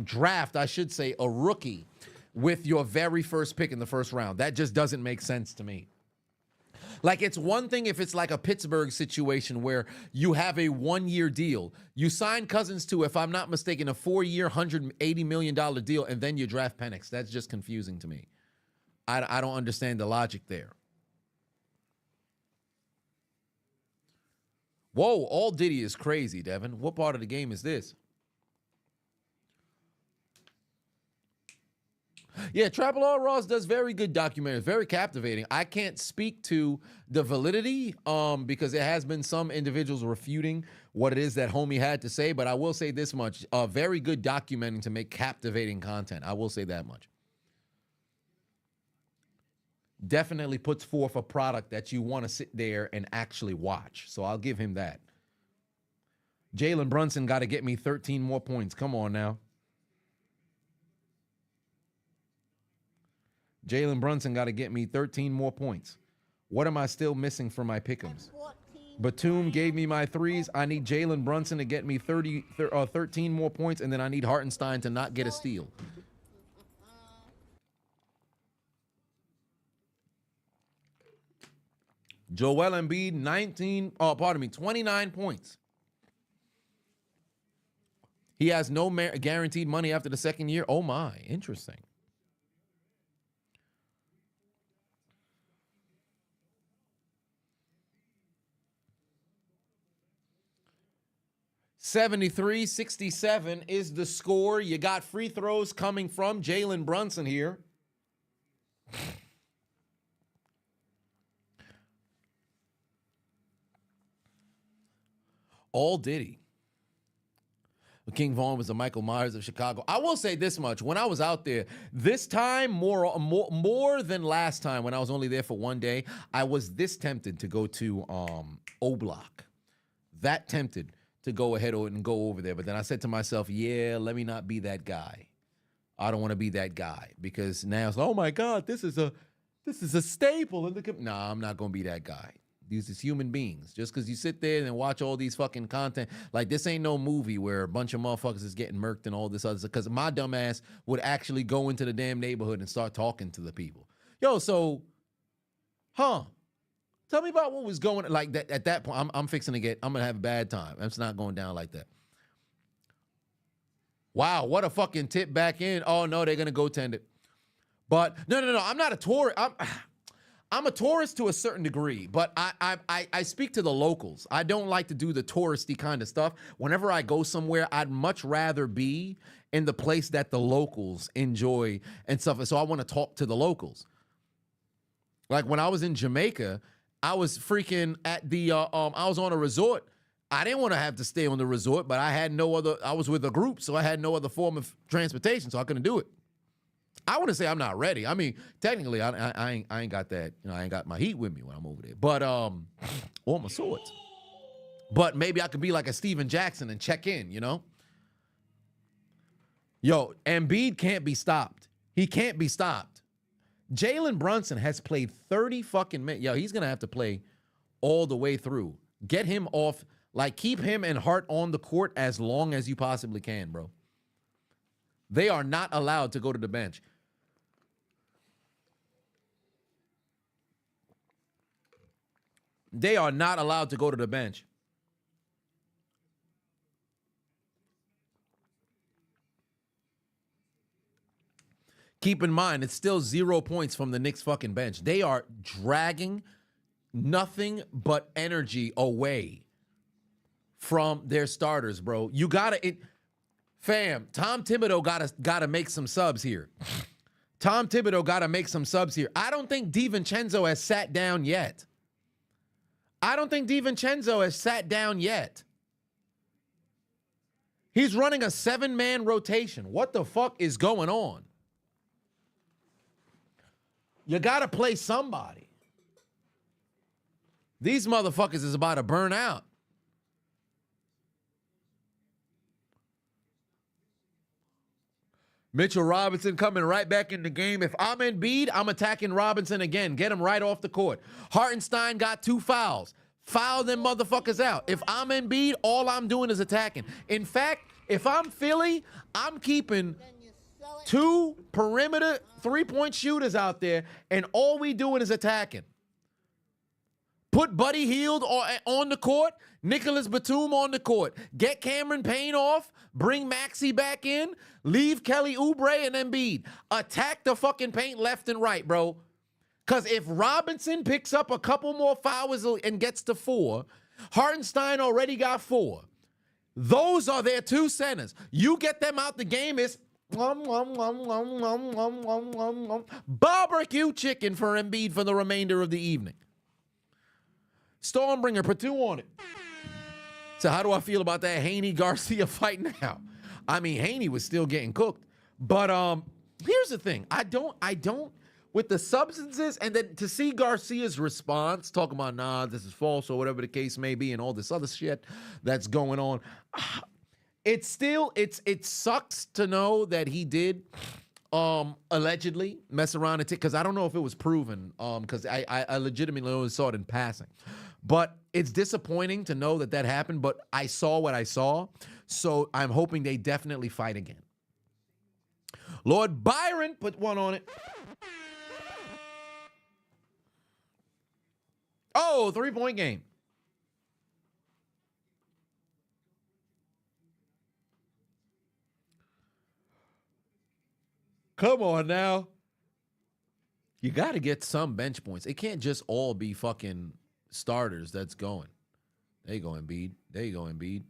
draft, I should say, a rookie with your very first pick in the first round. That just doesn't make sense to me. Like, it's one thing if it's like a Pittsburgh situation where you have a 1-year deal. You sign Cousins to, if I'm not mistaken, a 4-year, $180 million deal, and then you draft Penix. That's just confusing to me. I don't understand the logic there. Whoa, all Diddy is crazy, Devin. What part of the game is this? Yeah, Trapple R. Ross does very good documentaries, very captivating. I can't speak to the validity because there has been some individuals refuting what it is that homie had to say, but I will say this much, very good documenting to make captivating content. I will say that much. Definitely puts forth a product that you want to sit there and actually watch. So I'll give him that. Jalen Brunson got to get me 13 more points. Come on now. Jalen Brunson got to get me 13 more points. What am I still missing for my pick'ems? Batum gave me my threes. I need Jalen Brunson to get me 13 more points, and then I need Hartenstein to not get a steal. Joel Embiid, 29 points. He has no guaranteed money after the second year. Oh my, interesting. $73-67 is the score. You got free throws coming from Jalen Brunson here. All Diddy. King Vaughn was the Michael Myers of Chicago. I will say this much. When I was out there, this time more than last time when I was only there for one day, I was this tempted to go to O-Block. That tempted to go ahead and go over there. But then I said to myself, yeah, let me not be that guy. I don't want to be that guy because now it's, oh my God, this is a staple in the Nah, I'm not going to be that guy. These is human beings. Just because you sit there and watch all these fucking content, like this ain't no movie where a bunch of motherfuckers is getting murked and all this other stuff. Because my dumb ass would actually go into the damn neighborhood and start talking to the people. Yo, so, tell me about what was going like that at that point. I'm fixing to get. I'm gonna have a bad time. It's not going down like that. Wow, what a fucking tip back in. Oh no, they're gonna go tend it. But no. I'm not a tourist. I'm a tourist to a certain degree, but I speak to the locals. I don't like to do the touristy kind of stuff. Whenever I go somewhere, I'd much rather be in the place that the locals enjoy and stuff. And so I want to talk to the locals. Like when I was in Jamaica, I was freaking at the I was on a resort. I didn't want to have to stay on the resort, but I had no other. I was with a group, so I had no other form of transportation, so I couldn't do it. I wouldn't say I'm not ready. I mean, technically, I ain't got that. You know, I ain't got my heat with me when I'm over there, but or my swords. But maybe I could be like a Steven Jackson and check in. You know, yo, Embiid can't be stopped. He can't be stopped. Jalen Brunson has played 30 fucking minutes. Yo, he's gonna have to play all the way through. Get him off. Like, keep him and Hart on the court as long as you possibly can, bro. They are not allowed to go to the bench. They are not allowed to go to the bench. Keep in mind, it's still 0 points from the Knicks fucking bench. They are dragging nothing but energy away from their starters, bro. You gotta, fam, Tom Thibodeau gotta make some subs here. Tom Thibodeau gotta make some subs here. I don't think DiVincenzo has sat down yet. I don't think DiVincenzo has sat down yet. He's running a 7-man rotation. What the fuck is going on? You gotta play somebody. These motherfuckers is about to burn out. Mitchell Robinson coming right back in the game. If I'm Embiid, I'm attacking Robinson again. Get him right off the court. Hartenstein got 2 fouls. Foul them motherfuckers out. If I'm Embiid, all I'm doing is attacking. In fact, if I'm Philly, I'm keeping 2 perimeter 3-point shooters out there, and all we doing is attacking. Put Buddy Hield on the court, Nicholas Batum on the court. Get Cameron Payne off, bring Maxey back in, leave Kelly Oubre and Embiid. Attack the fucking paint left and right, bro. Because if Robinson picks up a couple more fouls and gets to 4, Hartenstein already got 4. Those are their 2 centers. You get them out the game, it's barbecue chicken for Embiid for the remainder of the evening. Stormbringer, put 2 on it. So how do I feel about that Haney-Garcia fight now? I mean, Haney was still getting cooked. But here's the thing. I don't, with the substances, and then to see Garcia's response, talking about, nah, this is false, or whatever the case may be, and all this other shit that's going on. It sucks to know that he did allegedly mess around and because I don't know if it was proven, because I legitimately only saw it in passing. But it's disappointing to know that that happened, but I saw what I saw, so I'm hoping they definitely fight again. Lord Byron, put 1 on it. Oh, 3-point game. Come on now. You got to get some bench points. It can't just all be fucking starters that's going. There you go, Embiid. There you go, Embiid.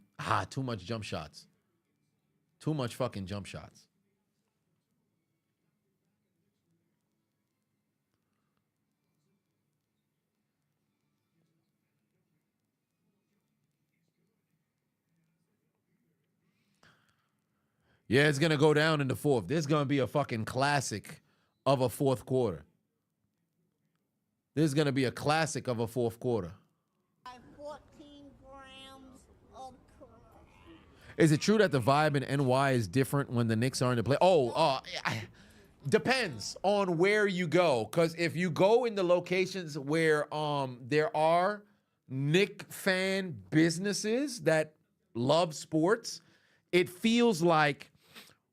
Too much jump shots. Too much fucking jump shots. Yeah, it's going to go down in the 4th. There's going to be a fucking classic of a 4th quarter. There's going to be a classic of a 4th quarter. 14 grams of crack. Is it true that the vibe in NY is different when the Knicks are in the play? Depends on where you go. Because if you go in the locations where there are Knick fan businesses that love sports, it feels like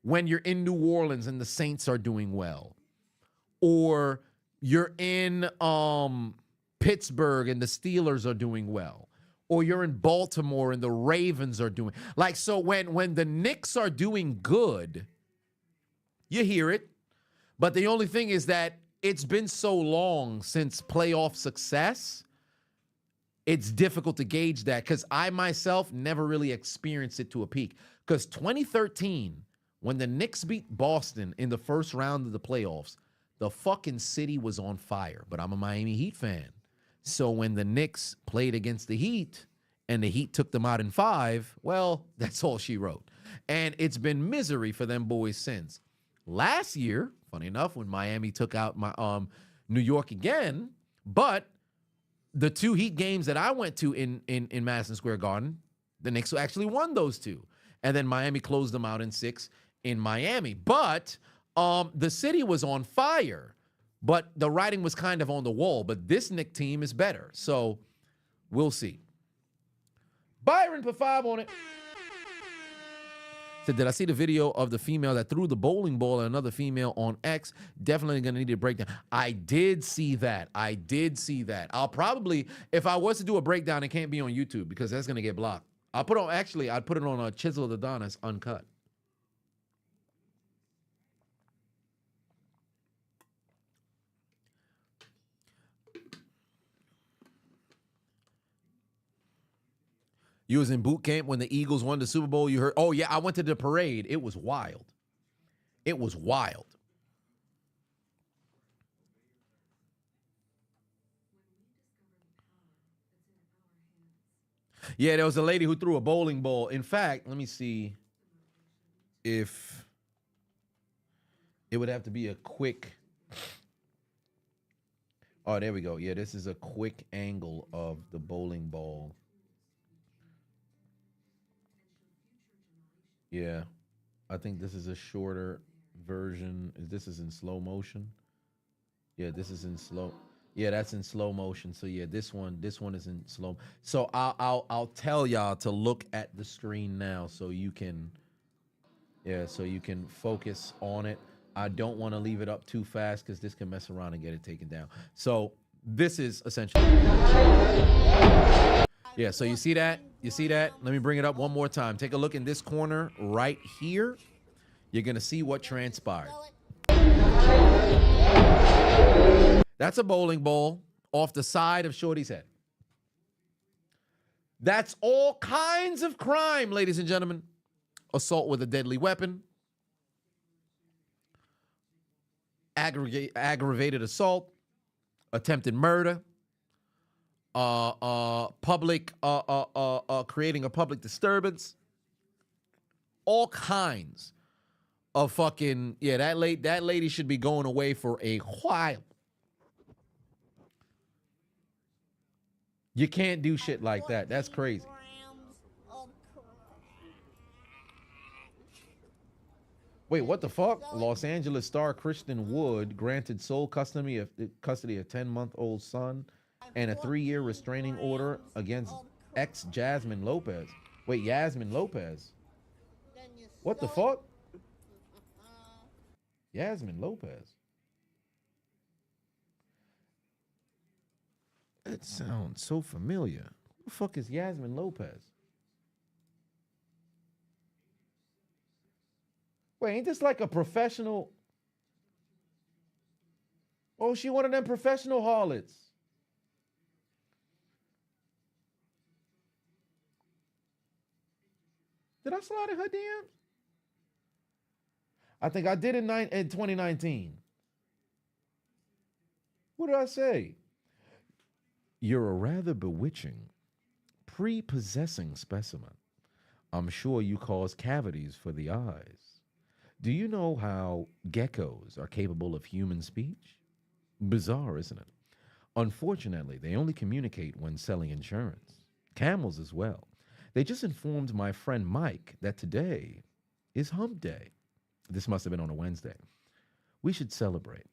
when you're in New Orleans and the Saints are doing well, or you're in Pittsburgh and the Steelers are doing well, or you're in Baltimore and the Ravens are doing like, so when the Knicks are doing good, you hear it. But the only thing is that it's been so long since playoff success, it's difficult to gauge that, because I myself never really experienced it to a peak. Because 2013, when the Knicks beat Boston in the first round of the playoffs, the fucking city was on fire. But I'm a Miami Heat fan. So when the Knicks played against the Heat and the Heat took them out in 5, well, that's all she wrote. And it's been misery for them boys since. Last year, funny enough, when Miami took out my New York again, but the 2 Heat games that I went to in Madison Square Garden, the Knicks actually won those 2. And then Miami closed them out in 6 in Miami. But the city was on fire. But the writing was kind of on the wall. But this Knicks team is better. So we'll see. Byron put 5 on it. Said, did I see the video of the female that threw the bowling ball at another female on X? Definitely going to need a breakdown. I did see that. I'll probably, if I was to do a breakdown, it can't be on YouTube because that's going to get blocked. I'd put it on a Chiseled Adonis uncut. You was in boot camp when the Eagles won the Super Bowl. You heard, oh, yeah, I went to the parade. It was wild. Yeah, there was a lady who threw a bowling ball. In fact, let me see if it would have to be a quick. Oh, there we go. Yeah, this is a quick angle of the bowling ball. Yeah, I think this is a shorter version. This is in slow motion. Yeah, this is in slow. Yeah, that's in slow motion. So yeah, this one is in slow. So I'll tell y'all to look at the screen now so you can focus on it. I don't want to leave it up too fast because this can mess around and get it taken down. So this is essentially. Yeah, so you see that? Let me bring it up one more time. Take a look in this corner right here. You're going to see what transpired. That's a bowling ball off the side of Shorty's head. That's all kinds of crime, ladies and gentlemen. Assault with a deadly weapon. Aggravated assault. Attempted murder. Public creating a public disturbance, all kinds of fucking that lady should be going away for a while. You can't do shit like that. That's crazy. Wait, what the fuck? Los Angeles star Kristen Wood granted sole custody of 10-month-old son and a 3-year restraining order against ex Jasmine Lopez. Wait, Yasmin Lopez? What the fuck? Yasmin Lopez. That sounds so familiar. Who the fuck is Yasmin Lopez? Wait, ain't this like a professional? Oh, she one of them professional harlots. Did I slide in her DMs? I think I did in 2019. What did I say? You're a rather bewitching, prepossessing specimen. I'm sure you cause cavities for the eyes. Do you know how geckos are capable of human speech? Bizarre, isn't it? Unfortunately, they only communicate when selling insurance. Camels as well. They just informed my friend Mike that today is hump day. This must have been on a Wednesday. We should celebrate.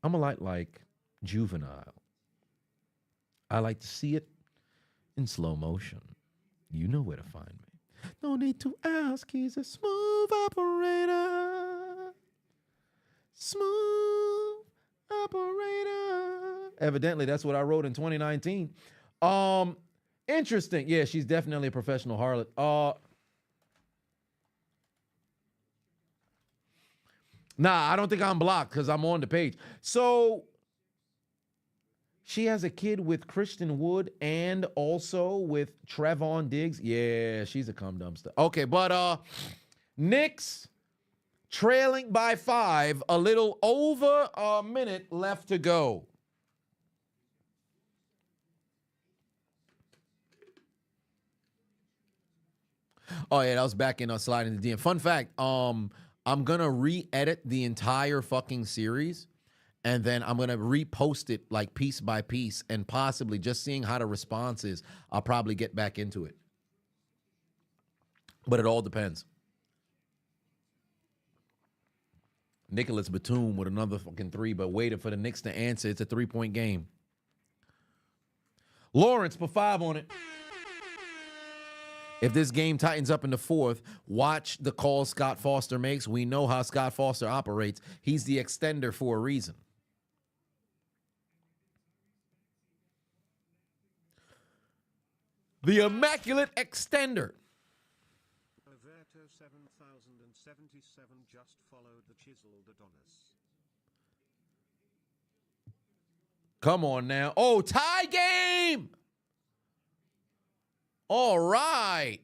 I'm a lot like juvenile. I like to see it in slow motion. You know where to find me. No need to ask, he's a smooth operator. Smooth operator. Evidently, that's what I wrote in 2019. Interesting. Yeah, she's definitely a professional harlot. Nah, I don't think I'm blocked because I'm on the page. So she has a kid with Christian Wood and also with Trevon Diggs. Yeah, she's a cum dumpster. Okay, but Knicks trailing by 5, a little over a minute left to go. Oh yeah, that was back in sliding the DM. Fun fact, I'm gonna re-edit the entire fucking series, and then I'm gonna repost it like piece by piece, and possibly just seeing how the response is, I'll probably get back into it. But it all depends. Nicholas Batum with another fucking 3, but waited for the Knicks to answer. It's a 3-point game. Lawrence put 5 on it. If this game tightens up in the 4th, watch the call Scott Foster makes. We know how Scott Foster operates. He's the extender for a reason. The immaculate extender. Alberto 7077 just followed the Chiseled Adonis. Come on now. Oh, tie game. All right.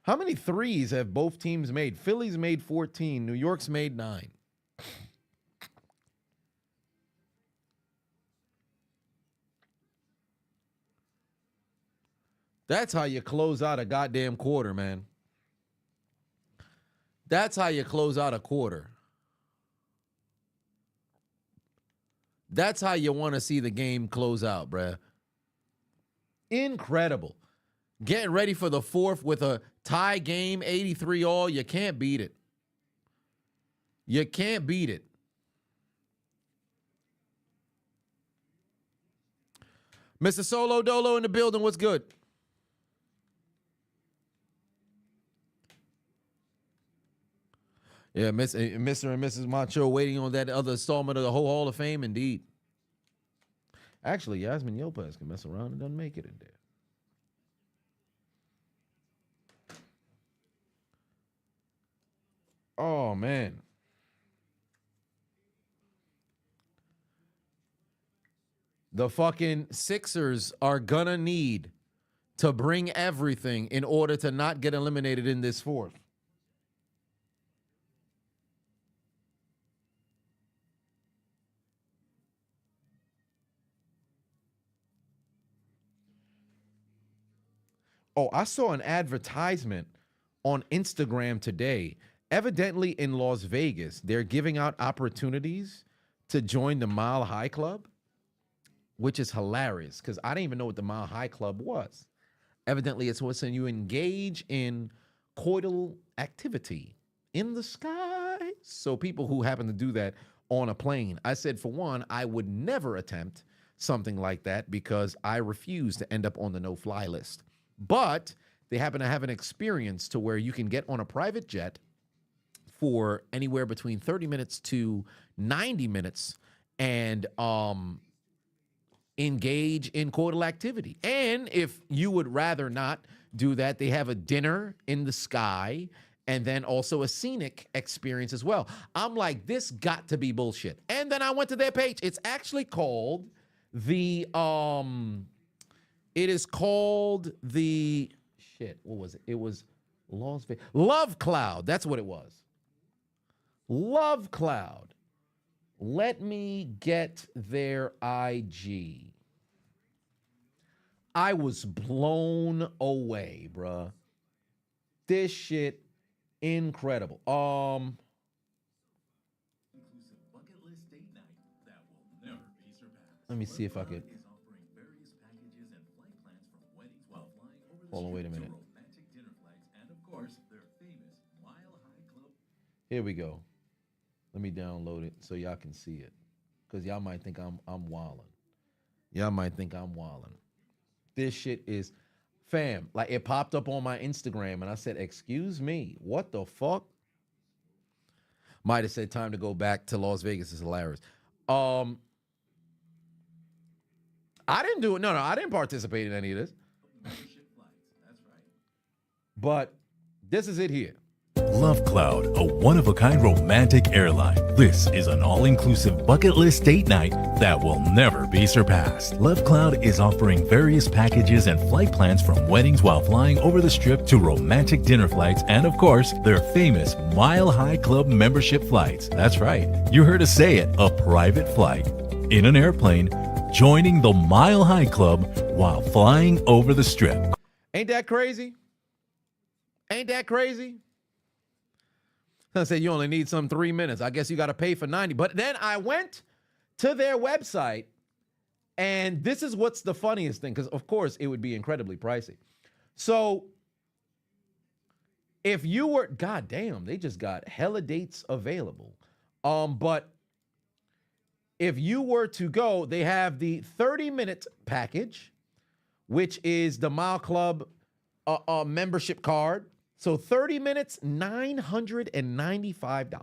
How many threes have both teams made? Philly's made 14. New York's made 9. That's how you close out a goddamn quarter, man. That's how you close out a quarter. That's how you want to see the game close out, bruh. Incredible. Getting ready for the 4th with a tie game, 83 all. You can't beat it. You can't beat it. Mr. Solo Dolo in the building. What's good? Yeah, Mr. and Mrs. Macho waiting on that other installment of the whole Hall of Fame, indeed. Actually, Yasmin Yopez can mess around and doesn't make it in there. Oh, man. The fucking Sixers are gonna need to bring everything in order to not get eliminated in this 4th. Oh, I saw an advertisement on Instagram today. Evidently in Las Vegas, they're giving out opportunities to join the Mile High Club, which is hilarious because I didn't even know what the Mile High Club was. Evidently, it's when you engage in coital activity in the sky. So people who happen to do that on a plane. I said, for one, I would never attempt something like that because I refuse to end up on the no-fly list. But they happen to have an experience to where you can get on a private jet for anywhere between 30 minutes to 90 minutes and engage in coital activity. And if you would rather not do that, they have a dinner in the sky and then also a scenic experience as well. I'm like, this got to be bullshit. And then I went to their page. It's actually called the it is called the shit. What was it? It was Las Vegas. Love Cloud. That's what it was. Love Cloud. Let me get their IG. I was blown away, bruh. This shit incredible. Let me see if I could. Hold on, wait a minute. Here we go. Let me download it so y'all can see it. Because y'all might think I'm wildin'. Y'all might think I'm wildin'. This shit is, fam, like it popped up on my Instagram and I said, excuse me, what the fuck? Might have said time to go back to Las Vegas. Is hilarious. I didn't do it. No, I didn't participate in any of this. But this is it here. Love Cloud, a one-of-a-kind romantic airline. This is an all-inclusive bucket list date night that will never be surpassed. Love Cloud is offering various packages and flight plans from weddings while flying over the strip to romantic dinner flights and, of course, their famous Mile High Club membership flights. That's right, you heard us say it, a private flight. In an airplane, joining the Mile High Club while flying over the strip. Ain't that crazy? Ain't that crazy? I said you only need some 3 minutes. I guess you got to pay for 90. But then I went to their website, and this is what's the funniest thing, because of course it would be incredibly pricey. So if you were, god damn, they just got hella dates available. But if you were to go, they have the 30-minute package, which is the Mile Club membership card. So 30 minutes, $995.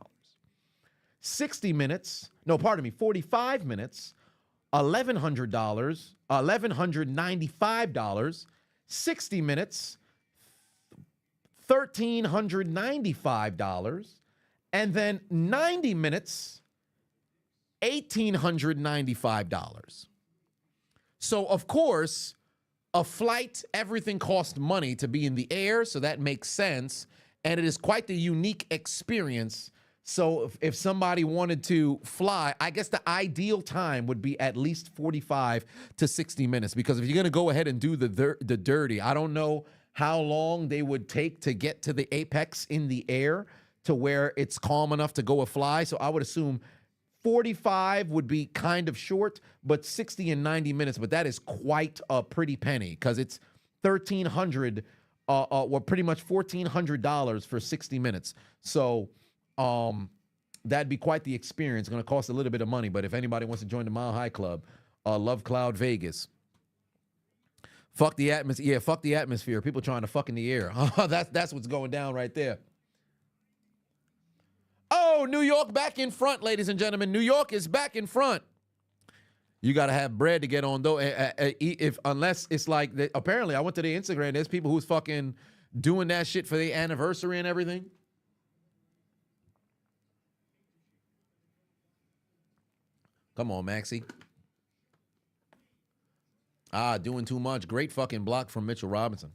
60 minutes, no, pardon me, 45 minutes, $1,100, $1,195. 60 minutes, $1,395. And then 90 minutes, $1,895. So, of course, a flight, everything costs money to be in the air, so that makes sense. And it is quite the unique experience. So if somebody wanted to fly, I guess the ideal time would be at least 45 to 60 minutes. Because if you're going to go ahead and do the dirty, I don't know how long they would take to get to the apex in the air to where it's calm enough to go a fly. So I would assume 45 would be kind of short, but 60 and 90 minutes. But that is quite a pretty penny because it's $1,300, or pretty much $1,400 for 60 minutes. So that'd be quite the experience. Going to cost a little bit of money, but if anybody wants to join the Mile High Club, Love Cloud Vegas. Fuck the atmosphere. Yeah, fuck the atmosphere. People trying to fuck in the air. That's what's going down right there. Oh, New York back in front, ladies and gentlemen. New York is back in front. You got to have bread to get on, though. Unless it's like, apparently, I went to their Instagram. There's people who's fucking doing that shit for their anniversary and everything. Come on, Maxie. Doing too much. Great fucking block from Mitchell Robinson.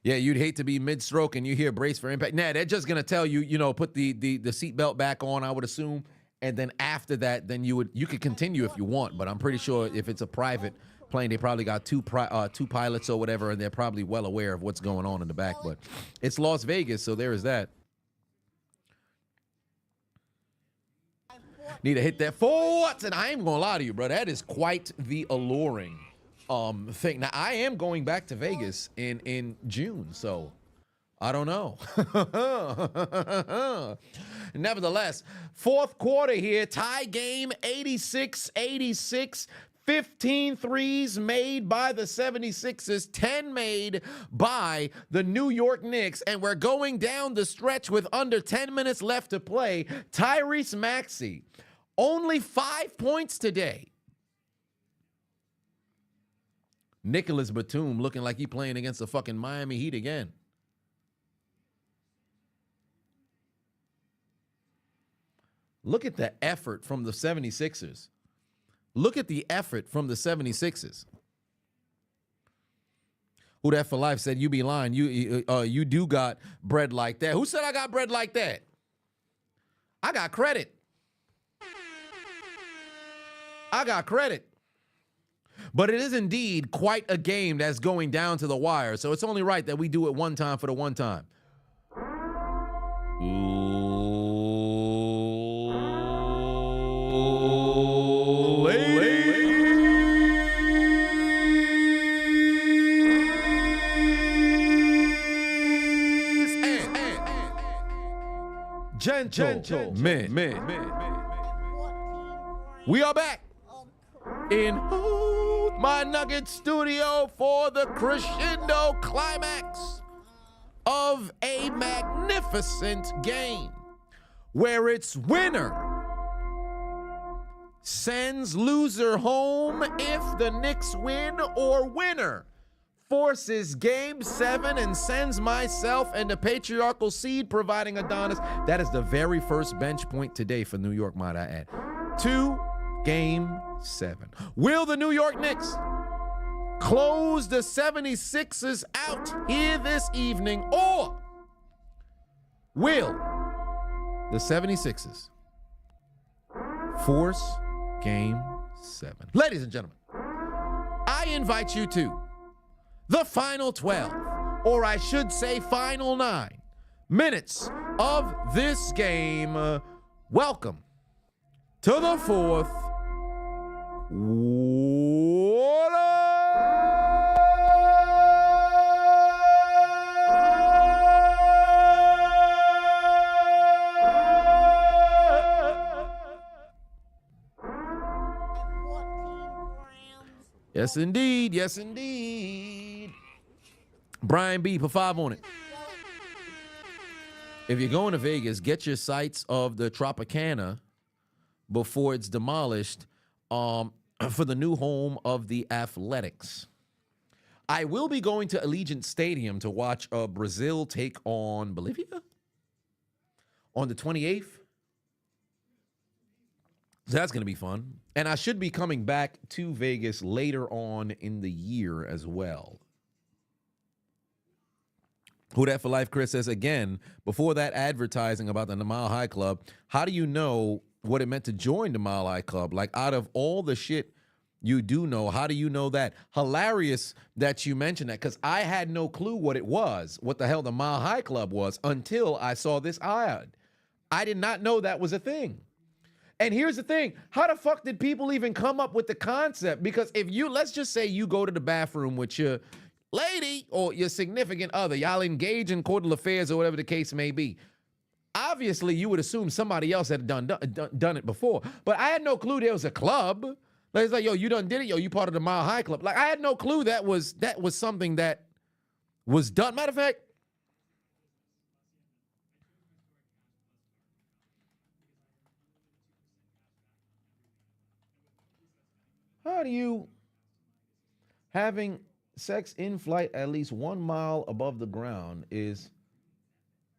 Yeah, you'd hate to be mid-stroke and you hear brace for impact. Nah, they're just going to tell you, put the seatbelt back on, I would assume. And then after that, then you could continue if you want. But I'm pretty sure if it's a private plane, they probably got two pilots or whatever, and they're probably well aware of what's going on in the back. But it's Las Vegas, so there is that. Need to hit that forwards, and I ain't gonna lie to you, bro. That is quite the alluring thing. Now, I am going back to Vegas in June, so I don't know. Nevertheless, fourth quarter here, tie game, 86-86. 15 threes made by the 76ers, 10 made by the New York Knicks, and we're going down the stretch with under 10 minutes left to play. Tyrese Maxey, only 5 points today. Nicholas Batum looking like he playing against the fucking Miami Heat again. Look at the effort from the 76ers. Look at the effort from the 76ers. Who that for life said, you be lying. You do got bread like that. Who said I got bread like that? I got credit. I got credit. But it is indeed quite a game that's going down to the wire. So it's only right that we do it one time for the one time. Gentlemen, we are back in my Nugget studio for the crescendo climax of a magnificent game where it's winner sends loser home if the Knicks win, or winner forces game 7 and sends myself and the patriarchal seed providing Adonis. That is the very first bench point today for New York, might I add. To game 7. Will the New York Knicks close the 76ers out here this evening, or will the 76ers force game 7? Ladies and gentlemen, I invite you to the final 12, or I should say final 9 minutes of this game. Welcome to the fourth Yes, indeed. Yes, indeed. Brian B, put 5 on it. If you're going to Vegas, get your sights of the Tropicana before it's demolished for the new home of the Athletics. I will be going to Allegiant Stadium to watch Brazil take on Bolivia on the 28th. So that's going to be fun. And I should be coming back to Vegas later on in the year as well. Who Dat for Life Chris says, again, before that advertising about the Mile High Club, how do you know what it meant to join the Mile High Club? Like, out of all the shit you do know, how do you know that? Hilarious that you mentioned that, because I had no clue what it was, what the hell the Mile High Club was, until I saw this ad. I did not know that was a thing. And here's the thing. How the fuck did people even come up with the concept? Because if you, let's just say you go to the bathroom with your lady or your significant other, y'all engage in cordial affairs or whatever the case may be. Obviously, you would assume somebody else had done it before. But I had no clue there was a club. Like, it's like, yo, you done did it. Yo, you part of the Mile High Club. Like, I had no clue that was something that was done. Matter of fact, how do you, having sex in flight at least 1 mile above the ground is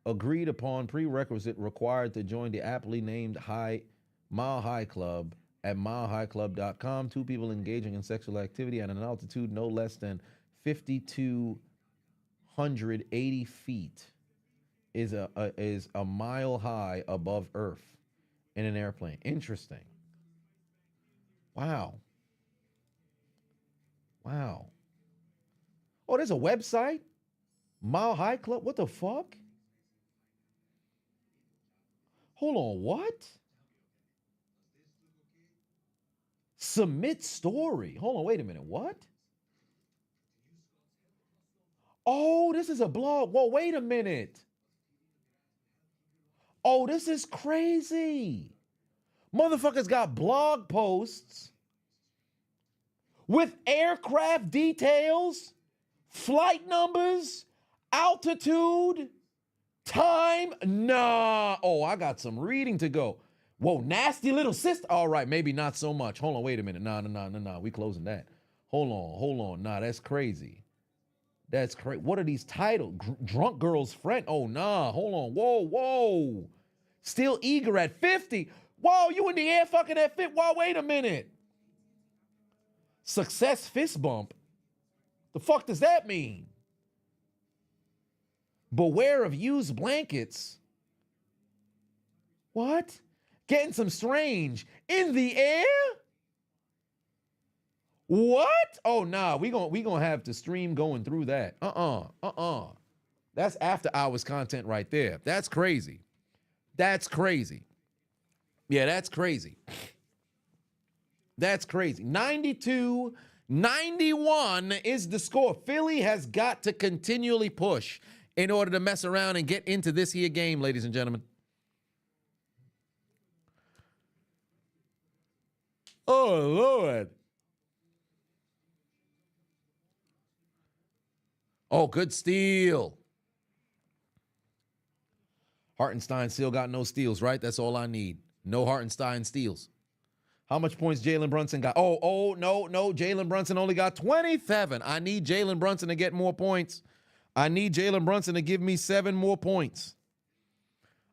agreed upon prerequisite required to join the aptly named Mile High Club at milehighclub.com. 2 people engaging in sexual activity at an altitude no less than 5,280 feet is a mile high above Earth in an airplane. Interesting. Wow. Wow. Oh, there's a website? Mile High Club? What the fuck? Hold on, what? Submit story. Hold on, wait a minute. What? Oh, this is a blog. Whoa, wait a minute. Oh, this is crazy. Motherfuckers got blog posts with aircraft details, flight numbers, altitude, time. Nah. Oh, I got some reading to go. Whoa, nasty little sister. All right, maybe not so much. Hold on, wait a minute. Nah. We closing that. Hold on. Nah, that's crazy. That's crazy. What are these titles? Drunk girl's friend. Oh, nah. Hold on. Whoa. Still eager at 50. Whoa, you in the air fucking at 50. Whoa, wait a minute. Success fist bump. The fuck does that mean? Beware of used blankets. What? Getting some strange in the air? What? Oh, nah, we gonna have to stream going through that. That's after hours content right there. That's crazy. Yeah, that's crazy. That's crazy. 92-91 is the score. Philly has got to continually push in order to mess around and get into this here game, ladies and gentlemen. Oh, Lord. Oh, good steal. Hartenstein still got no steals, right? That's all I need. No Hartenstein steals. How much points Jalen Brunson got? Oh, no. Jalen Brunson only got 27. I need Jalen Brunson to get more points. I need Jalen Brunson to give me 7 more points.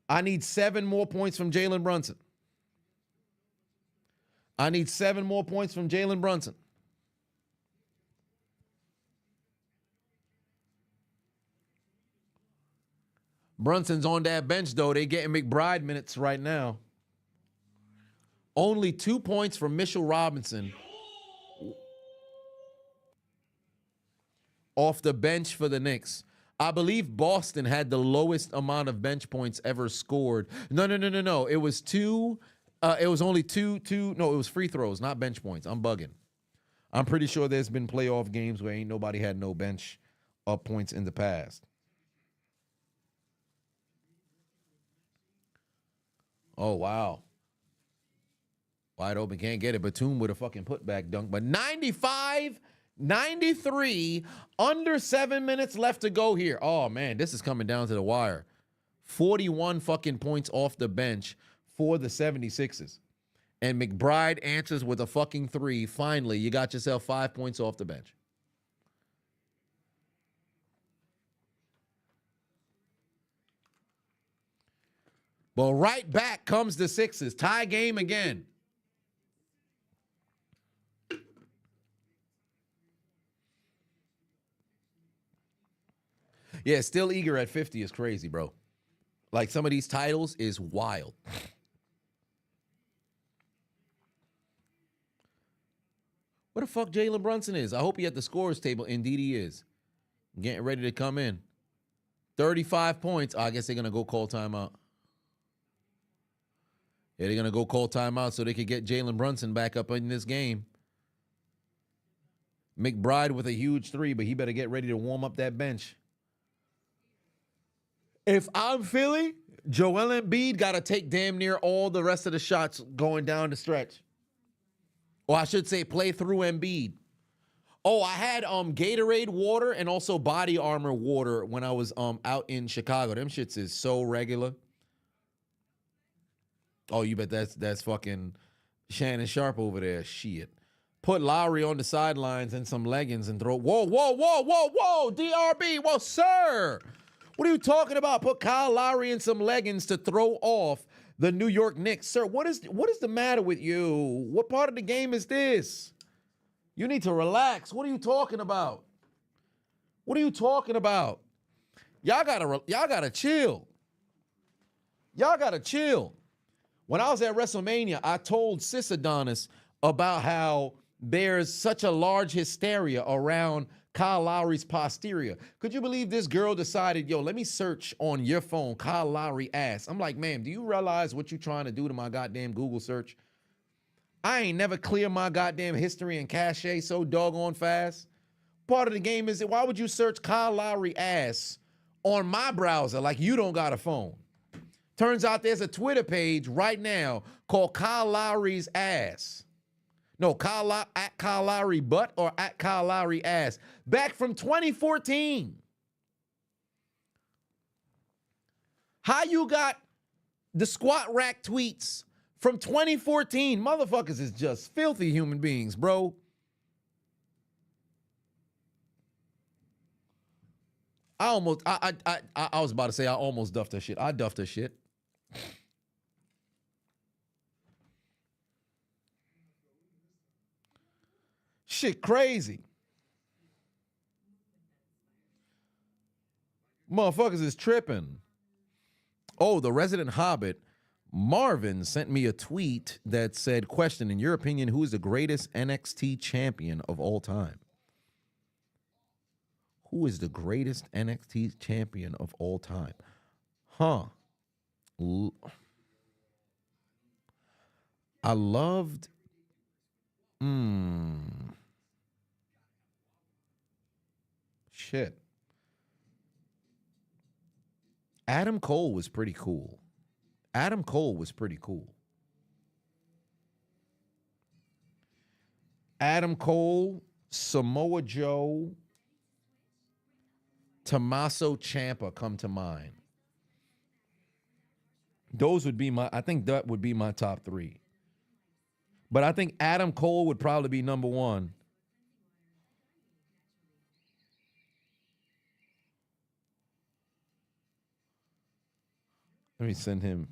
I need 7 more points from Jalen Brunson. I need 7 more points from Jalen Brunson. Brunson's on that bench, though. They getting McBride minutes right now. Only 2 points from Mitchell Robinson. off the bench for the Knicks. I believe Boston had the lowest amount of bench points ever scored. No. It was two. It was only two. No, it was free throws, not bench points. I'm bugging. I'm pretty sure there's been playoff games where ain't nobody had no bench points in the past. Oh, wow. Wide open, can't get it. Batum with a fucking putback dunk. But 95-93, under 7 minutes left to go here. Oh, man, this is coming down to the wire. 41 fucking points off the bench for the 76ers. And McBride answers with a fucking 3. Finally, you got yourself 5 points off the bench. Well, right back comes the Sixers. Tie game again. Yeah, still eager at 50 is crazy, bro. Like, some of these titles is wild. What the fuck Jalen Brunson is? I hope he at the scorers table. Indeed he is. Getting ready to come in. 35 points. Oh, I guess they're going to go call timeout. Yeah, they're going to go call timeout so they can get Jalen Brunson back up in this game. McBride with a huge 3, but he better get ready to warm up that bench. If I'm Philly, Joel Embiid got to take damn near all the rest of the shots going down the stretch. Or I should say play through Embiid. Oh, I had Gatorade water and also Body Armor water when I was out in Chicago. Them shits is so regular. Oh, you bet that's fucking Shannon Sharp over there. Shit. Put Lowry on the sidelines and some leggings and throw. Whoa, DRB. Whoa, sir. What are you talking about? Put Kyle Lowry in some leggings to throw off the New York Knicks. Sir, what is the matter with you? What part of the game is this? You need to relax. What are you talking about? What are you talking about? Y'all gotta chill. Y'all gotta chill. When I was at WrestleMania, I told Sis Adonis about how there's such a large hysteria around Kyle Lowry's posterior. Could you believe this girl decided, yo, let me search on your phone, Kyle Lowry ass. I'm like, ma'am, do you realize what you're trying to do to my goddamn Google search? I ain't never clear my goddamn history and cache so doggone fast. Part of the game is that why would you search Kyle Lowry ass on my browser like you don't got a phone? Turns out there's a Twitter page right now called Kyle Lowry's ass. No, at Kyle Lowry butt or at Kyle Lowry ass. Back from 2014. How you got the squat rack tweets from 2014? Motherfuckers is just filthy human beings, bro. I was about to say I almost duffed her shit. I duffed her shit. Shit crazy. Motherfuckers is tripping. Oh, the resident Hobbit, Marvin, sent me a tweet that said, question, in your opinion, who is the greatest NXT champion of all time? Who is the greatest NXT champion of all time? Huh. I loved... Shit. Adam Cole was pretty cool. Adam Cole, Samoa Joe, Tommaso Ciampa come to mind. Those would be I think that would be my top 3. But I think Adam Cole would probably be number 1. Let me send him.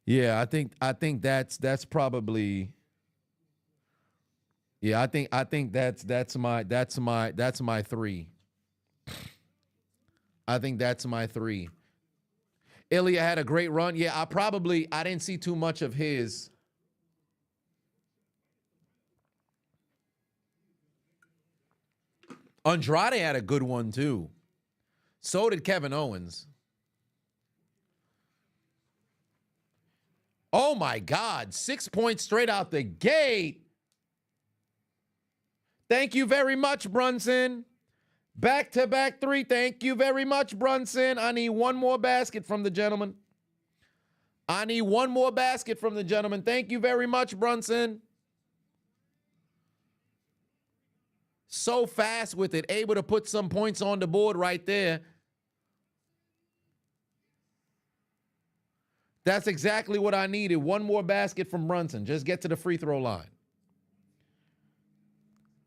Yeah, I think that's probably. Yeah, I think that's my 3. I think that's my 3. Ilya had a great run. Yeah, I didn't see too much of his. Andrade had a good one, too. So did Kevin Owens. Oh, my God. 6 points straight out the gate. Thank you very much, Brunson. Back-to-back 3. Thank you very much, Brunson. I need one more basket from the gentleman. I need one more basket from the gentleman. Thank you very much, Brunson. So fast with it. Able to put some points on the board right there. That's exactly what I needed. One more basket from Brunson. Just get to the free throw line.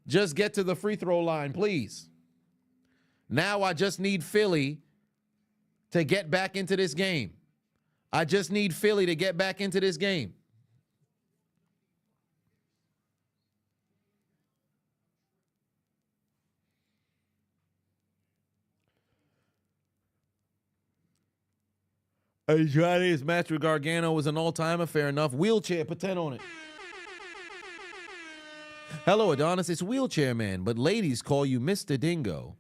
Just get to the free throw line, please. Now I just need Philly to get back into this game. I just need Philly to get back into this game. Andrade's match with Gargano was an all-timer. Fair enough. Wheelchair, put 10 on it. Hello, Adonis. It's Wheelchair Man, but ladies call you Mr. Dingo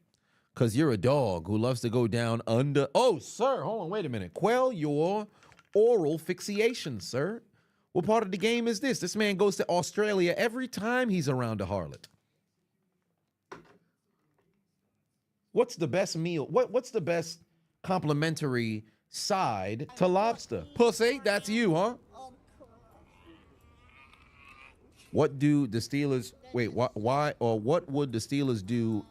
because you're a dog who loves to go down under. Oh, sir, hold on, wait a minute. Quell your oral fixation, sir. What part of the game is this? This man goes to Australia every time he's around a harlot. What's the best meal? What's the best complimentary side to lobster? Pussy, that's you, huh? What do the Steelers, wait, why, or what would the Steelers do?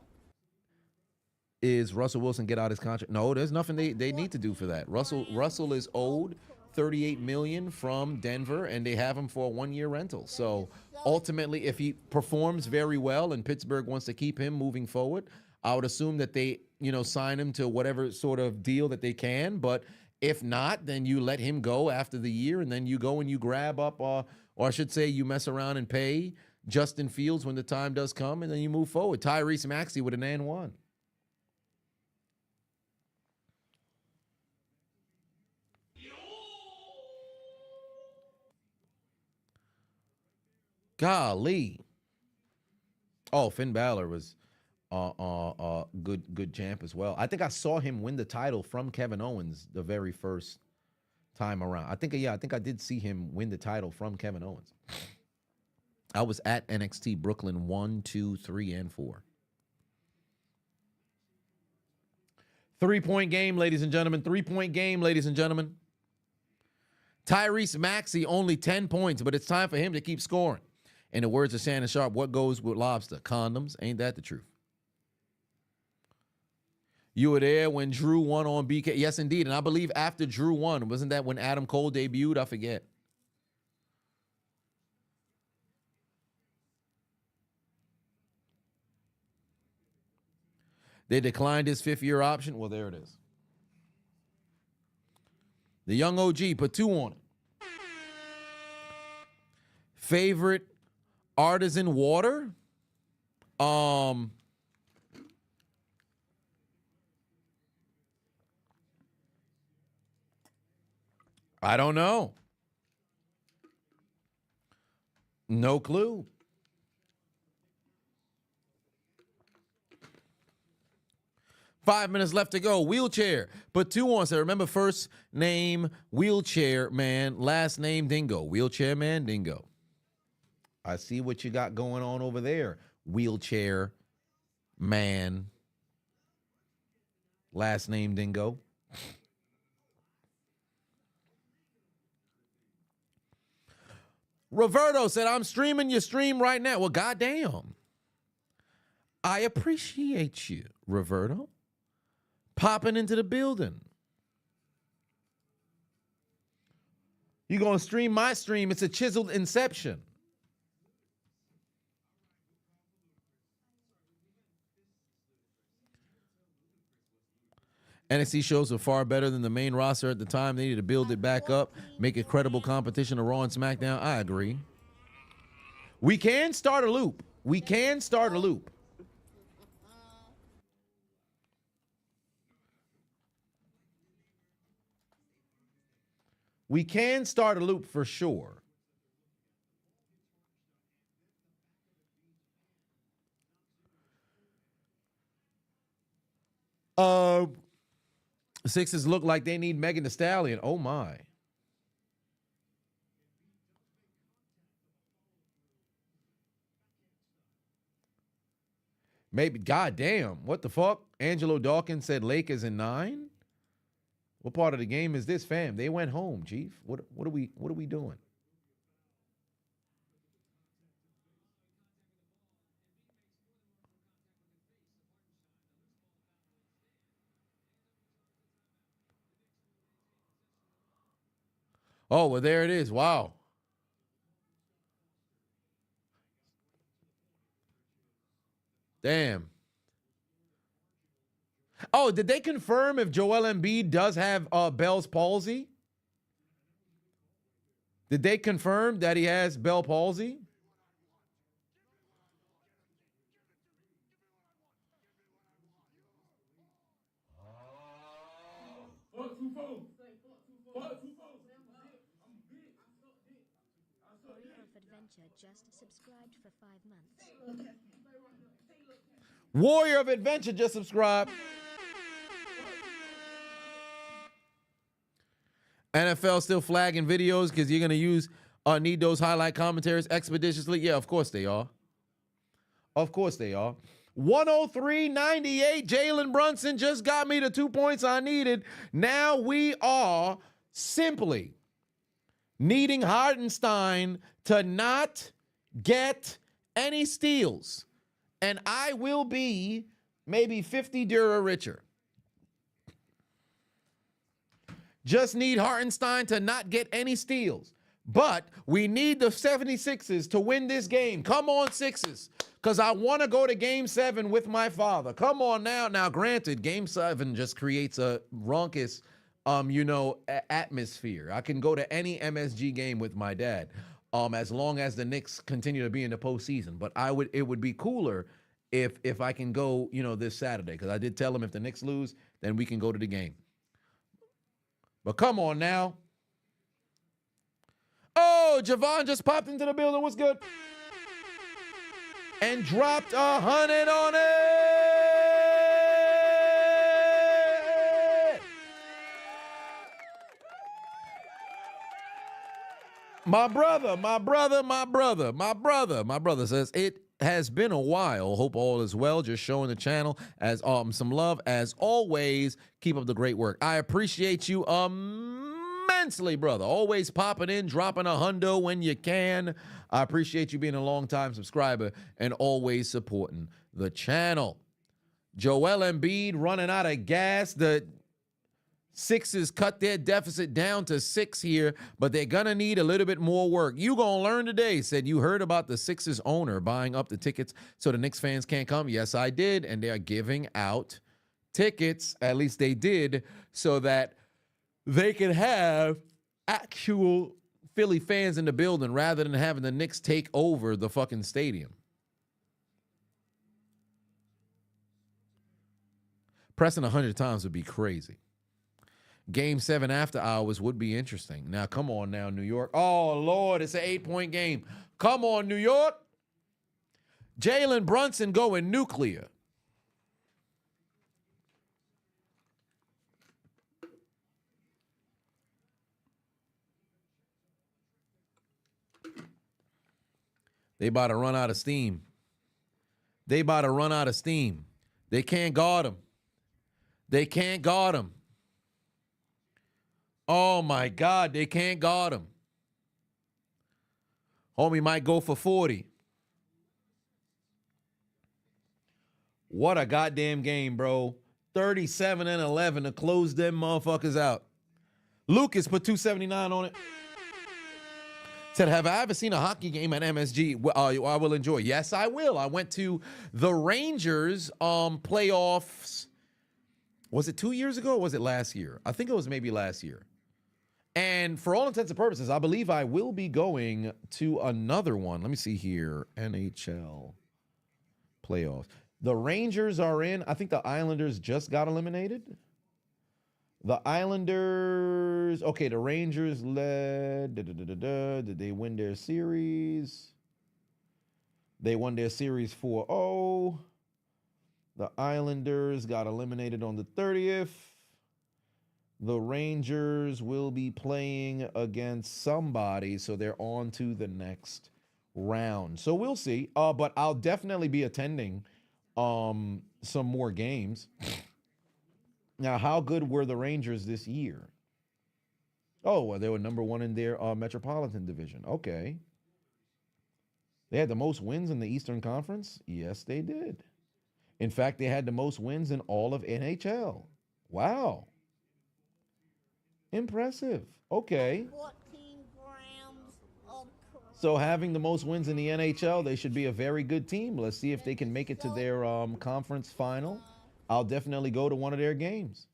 Is Russell Wilson get out his contract? No, there's nothing they need to do for that. Russell is owed $38 million from Denver, and they have him for a 1-year rental. So ultimately, if he performs very well and Pittsburgh wants to keep him moving forward, I would assume that they, sign him to whatever sort of deal that they can. But if not, then you let him go after the year, and then you go and you grab up, or I should say you mess around and pay Justin Fields when the time does come, and then you move forward. Tyrese Maxey with an and one. Golly. Oh, Finn Balor was good champ as well. I think I saw him win the title from Kevin Owens the very first time around. I think I did see him win the title from Kevin Owens. I was at NXT Brooklyn 1, 2, 3, and 4. 3-point game, ladies and gentlemen. 3-point game, ladies and gentlemen. Tyrese Maxey only 10 points, but it's time for him to keep scoring. In the words of Shannon Sharp, what goes with lobster? Condoms. Ain't that the truth? You were there when Drew won on BK. Yes, indeed. And I believe after Drew won, wasn't that when Adam Cole debuted? I forget. They declined his 5th-year option. Well, there it is. The young OG put 2 on it. Favorite artisan water? I don't know. No clue. Five minutes left to go. Wheelchair. Put 2 on. So remember, first name Wheelchair Man, last name Dingo. Wheelchair Man Dingo. I see what you got going on over there. Wheelchair Man, last name Dingo. Roberto said, I'm streaming your stream right now. Well, goddamn. I appreciate you, Roberto. Popping into the building. You're going to stream my stream. It's a chiseled inception. NXT shows were far better than the main roster at the time. They needed to build it back up, make a credible competition to Raw and SmackDown. I agree. We can start a loop. We can start a loop. We can start a loop for sure. Sixers look like they need Megan Thee Stallion. Oh, my. Maybe, goddamn, what the fuck? Angelo Dawkins said Lakers in 9. What part of the game is this, fam? They went home, Chief. What are we doing? Oh, well, there it is. Wow. Damn. Oh, did they confirm if Joel Embiid does have Bell's palsy? Did they confirm that he has Bell palsy? Warrior of Adventure just subscribed. NFL still flagging videos because you're going to need those highlight commentaries expeditiously. Yeah, of course they are. Of course they are. 103.98. Jalen Brunson just got me the 2 points I needed. Now we are simply needing Hartenstein to not get any steals. And I will be maybe 50 Dura richer. Just need Hartenstein to not get any steals. But we need the 76ers to win this game. Come on, Sixers. Because I want to go to Game 7 with my father. Come on now. Now, granted, Game 7 just creates a raucous, atmosphere. I can go to any MSG game with my dad, as long as the Knicks continue to be in the postseason. But it would be cooler if I can go, this Saturday. Because I did tell him if the Knicks lose, then we can go to the game. But come on now. Oh, Javon just popped into the building. What's good? And dropped 100 on it. My brother says, it has been a while. Hope all is well. Just showing the channel as some love as always. Keep up the great work. I appreciate you immensely, brother. Always popping in, dropping a hundo when you can. I appreciate you being a long-time subscriber and always supporting the channel. Joel Embiid running out of gas. The Sixers cut their deficit down to 6 here, but they're going to need a little bit more work. You going to learn today. Said you heard about the Sixers owner buying up the tickets so the Knicks fans can't come. Yes, I did. And they're giving out tickets, at least they did, so that they can have actual Philly fans in the building rather than having the Knicks take over the fucking stadium. Pressing 100 times would be crazy. Game 7 after hours would be interesting. Now, come on now, New York. Oh, Lord, it's an 8-point game. Come on, New York. Jalen Brunson going nuclear. They about to run out of steam. They about to run out of steam. They can't guard him. They can't guard him. Oh, my God, they can't guard him. Homie might go for 40. What a goddamn game, bro. 37-11 to close them motherfuckers out. Lucas put 279 on it. Said, have I ever seen a hockey game at MSG? I will enjoy. Yes, I will. I went to the Rangers playoffs. Was it 2 years ago or was it last year? I think it was maybe last year. And for all intents and purposes, I believe I will be going to another one. Let me see here. NHL playoffs. The Rangers are in. I think the Islanders just got eliminated. The Islanders. Okay, the Rangers led. Did they win their series? They won their series 4-0. The Islanders got eliminated on the 30th. The Rangers will be playing against somebody, so they're on to the next round. So we'll see. But I'll definitely be attending some more games. Now, how good were the Rangers this year? Oh, well, they were number one in their Metropolitan Division. Okay. They had the most wins in the Eastern Conference? Yes, they did. In fact, they had the most wins in all of NHL. Wow. Impressive. Okay. 14 grams of crack. So having the most wins in the NHL, they should be a very good team. Let's see if they can make it to their conference final. I'll definitely go to one of their games.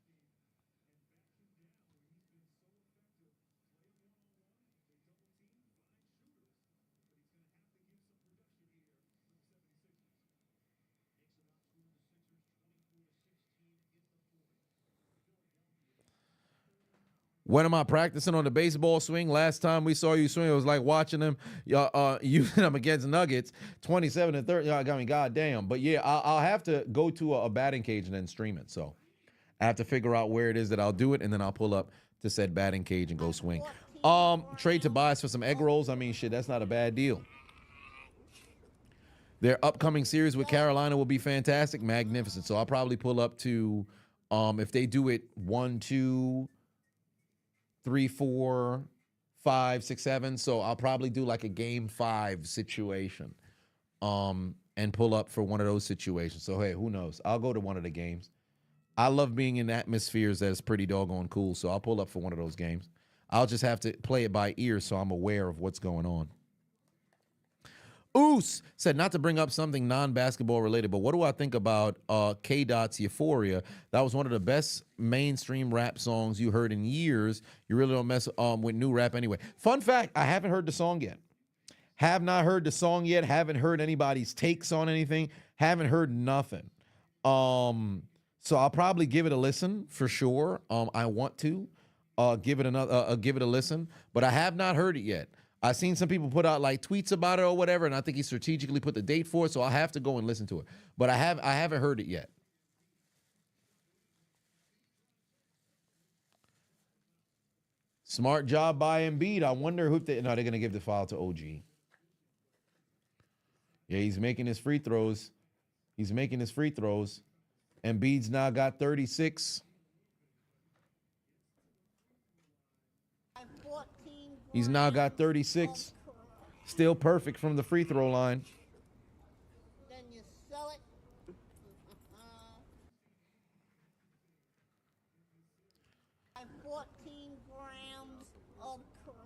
When am I practicing on the baseball swing? Last time we saw you swing, it was like watching them using them against Nuggets, 27 and 30. I mean, goddamn. But yeah, I'll have to go to a batting cage and then stream it. So I have to figure out where it is that I'll do it, and then I'll pull up to said batting cage and go swing. Trade Tobias for some egg rolls. I mean, shit, that's not a bad deal. Their upcoming series with Carolina will be fantastic, magnificent. So I'll probably pull up to, if they do it 1, 2, 3, 4, 5, 6, 7. So I'll probably do like a game 5 situation and pull up for one of those situations. So, hey, who knows? I'll go to one of the games. I love being in atmospheres that is pretty doggone cool. So I'll pull up for one of those games. I'll just have to play it by ear so I'm aware of what's going on. Oos said, not to bring up something non-basketball related, but what do I think about K-Dot's Euphoria? That was one of the best mainstream rap songs you heard in years. You really don't mess with new rap anyway. Fun fact, I haven't heard the song yet. Have not heard the song yet. Haven't heard anybody's takes on anything. Haven't heard nothing. So I'll probably give it a listen for sure. I want to give it a listen, but I have not heard it yet. I've seen some people put out like tweets about it or whatever, and I think he strategically put the date for it, so I'll have to go and listen to it. But I haven't heard it yet. Smart job by Embiid. I wonder who they're going to give the foul to OG. Yeah, he's making his free throws. Embiid's now got 36. He's now got 36. Still perfect from the free throw line. Then you sell it. 14 grams of crack.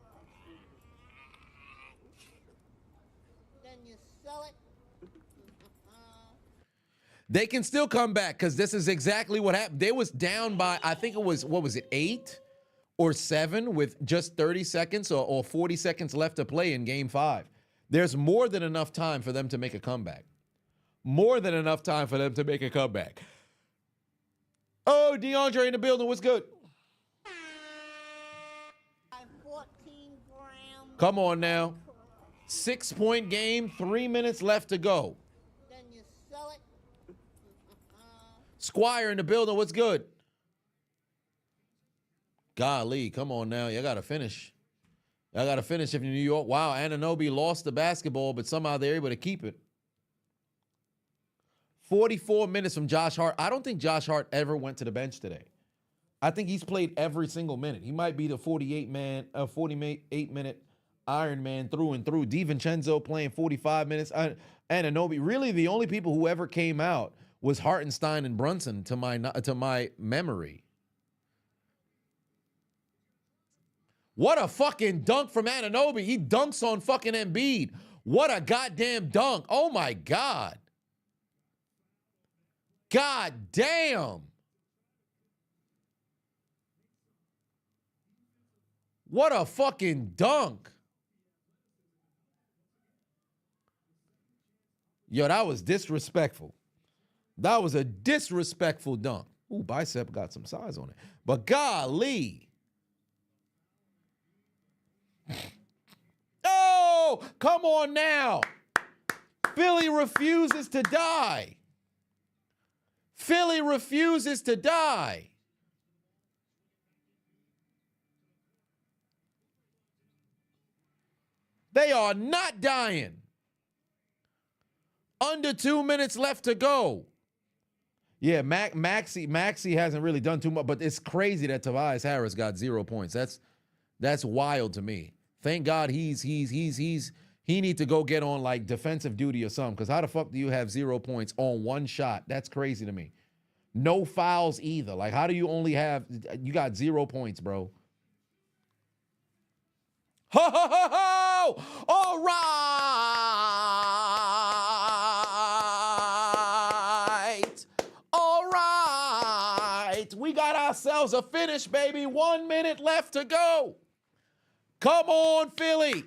Then you sell it. They can still come back because this is exactly what happened. They was down by, I think it was, 8 or 7 with just 30 seconds or 40 seconds left to play in game 5. There's more than enough time for them to make a comeback. Oh, DeAndre in the building. What's good? 14 grams. Come on now. 6-point game, 3 minutes left to go. Then you sell it. Squire in the building. What's good? Golly, come on now. You got to finish. If you're New York. Wow, Anunoby lost the basketball, but somehow they're able to keep it. 44 minutes from Josh Hart. I don't think Josh Hart ever went to the bench today. I think he's played every single minute. He might be the 48-minute Iron Man through and through. DiVincenzo playing 45 minutes. Anunoby. Really, the only people who ever came out was Hartenstein and Brunson to my memory. What a fucking dunk from Anunoby. He dunks on fucking Embiid. What a goddamn dunk. Oh my God. God damn. What a fucking dunk. Yo, that was disrespectful. That was a disrespectful dunk. Ooh, bicep got some size on it. But golly. Oh, come on now. Philly refuses to die. They are not dying. Under 2 minutes left to go. Yeah, Maxey hasn't really done too much, but it's crazy that Tobias Harris got 0 points. That's wild to me. Thank God he need to go get on like defensive duty or something. Because how the fuck do you have 0 points on one shot? That's crazy to me. No fouls either. Like, how do you only have, you got 0 points, bro? Ho, ho, ho, ho! All right. All right. We got ourselves a finish, baby. 1 minute left to go. Come on, Philly.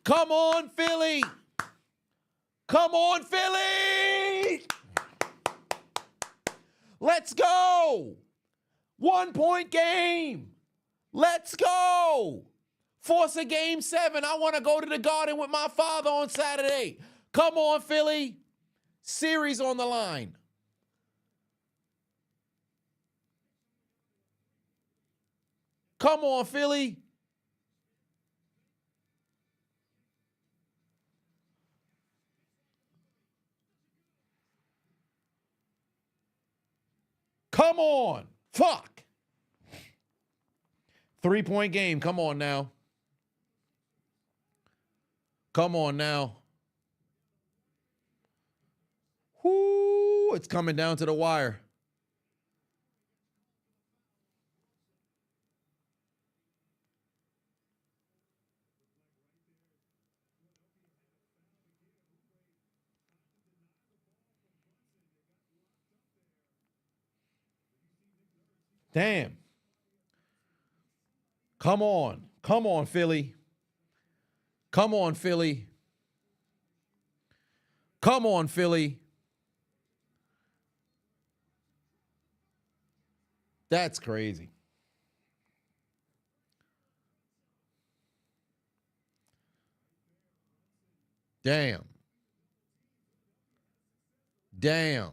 Come on, Philly. Come on, Philly. Let's go. 1 point game. Let's go. Force a game 7. I want to go to the Garden with my father on Saturday. Come on, Philly. Series on the line. Come on, Philly. Come on. Fuck. 3 point game. Come on now. Come on now. Whoo, it's coming down to the wire. Damn. Come on. Come on, Philly. Come on, Philly. Come on, Philly. That's crazy. Damn. Damn.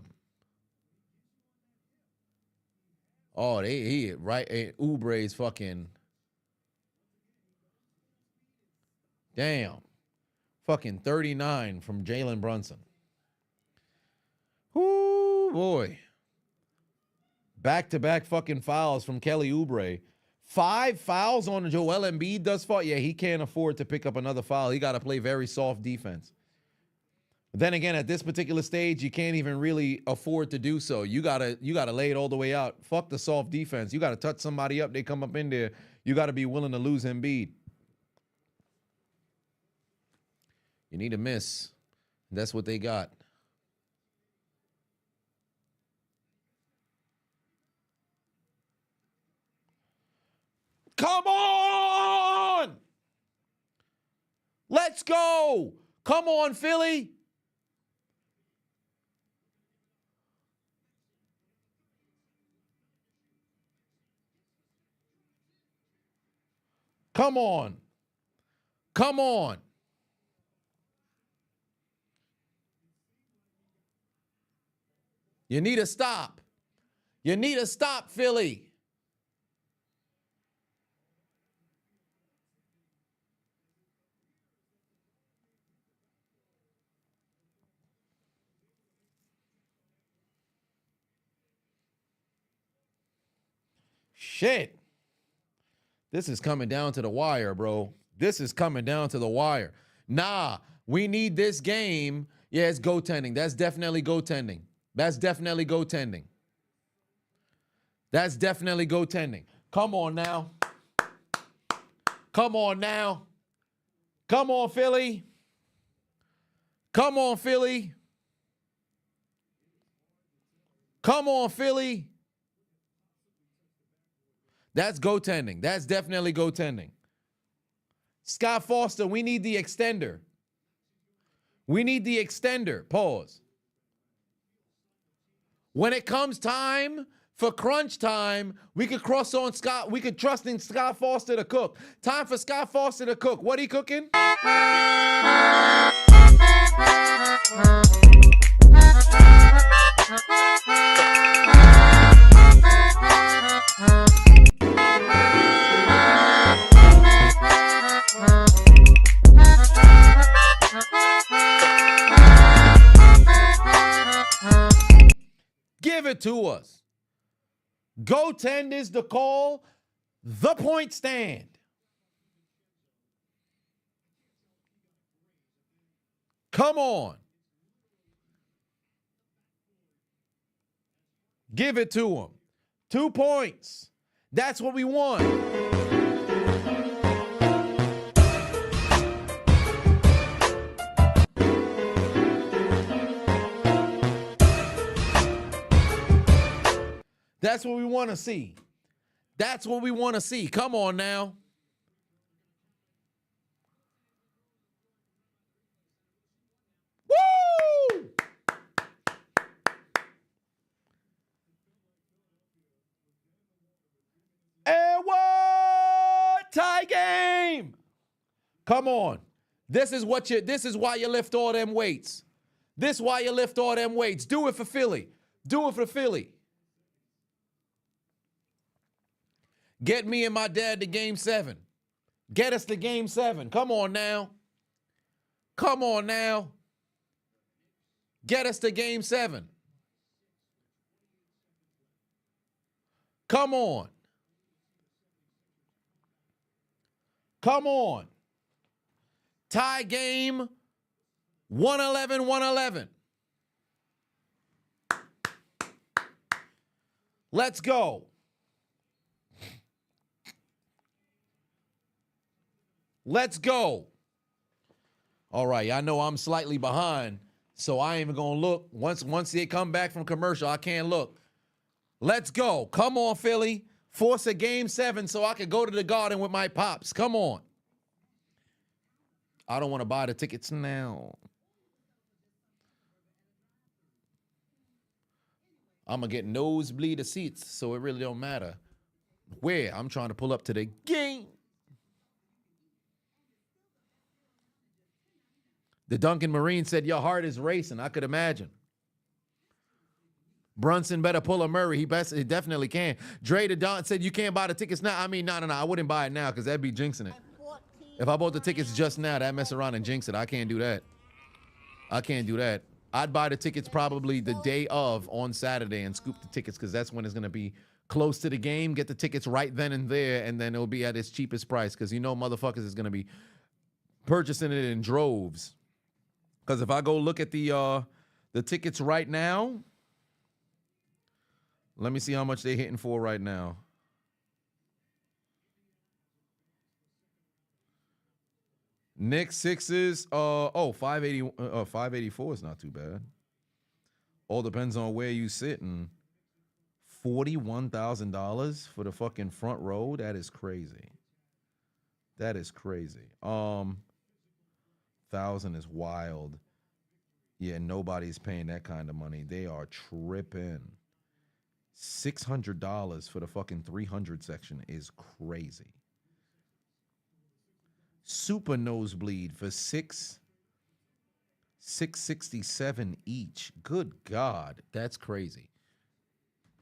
Oh, he right. Oubre's fucking. Damn. Fucking 39 from Jalen Brunson. Whoo, boy. Back-to-back fucking fouls from Kelly Oubre. 5 fouls on Joel Embiid thus far. Yeah, he can't afford to pick up another foul. He got to play very soft defense. Then again, at this particular stage, you can't even really afford to do so. You gotta lay it all the way out. Fuck the soft defense. You gotta touch somebody up. They come up in there. You gotta be willing to lose Embiid. You need a miss. That's what they got. Come on! Let's go! Come on, Philly! Come on. Come on. You need to stop. You need to stop, Philly. Shit. This is coming down to the wire, bro. This is coming down to the wire. Nah, we need this game. Yeah, it's goaltending. That's definitely goaltending. That's definitely goaltending. That's definitely goaltending. Come on now. Come on now. Come on, Philly. Come on, Philly. Come on, Philly. That's goaltending. That's definitely goaltending. Scott Foster, we need the extender. We need the extender. Pause. When it comes time for crunch time, we could cross on Scott. We could trust in Scott Foster to cook. Time for Scott Foster to cook. What he cooking? Goaltend is the call. The point stand. Come on. Give it to him. 2 points. That's what we want. That's what we want to see. That's what we want to see. Come on now. Woo! And what? Tie game. Come on. This is why you lift all them weights. This is why you lift all them weights. Do it for Philly. Do it for Philly. Get me and my dad to game 7. Get us to game 7. Come on now. Come on now. Get us to game 7. Come on. Come on. Tie game 111-111. Let's go. Let's go. All right, I know I'm slightly behind, so I ain't even gonna look. Once they come back from commercial, I can't look. Let's go. Come on, Philly. Force a game 7 so I can go to the Garden with my pops. Come on. I don't want to buy the tickets now. I'm going to get nosebleed seats, so it really don't matter where. I'm trying to pull up to the game. The Duncan Marine said, your heart is racing. I could imagine. Brunson better pull a Murray. He definitely can. Dre the Don said, you can't buy the tickets now. I mean, no. I wouldn't buy it now because that'd be jinxing it. If I bought the tickets just now, that'd mess around and jinx it. I can't do that. I can't do that. I'd buy the tickets probably the day of on Saturday and scoop the tickets because that's when it's going to be close to the game. Get the tickets right then and there, and then it'll be at its cheapest price because you know motherfuckers is going to be purchasing it in droves. Because if I go look at the tickets right now, let me see how much they're hitting for right now. Knicks, Sixers, 584 is not too bad. All depends on where you sit. And $41,000 for the fucking front row, that is crazy. That is crazy. 1,000 is wild. Yeah, nobody's paying that kind of money. They are tripping. $600 for the fucking 300 section is crazy. Super nosebleed for $667 each. Good God, that's crazy.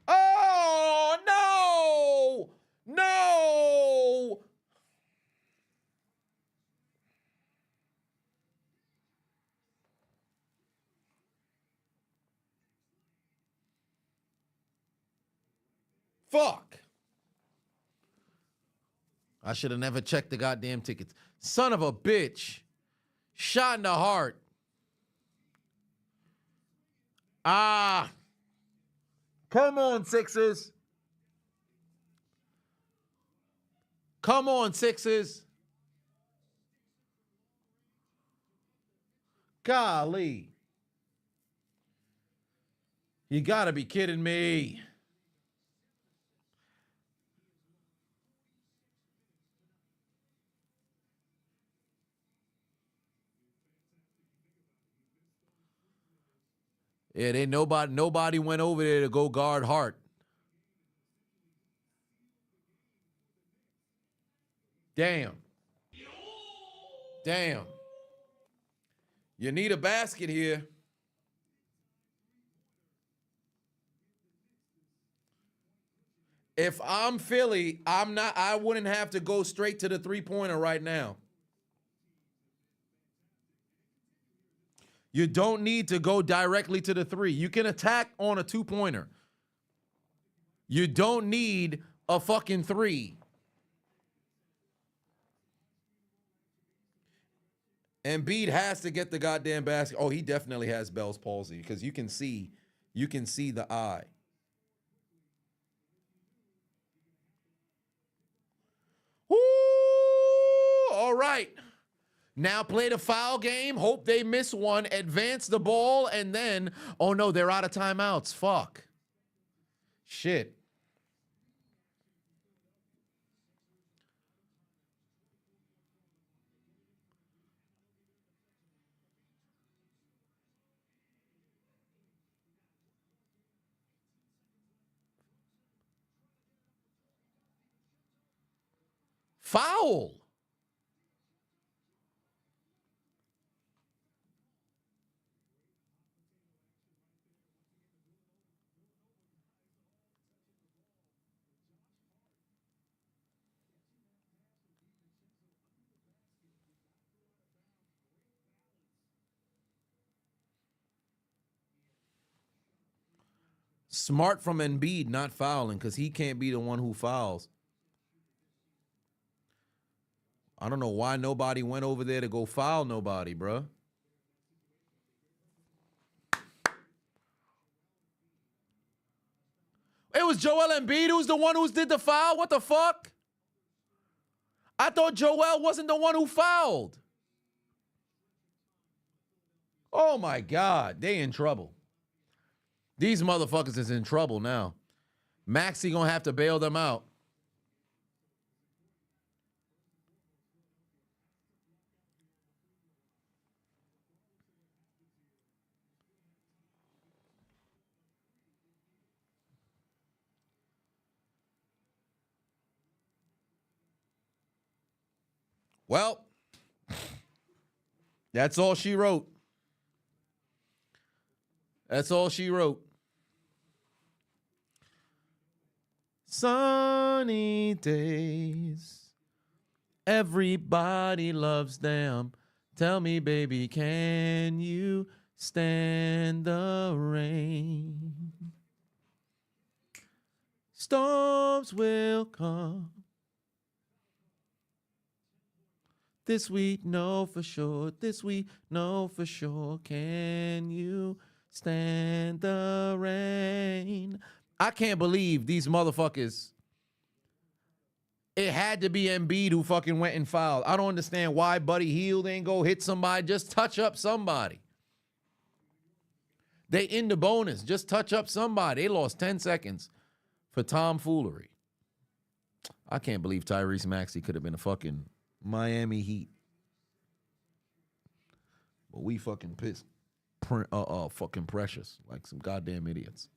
Oh no! No! Fuck. I should have never checked the goddamn tickets. Son of a bitch. Shot in the heart. Ah. Come on, Sixers. Come on, Sixers. Golly. You gotta be kidding me. Yeah, nobody went over there to go guard Hart. Damn. Damn. You need a basket here. If I'm Philly, I wouldn't have to go straight to the three-pointer right now. You don't need to go directly to the three. You can attack on a two-pointer. You don't need a fucking 3. Embiid has to get the goddamn basket. Oh, he definitely has Bell's palsy because you can see the eye. Woo! All right. Now play the foul game. Hope they miss one. Advance the ball. And then, oh no, they're out of timeouts. Fuck. Shit. Foul. Smart from Embiid not fouling because he can't be the one who fouls. I don't know why nobody went over there to go foul nobody, bruh. It was Joel Embiid who's the one who did the foul? What the fuck? I thought Joel wasn't the one who fouled. Oh my God, they in trouble. These motherfuckers is in trouble now. Maxey gonna have to bail them out. Well, that's all she wrote. That's all she wrote. Sunny days. Everybody loves them. Tell me, baby, can you stand the rain? Storms will come. This we know for sure. This we know for sure. Can you stand the rain? I can't believe these motherfuckers. It had to be Embiid who fucking went and fouled. I don't understand why Buddy Hield ain't go hit somebody. Just touch up somebody. They in the bonus. Just touch up somebody. They lost 10 seconds for tomfoolery. I can't believe Tyrese Maxey could have been a fucking Miami Heat. But we fucking pissed. Fucking precious. Like some goddamn idiots.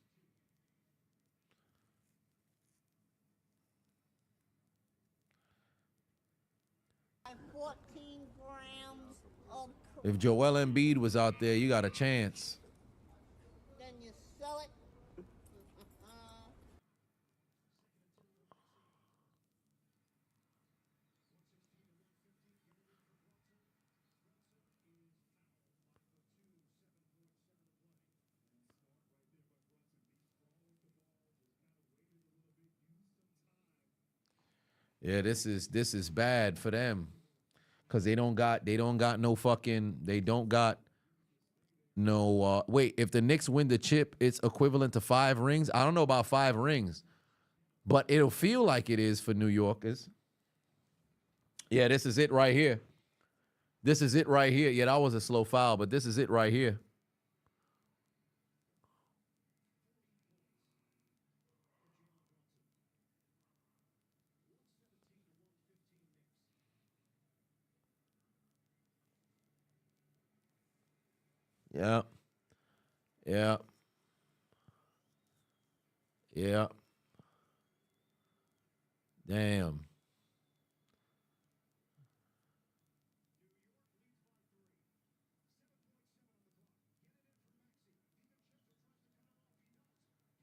If Joel Embiid was out there, you got a chance. Then you sell it. Yeah, this is bad for them. Cause they don't got no fucking, wait, if the Knicks win the chip, it's equivalent to 5 rings. I don't know about 5 rings, but it'll feel like it is for New Yorkers. Yeah, this is it right here. This is it right here. Yeah, that was a slow foul, but this is it right here. Yeah. Yeah. Yeah. Damn.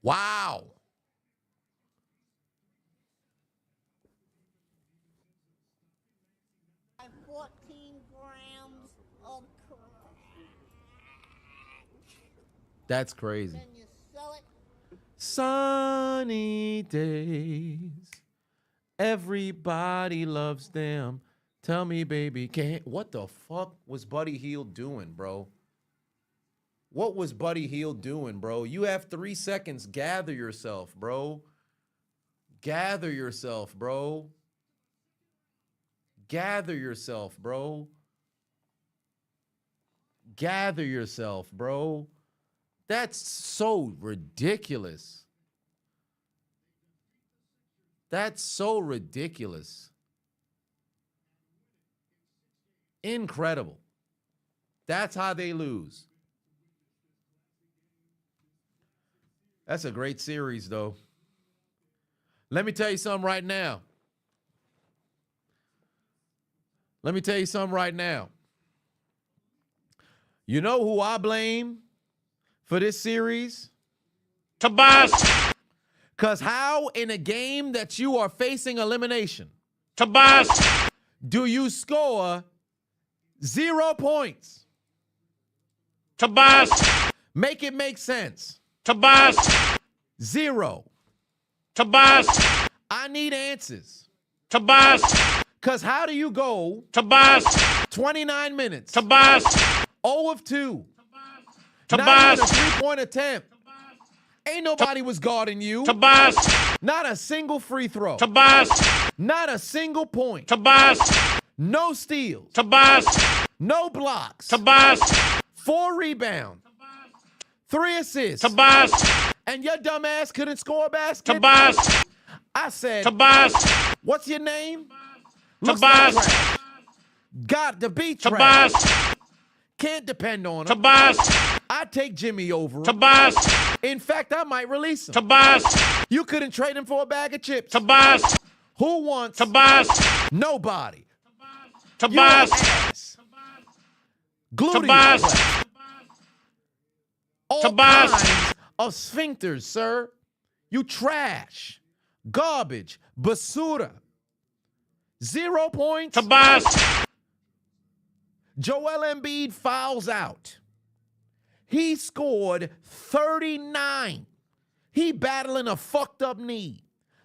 Wow. And 14 grams of crack. That's crazy. Then you sell it. Sunny days. Everybody loves them. Tell me, baby, what the fuck was Buddy Hield doing, bro? What was Buddy Hield doing, bro? You have 3 seconds. Gather yourself, bro. Gather yourself, bro. Gather yourself, bro. Gather yourself, bro. That's so ridiculous. That's so ridiculous. Incredible. That's how they lose. That's a great series, though. Let me tell you something right now. Let me tell you something right now. You know who I blame for this series? Tobias. Because how in a game that you are facing elimination, Tobias, do you score 0 points? Tobias, make it make sense. Tobias, 0. Tobias, I need answers. Tobias, because how do you go Tobias 29 minutes? Tobias 0 of 2. Tobias, not even a 3-point attempt. Ain't nobody was guarding you. Tobias, not a single free throw. Tobias, not a single point. Tobias, no steals. Tobias, no blocks. Tobias, 4 rebounds. 3 assists. Tobias, and your dumb ass couldn't score a basket. Tobias, I said, Tobias, what's your name? Tobias, like got to be Tobias, can't depend on him. Tobias, I take Jimmy over him. Tobias, in fact, I might release him. Tobias, you couldn't trade him for a bag of chips. Tobias, who wants Tobias? Nobody. Tobias, Tobias, all Tobias, kinds of sphincters, sir. You trash, garbage, basura. 0 points. Tobias. Joel Embiid fouls out. He scored 39. He battling a fucked up knee,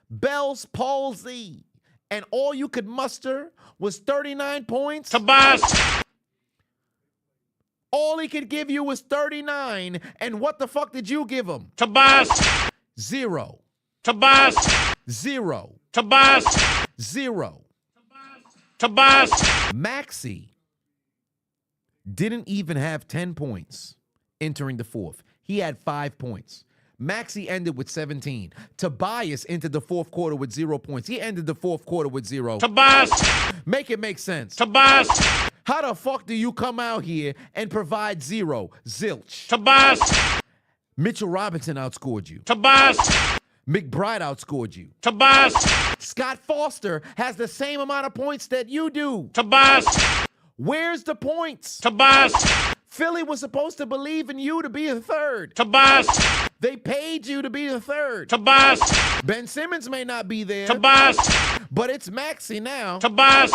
Bell's palsy, and all you could muster was 39 points. Tobias. All he could give you was 39, and what the fuck did you give him? Tobias. 0. Tobias. 0. Tobias. 0. Tobias. Maxey didn't even have 10 points entering the fourth. He had 5 points. Maxey ended with 17. Tobias entered the fourth quarter with 0 points. He ended the fourth quarter with 0. Tobias. Make it make sense. Tobias. How the fuck do you come out here and provide 0? Zilch. Tobias. Mitchell Robinson outscored you. Tobias. McBride outscored you. Tobias. Scott Foster has the same amount of points that you do. Tobias. Where's the points? Tobias. Philly was supposed to believe in you to be a third. Tobias. They paid you to be the third. Tobias. Ben Simmons may not be there. Tobias. But it's Maxey now. Tobias.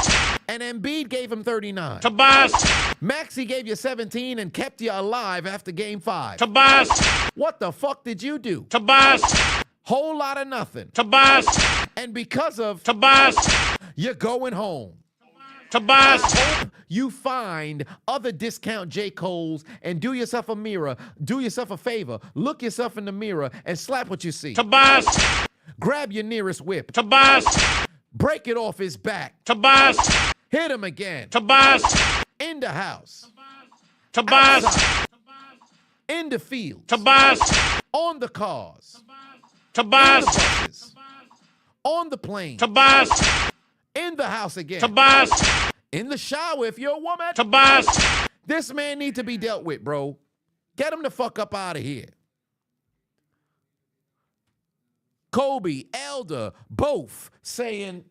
And Embiid gave him 39. Tobias. Maxey gave you 17 and kept you alive after game 5. Tobias. What the fuck did you do? Tobias. Whole lot of nothing. Tobias. And because of Tobias. You're going home. Tobias. I hope you find other discount J. Cole's and do yourself a mirror. Do yourself a favor. Look yourself in the mirror and slap what you see. Tobias. Grab your nearest whip. Tobias. Break it off his back. Tobias. Hit him again. Tobias. In the house. Tobias. Outside. In the field. Tobias. On the cars. Tobias. In the buses. On the plane. Tobias. In the house again. Tobias. In the shower if you're a woman. Tobias. This man needs to be dealt with, bro. Get him the fuck up out of here. Kobe, Elder, both saying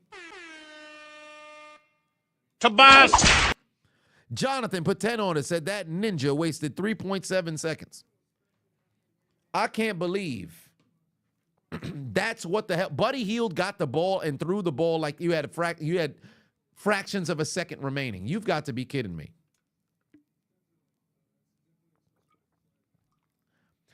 Tobias. Jonathan put 10 on it, said that ninja wasted 3.7 seconds. I can't believe that's what the hell. Buddy Hield got the ball and threw the ball like you had fractions of a second remaining. You've got to be kidding me.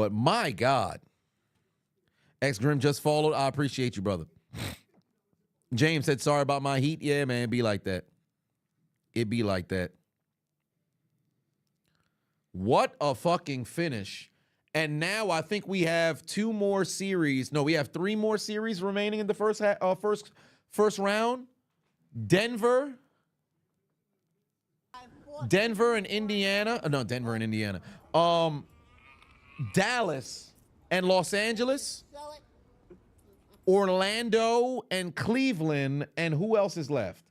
But my God. X Grim just followed. I appreciate you, brother. James said, sorry about my heat. Yeah, man, it be like that. It be like that. What a fucking finish. And now I think we have 2 more series. No, we have 3 more series remaining in the first round. Denver and Indiana. No, Denver and Indiana. Dallas and Los Angeles. Sell it. Orlando and Cleveland. And who else is left?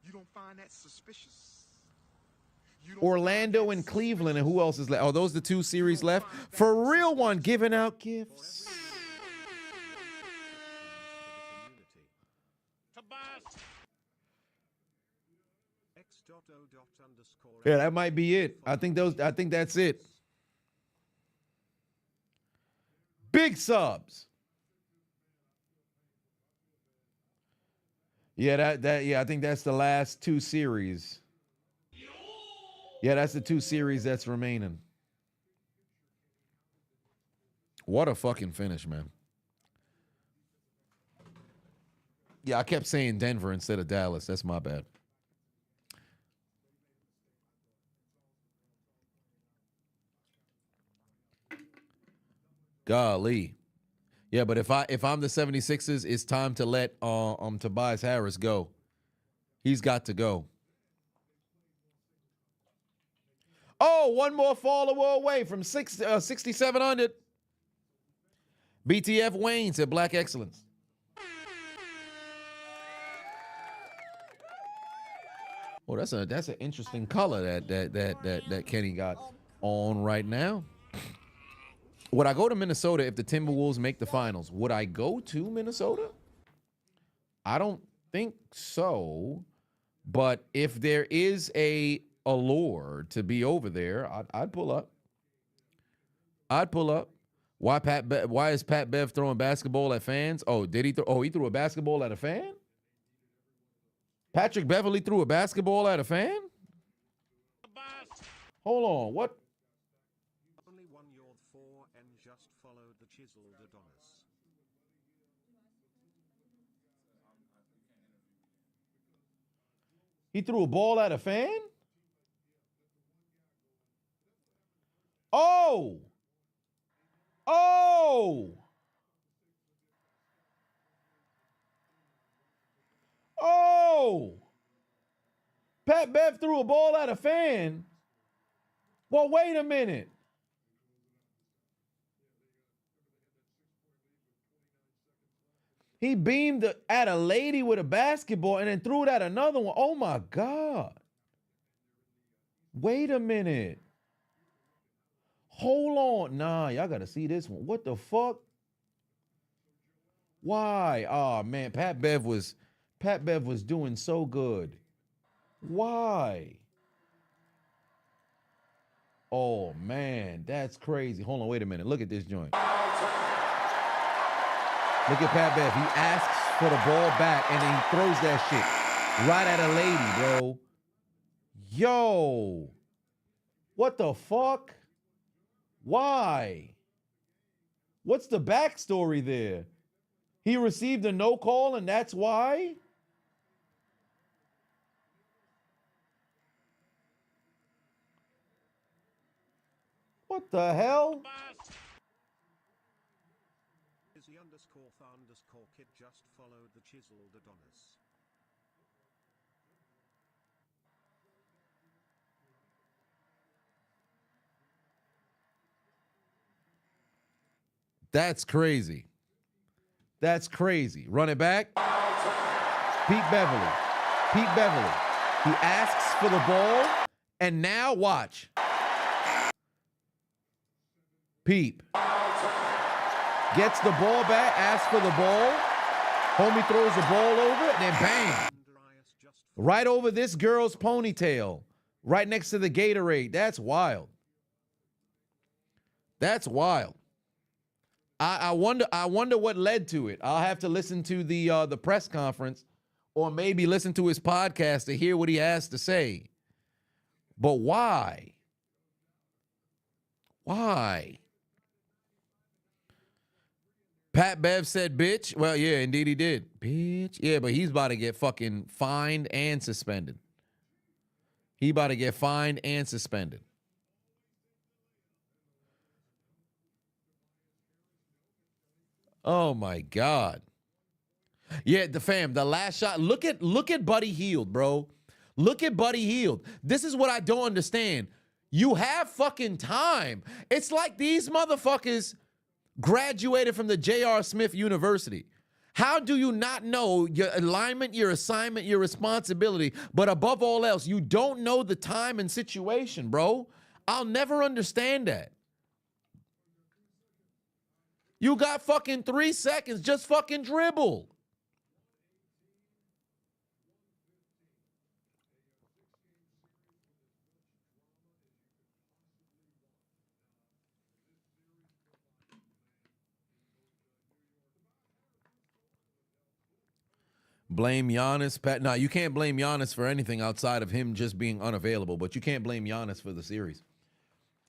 You don't find that suspicious? Orlando and Cleveland. And who else is left? Oh, those are the 2 series left. For real one, giving out gifts. Yeah, that might be it. I think that's it. Big subs. Yeah, I think that's the last 2 series. Yeah, that's the 2 series that's remaining. What a fucking finish, man. Yeah, I kept saying Denver instead of Dallas. That's my bad. Golly. Yeah, but if I'm the 76ers, it's time to let Tobias Harris go. He's got to go. Oh, one more follower away from 6,700. BTF Wayne said Black Excellence. Oh, that's an interesting color that Kenny got on right now. Would I go to Minnesota if the Timberwolves make the finals? Would I go to Minnesota? I don't think so. But if there is a allure to be over there, I'd pull up. I'd pull up. Why is Pat Bev throwing basketball at fans? Oh, did he? He threw a basketball at a fan? Patrick Beverly threw a basketball at a fan? Hold on. What? Only one your 4 and just followed the Chiseled Adonis. He threw a ball at a fan? Oh! Oh! Oh! Pat Bev threw a ball at a fan? Well, wait a minute. He beamed at a lady with a basketball and then threw it at another one. Oh, my God. Wait a minute. Hold on. Nah, y'all got to see this one. What the fuck? Why? Oh, man, Pat Bev was doing so good. Why? Oh, man, that's crazy. Hold on, wait a minute. Look at this joint. Look at Pat Bev. He asks for the ball back, and then he throws that shit right at a lady, bro. Yo. What the fuck? Why? What's the backstory there? He received a no call, and that's why? What the hell? Is the __ kid just followed the Chiseled Adonis. That's crazy. That's crazy. Run it back. Pete Beverly. Pete Beverly. He asks for the ball, and now watch. Peep. Gets the ball back, asks for the ball. Homie throws the ball over, and then bang. Right over this girl's ponytail. Right next to the Gatorade. That's wild. That's wild. I wonder what led to it. I'll have to listen to the press conference or maybe listen to his podcast to hear what he has to say. But why? Why? Pat Bev said, bitch. Well, yeah, indeed he did. Bitch. Yeah, but he's about to get fucking fined and suspended. He about to get fined and suspended. Oh, my God. Yeah, the last shot. Look at Buddy Hield, bro. Look at Buddy Hield. This is what I don't understand. You have fucking time. It's like these motherfuckers graduated from the J.R. Smith University. How do you not know your alignment, your assignment, your responsibility, but above all else, you don't know the time and situation, bro? I'll never understand that. You got fucking 3 seconds, just fucking dribble. Blame Giannis. Pat, no, you can't blame Giannis for anything outside of him just being unavailable, but you can't blame Giannis for the series.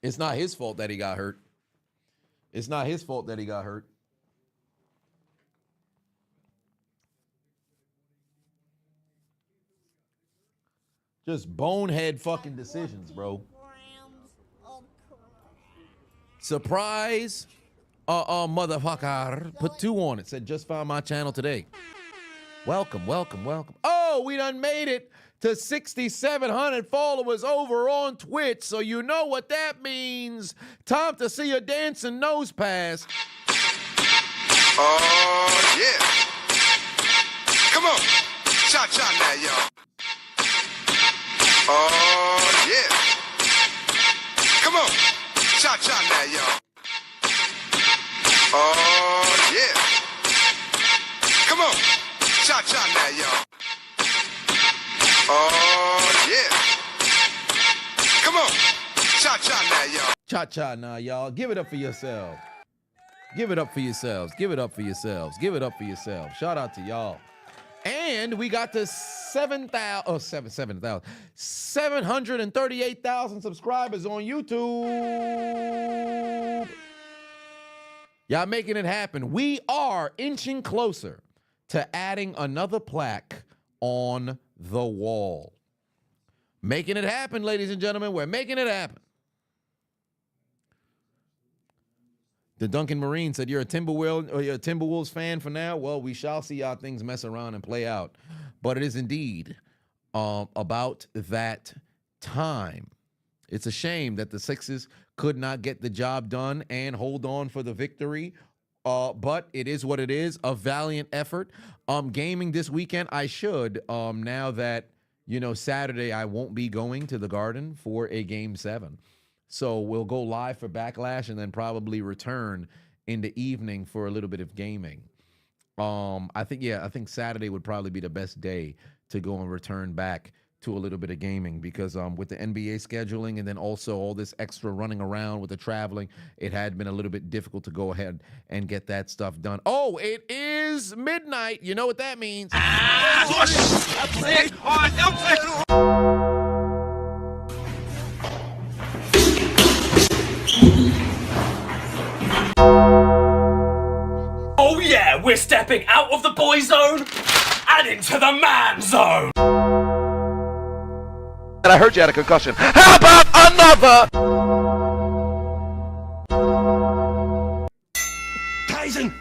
It's not his fault that he got hurt. It's not his fault that he got hurt. Just bonehead fucking decisions, bro. Surprise. Motherfucker. Put 2 on it. Said, just found my channel today. Welcome, welcome, welcome. Oh, we done made it to 6,700 followers over on Twitch, so you know what that means. Time to see a dancing nose pass. Oh, yeah. Come on. Cha-cha now, y'all. Oh, yeah. Come on. Cha-cha now, y'all. Oh, yeah. Come on. Cha-cha now, y'all. Oh, yeah. Come on. Cha-cha now, y'all. Cha-cha now, y'all. Give it up for yourselves. Give it up for yourselves. Give it up for yourselves. Give it up for yourselves. Shout out to y'all. And we got to 738,000 subscribers on YouTube. Y'all making it happen. We are inching closer to adding another plaque on the wall. Making it happen, ladies and gentlemen. We're making it happen. The Duncan Marine said, you're a Timberwolves fan for now? Well, we shall see how things mess around and play out. But it is indeed about that time. It's a shame that the Sixers could not get the job done and hold on for the victory. But it is what it is, a valiant effort. Gaming this weekend, I should, now that, Saturday I won't be going to the Garden for a Game 7. So we'll go live for Backlash and then probably return in the evening for a little bit of gaming. I think Saturday would probably be the best day to go and return back to a little bit of gaming because with the NBA scheduling and then also all this extra running around with the traveling, it had been a little bit difficult to go ahead and get that stuff done. Oh, it is midnight. You know what that means. Oh yeah, we're stepping out of the boy zone and into the man zone. And I heard you had a concussion. How about another? Tyson.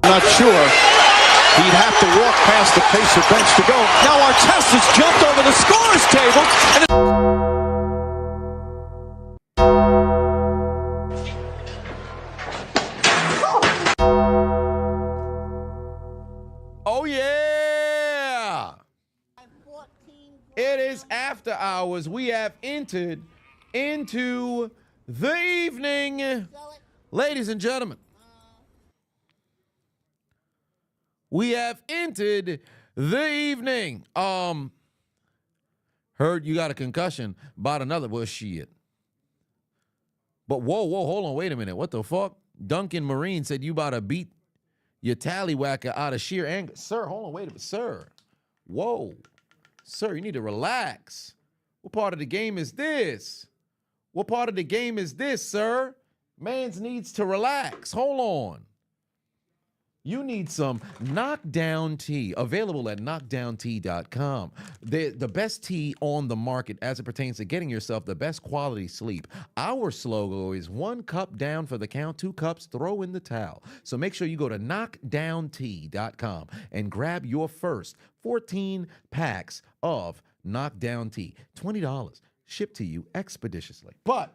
Not sure. He'd have to walk past the Pacer bench to go. Now Artest has jumped over the scorer's table. Oh, yeah. It is after hours. We have entered into the evening. Ladies and gentlemen, we have entered the evening. Heard you got a concussion about another. Well, shit. But whoa, hold on. Wait a minute. What the fuck? Duncan Marine said you about to beat your tallywhacker out of sheer anger. Sir, hold on. Wait a minute. Sir. Whoa. Sir, you need to relax. What part of the game is this? What part of the game is this, sir? Mans needs to relax. Hold on. You need some knockdown tea, available at knockdowntea.com. The best tea on the market as it pertains to getting yourself the best quality sleep. Our slogan is 1 cup down for the count, 2 cups, throw in the towel. So make sure you go to knockdowntea.com and grab your first 14 packs of Knockdown Tea. $20 shipped to you expeditiously. But,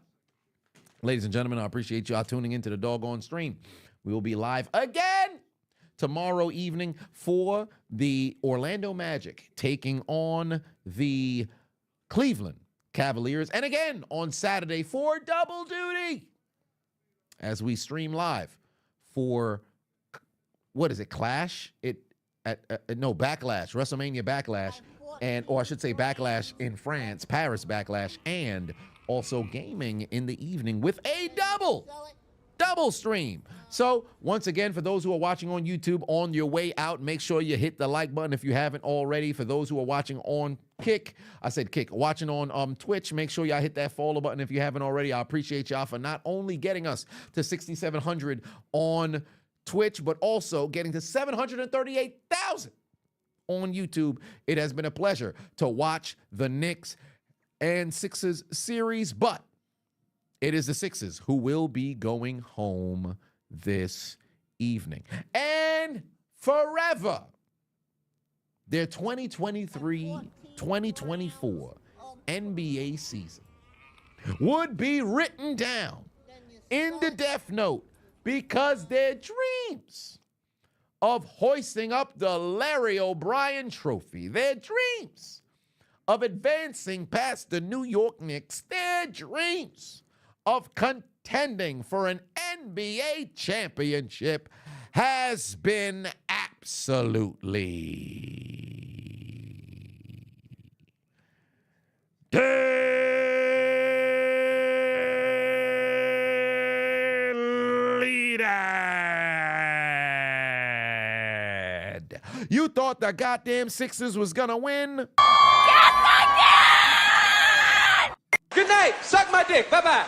ladies and gentlemen, I appreciate y'all tuning into the doggone stream. We will be live again tomorrow evening for the Orlando Magic taking on the Cleveland Cavaliers. And again on Saturday for double duty as we stream live for, what is it, Clash? Backlash, WrestleMania Backlash, or I should say Backlash in France, Paris Backlash, and also gaming in the evening with a double stream. So once again, for those who are watching on YouTube, on your way out, make sure you hit the like button if you haven't already. For those who are watching on watching on Twitch, make sure y'all hit that follow button if you haven't already. I appreciate y'all for not only getting us to 6,700 on Twitch, but also getting to 738,000 on YouTube. It has been a pleasure to watch the Knicks and Sixers series, but it is the Sixers who will be going home this evening. And forever, their 2023-2024 NBA season would be written down in the Death Note because their dreams of hoisting up the Larry O'Brien Trophy, their dreams of advancing past the New York Knicks, their dreams of contending for an NBA championship has been absolutely deleted. You thought the goddamn Sixers was gonna win? Yes, I did! Good night. Suck my dick. Bye-bye.